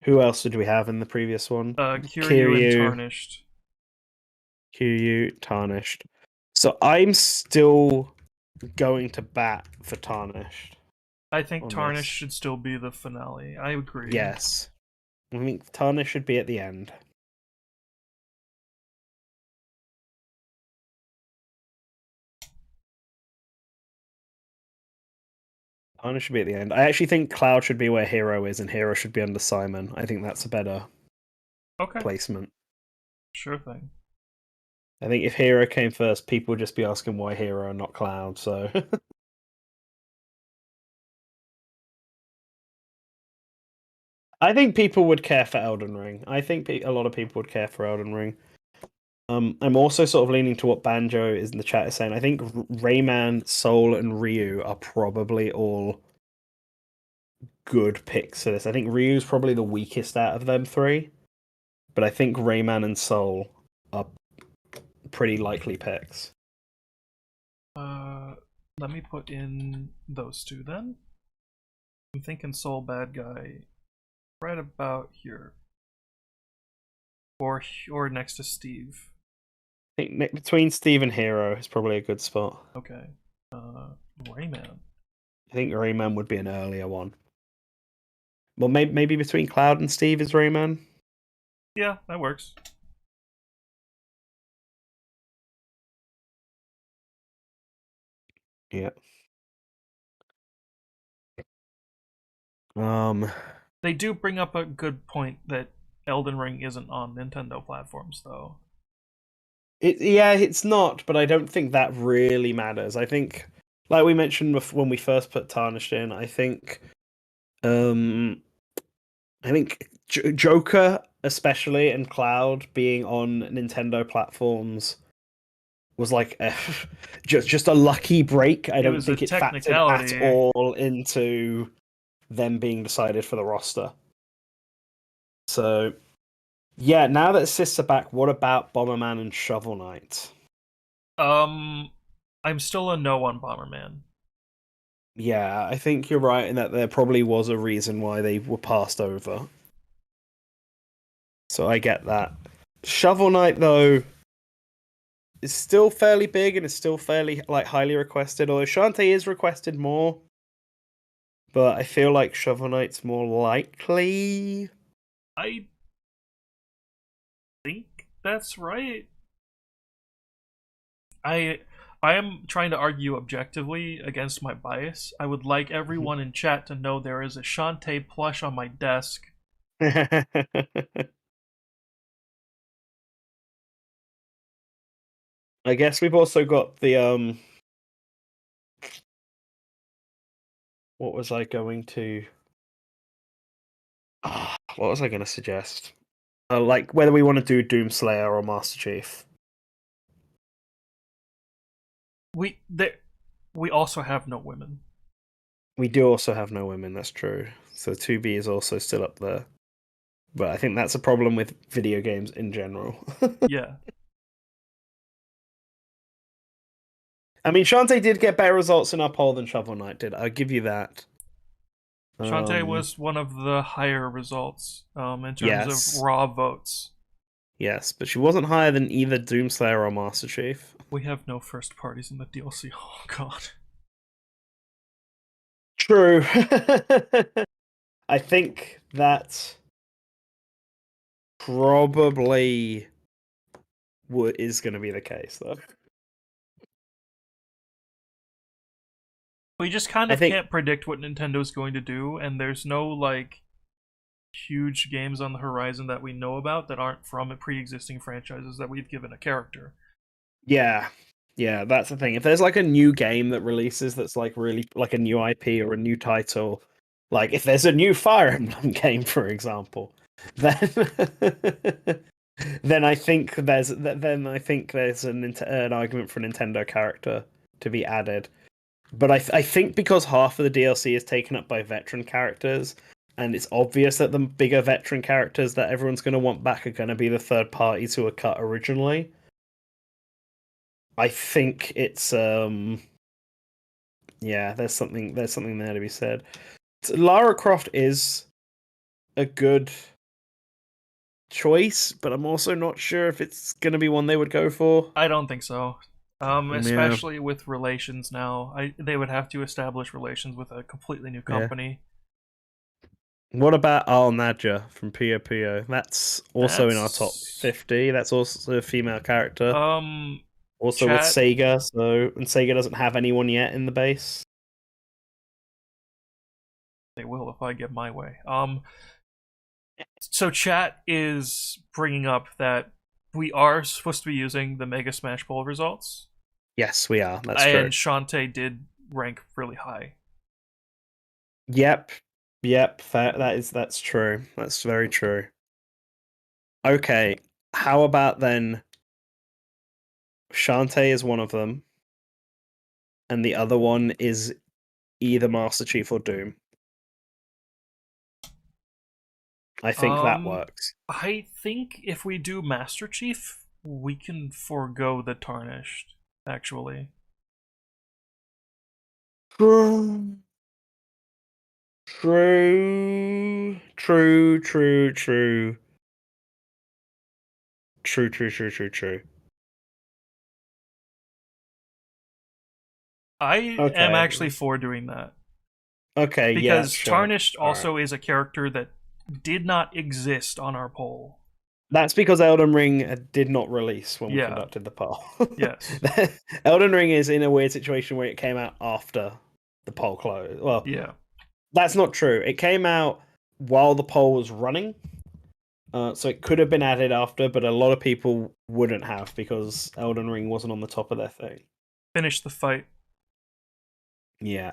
Who else did we have in the previous one? Kiryu and Tarnished. Kiryu, Tarnished. So I'm still going to bat for Tarnished. I think Tarnished should still be the finale. I agree. Yes. I think Tarnished should be at the end. Tarnished should be at the end. I actually think Cloud should be where Hero is, and Hero should be under Simon. I think that's a better placement. Sure thing. I think if Hero came first, people would just be asking why Hero and not Cloud, so... I think people would care for Elden Ring. I think a lot of people would care for Elden Ring. I'm also sort of leaning to what Banjo is in the chat is saying. I think Rayman, Soul, and Ryu are probably all good picks for this. I think Ryu's probably the weakest out of them three, but I think Rayman and Soul are pretty likely picks. Let me put in those two then. I'm thinking Soul bad guy right about here. Or next to Steve. I think between Steve and Hero is probably a good spot. Okay. Rayman. I think Rayman would be an earlier one. Well, maybe between Cloud and Steve is Rayman. Yeah, that works. Yeah. They do bring up a good point that Elden Ring isn't on Nintendo platforms, though. It's not, but I don't think that really matters. I think, like we mentioned when we first put Tarnished in, I think Joker especially and Cloud being on Nintendo platforms was like just a lucky break. I don't think it factored at all into them being decided for the roster. So, yeah, now that Sists are back, what about Bomberman and Shovel Knight? I'm still a no on Bomberman. Yeah, I think you're right in that there probably was a reason why they were passed over. So I get that. Shovel Knight, though, is still fairly big and is still fairly highly requested. Although Shantae is requested more, but I feel like Shovel Knight's more likely. I think that's right. I am trying to argue objectively against my bias. I would like everyone in chat to know there is a Shantae plush on my desk. I guess we've also got the what was I going to what was I going to suggest? Like whether we want to do Doomslayer or Master Chief. We also have no women. We do also have no women, that's true. So 2B is also still up there. But I think that's a problem with video games in general. Yeah. I mean, Shantae did get better results in our poll than Shovel Knight did. I'll give you that. Shantae was one of the higher results in terms of raw votes. Yes, but she wasn't higher than either Doomslayer or Master Chief. We have no first parties in the DLC. Oh god. True. I think that probably is going to be the case, though. We just kind I of think, can't predict what Nintendo's going to do, and there's no like huge games on the horizon that we know about that aren't from pre-existing franchises that we've given a character. yeah, yeah, that's the thing. If there's like a new game that releases that's like really like a new IP or a new title, like if there's a new Fire Emblem game, for example, then then I think there's an argument for a Nintendo character to be added. But I think because half of the DLC is taken up by veteran characters, and it's obvious that the bigger veteran characters that everyone's going to want back are going to be the third parties who were cut originally. I think it's yeah, there's something there to be said. Lara Croft is a good choice, but I'm also not sure if it's going to be one they would go for. I don't think so. Yeah, Especially with relations now, they would have to establish relations with a completely new yeah. company. What about Al Nadja from Puyo Puyo? That's also in our top That's 50. That's also a female character. um, Also with chat. Sega, and Sega doesn't have anyone yet in the base. They will if I get my way. So chat is bringing up that we are supposed to be using the Mega Smash Ball results, Yes, we are. That's true. and Shantae did rank really high. Yep, yep. That's true. That's very true. Okay, how about then? Shantae is one of them, and the other one is either Master Chief or Doom. I think that Um, works. I think if we do Master Chief, we can forego the Tarnished. Actually, True, true, true, true, true, true, true, true, true, true. I am Okay, actually for doing that okay, yeah, because sure. Tarnished All right. also is a character that did not exist on our poll. That's because Elden Ring did not release when we Yeah. conducted the poll. Yes. Elden Ring is in a weird situation where it came out after the poll closed. Well, Yeah. that's not true. It came out while the poll was running, so it could have been added after, but a lot of people wouldn't have because Elden Ring wasn't on the top of their thing. Finish the fight. Yeah.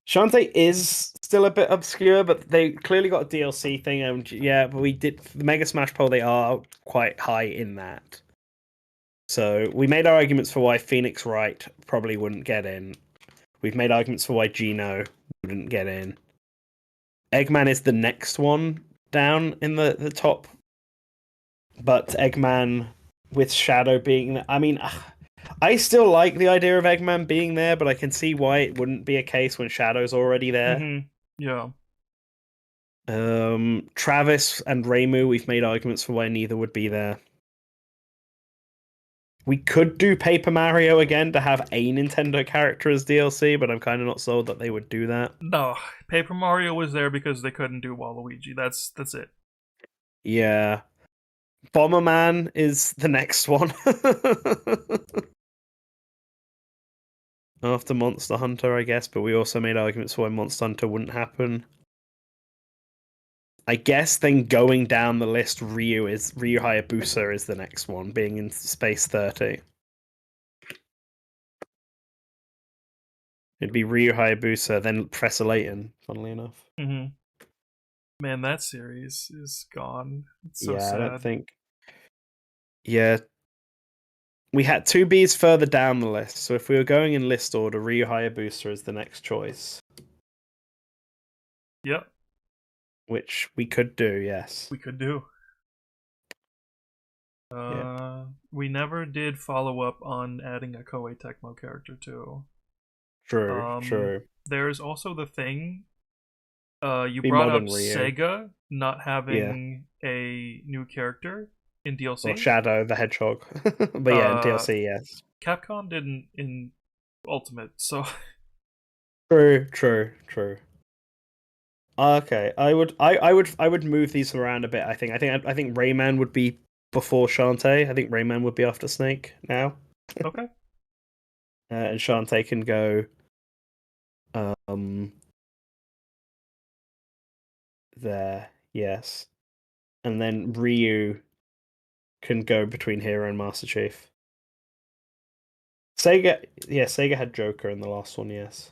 Shantae is still a bit obscure, but they clearly got a DLC thing, and yeah, but we did the Mega Smash poll. They are quite high in that. So we made our arguments for why Phoenix Wright probably wouldn't get in. We've made arguments for why Gino wouldn't get in. Eggman is the next one down in the top, but Eggman with Shadow being, I mean, I still like the idea of Eggman being there, but I can see why it wouldn't be a case when Shadow's already there. Mm-hmm. Yeah. Travis and Reimu, we've made arguments for why neither would be there. We could do Paper Mario again to have a Nintendo character as DLC, but I'm kind of not sold that they would do that. No, Paper Mario was there because they couldn't do Waluigi. That's it. Yeah. Bomberman is the next one. After Monster Hunter, I guess, but we also made arguments for why Monster Hunter wouldn't happen. I guess then going down the list, Ryu Hayabusa is the next one, being in Space 30. It'd be Ryu Hayabusa, then Professor Layton, funnily enough. Mm-hmm. Man, that series is gone. It's so Yeah, I don't sad. think. Yeah. We had two Bs further down the list, so if we were going in list order, Ryu Hayabusa is the next choice. Yep, Which we could do, yes. we could do. Yep. We never did follow up on adding a Koei Tecmo character too. True, Um, true. there's also the thing. You Be brought up modern Ryu. Sega not Yeah. having a new character in Or DLC. Shadow the Hedgehog. But yeah, in Uh, DLC, yes. Capcom didn't in Ultimate, so True, true, true. Okay, I would move these around a bit. I think Rayman would be before Shantae. I think Rayman would be after Snake now, Okay. and Shantae can go um there. Yes, and then Ryu can go between Hero and Master Chief. Sega, yeah, Sega had Joker in the last one. Yes.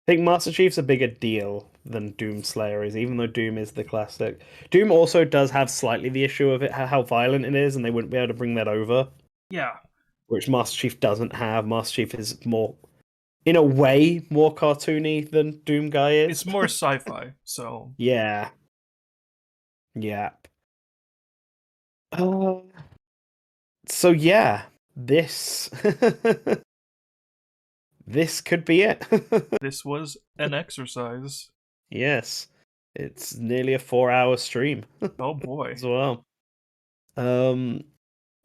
I think Master Chief's a bigger deal than Doom Slayer is, even though Doom is the classic. Doom also does have slightly the issue of it, how violent it is, and they wouldn't be able to bring that over, Yeah. which Master Chief doesn't have. Master Chief is more, in a way, more cartoony than Doom Guy is. It's more sci-fi, so Yeah. Yeah. Uh, so yeah, this this could be it. this was an exercise. Yes. It's nearly a 4-hour stream Oh boy. as well. Um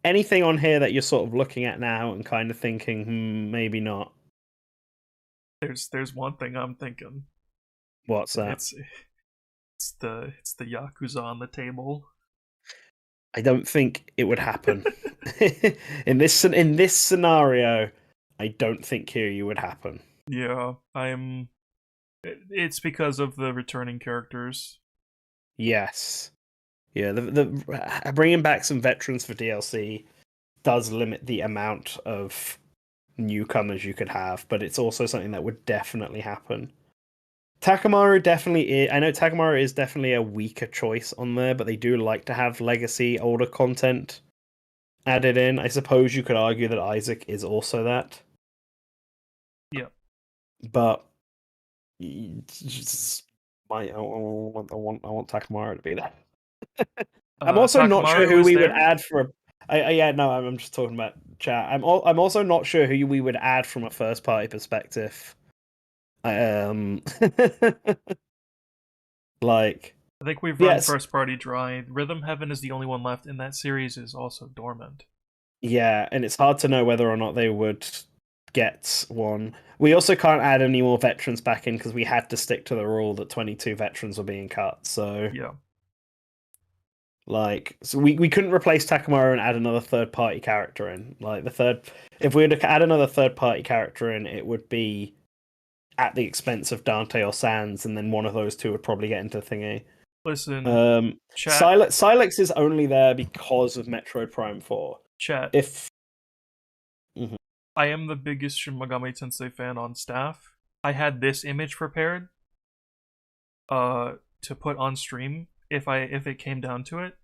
Anything on here that you're sort of looking at now and kind of thinking, maybe not. There's one thing I'm thinking. What's that? It's the Yakuza on the table. I don't think it would happen. In this scenario, I don't think Kiryu would happen. Yeah, it's because of the returning characters. Yes. Yeah, the bringing back some veterans for DLC does limit the amount of newcomers you could have, but it's also something that would definitely happen. Takamaru definitely is. I know Takamaru is definitely a weaker choice on there, but they do like to have legacy older content added in. I suppose you could argue that Isaac is also that. Yeah. But I want Takamaru to be there. I'm also not sure Takamaru who is we would there. add for a. Yeah, no, I'm just talking about chat. I'm also not sure who we would add from a first party perspective. Um, like I think we've run yes, first party dry. Rhythm Heaven is the only one left, and that series is also dormant. yeah, and it's hard to know whether or not they would get one. We also can't add any more veterans back in because we had to stick to the rule that 22 veterans were being cut. So, Yeah. we couldn't replace Takamaru and add another third party character in. If we were to add another third party character in, it would be at the expense of Dante or Sans, and then one of those two would probably get into thingy. Listen, chat, Silex is only there because of Metroid Prime 4. chat. If Mhm. I am the biggest Shin Megami Tensei fan on staff. I had this image prepared, to put on stream if it came down to it.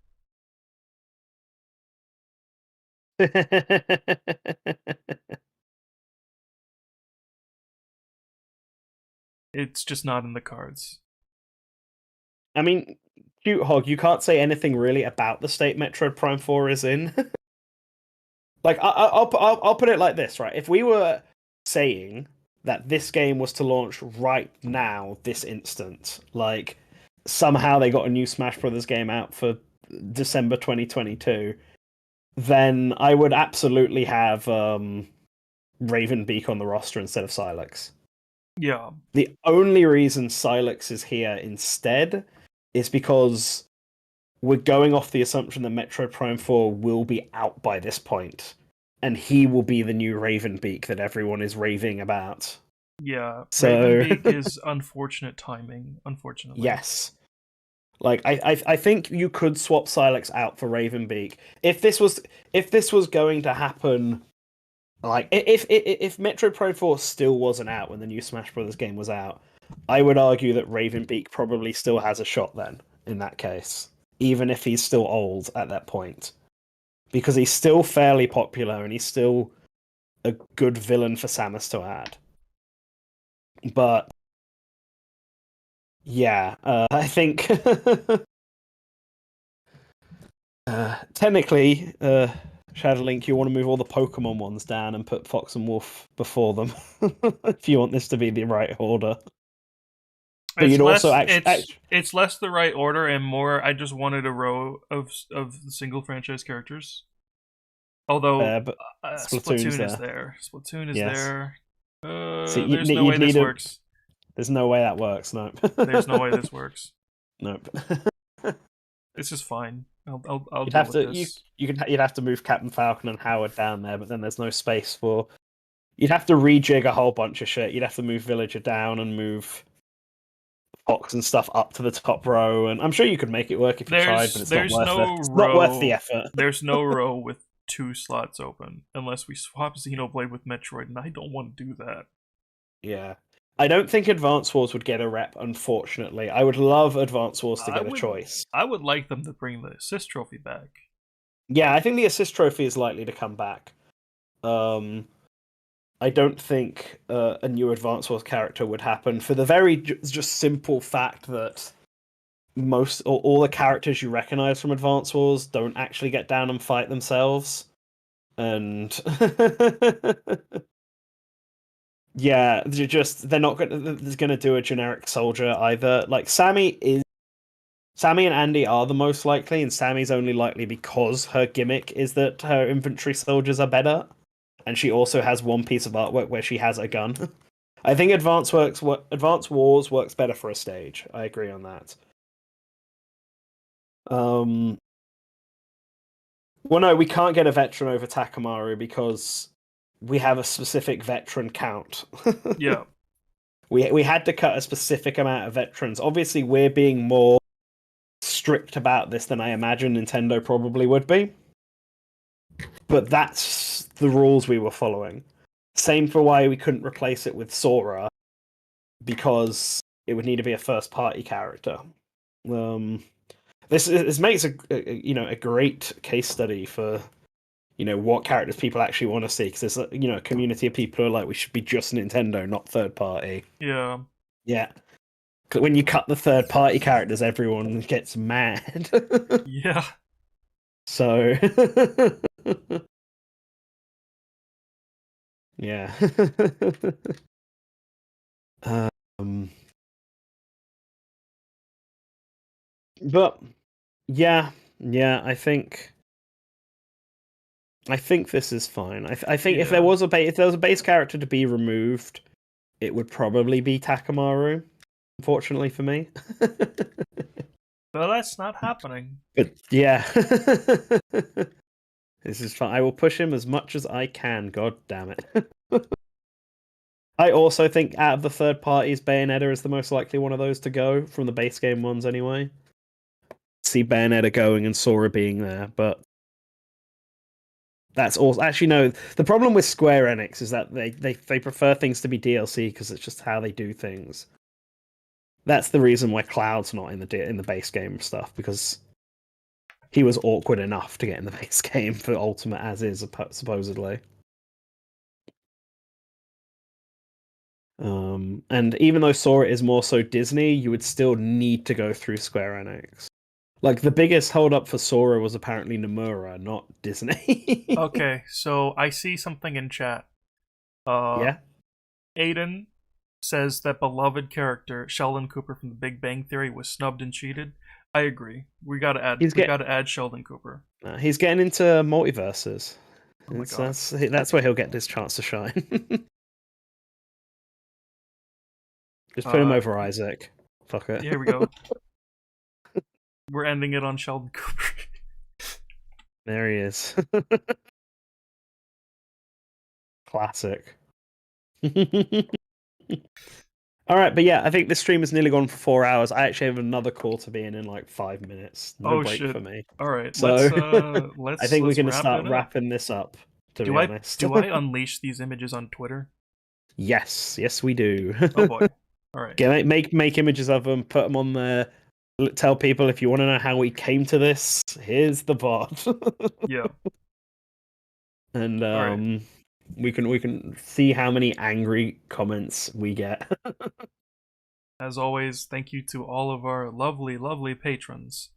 It's just not in the cards. I mean, Cute Hog, you can't say anything really about the state Metroid Prime 4 is in. I'll put it like this, right? If we were saying that this game was to launch right now, this instant, like somehow they got a new Smash Brothers game out for December 2022, then I would absolutely have Ravenbeak on the roster instead of Silex. Yeah. The only reason Silex is here instead is because we're going off the assumption that Metroid Prime 4 will be out by this point, and he will be the new Ravenbeak that everyone is raving about. Yeah. So, Ravenbeak is unfortunate timing, unfortunately. yes. I think you could swap Silex out for Ravenbeak if this was going to happen. Like if Metroid Prime 4 still wasn't out when the new Smash Brothers game was out, I would argue that Ravenbeak probably still has a shot then in that case, even if he's still old at that point, because he's still fairly popular and he's still a good villain for Samus to add. But yeah, I think technically, Shadowlink, you want to move all the Pokemon ones down and put Fox and Wolf before them if you want this to be the right order. But It's you'd also less. actually It's less the right order and more. I just wanted a row of single franchise characters. Although but Splatoon's Splatoon is there. there. Splatoon is Yes. there. So There's no way you'd this need a. works. There's no way that works. No. There's no way this works. Nope. This is fine. I'll You'd deal have with to this. you'd have to move Captain Falcon and Howard down there, but then there's no space for. You'd have to rejig a whole bunch of shit. You'd have to move Villager down and move Fox and stuff up to the top row, and I'm sure you could make it work if you tried, but it's not There's worth no it. It's not worth the row. effort. There's no row with 2 slots open unless we swap Xenoblade with Metroid, and I don't want to do that. Yeah. I don't think Advance Wars would get a rep, unfortunately. I would love Advance Wars to get a choice. I would like them to bring the assist trophy back. Yeah, I think the assist trophy is likely to come back. I don't think a new Advance Wars character would happen for the very just simple fact that most or all the characters you recognize from Advance Wars don't actually get down and fight themselves. And yeah, they're not gonna do a generic soldier either. Like Sammy and Andy are the most likely, and Sammy's only likely because her gimmick is that her infantry soldiers are better, and she also has one piece of artwork where she has a gun. I think Advance Wars works better for a stage. I agree on that. Well, no, we can't get a veteran over Takamaru because we have a specific veteran count. Yeah. We had to cut a specific amount of veterans. Obviously, we're being more strict about this than I imagine Nintendo probably would be. But that's the rules we were following. Same for why we couldn't replace it with Sora, because it would need to be a first-party character. This makes a great case study for what characters people actually want to see, because there's a community of people who are like, we should be just Nintendo, not third party. Yeah. Yeah. When you cut the third party characters, everyone gets mad. Yeah. So yeah. But yeah, I think this is fine. I think if there was a base character to be removed, it would probably be Takamaru. Unfortunately for me. But that's not happening. But yeah. This is fine. I will push him as much as I can. God damn it. I also think out of the third parties, Bayonetta is the most likely one of those to go from the base game ones anyway. See Bayonetta going and Sora being there, but that's also actually no. The problem with Square Enix is that they prefer things to be DLC because it's just how they do things. That's the reason why Cloud's not in the base game stuff, because he was awkward enough to get in the base game for Ultimate as is, supposedly. And even though Sora is more so Disney, you would still need to go through Square Enix. Like, the biggest holdup for Sora was apparently Nomura, not Disney. Okay, so I see something in chat. Yeah? Aiden says that beloved character Sheldon Cooper from The Big Bang Theory was snubbed and cheated. I agree. We gotta add Sheldon Cooper. He's getting into multiverses. Oh my God. That's where he'll get his chance to shine. Just put him over Isaac. Fuck it. Here we go. We're ending it on Sheldon Cooper. There he is. Classic. Alright, but yeah, I think this stream has nearly gone for 4 hours. I actually have another call to be in like 5 minutes. No break shit. for me. Alright, so let's I think we're gonna wrap start wrapping this up, to be honest. Do I unleash these images on Twitter? Yes, we do. Oh boy. Alright. Make images of them, put them on there. Tell people, if you want to know how we came to this, here's the bot. Yeah. And right. we can see how many angry comments we get. As always, thank you to all of our lovely, lovely patrons.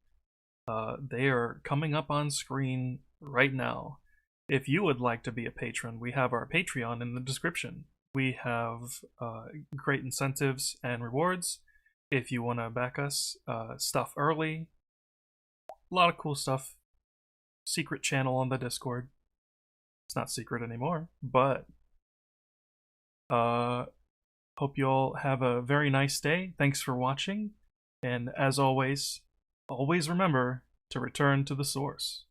They are coming up on screen right now. If you would like to be a patron, we have our Patreon in the description. We have great incentives and rewards. if you want to back us. Stuff early, a lot of cool stuff. Secret channel on the Discord. It's not secret anymore, but hope you all have a very nice day. Thanks for watching, and as always remember to return to the source.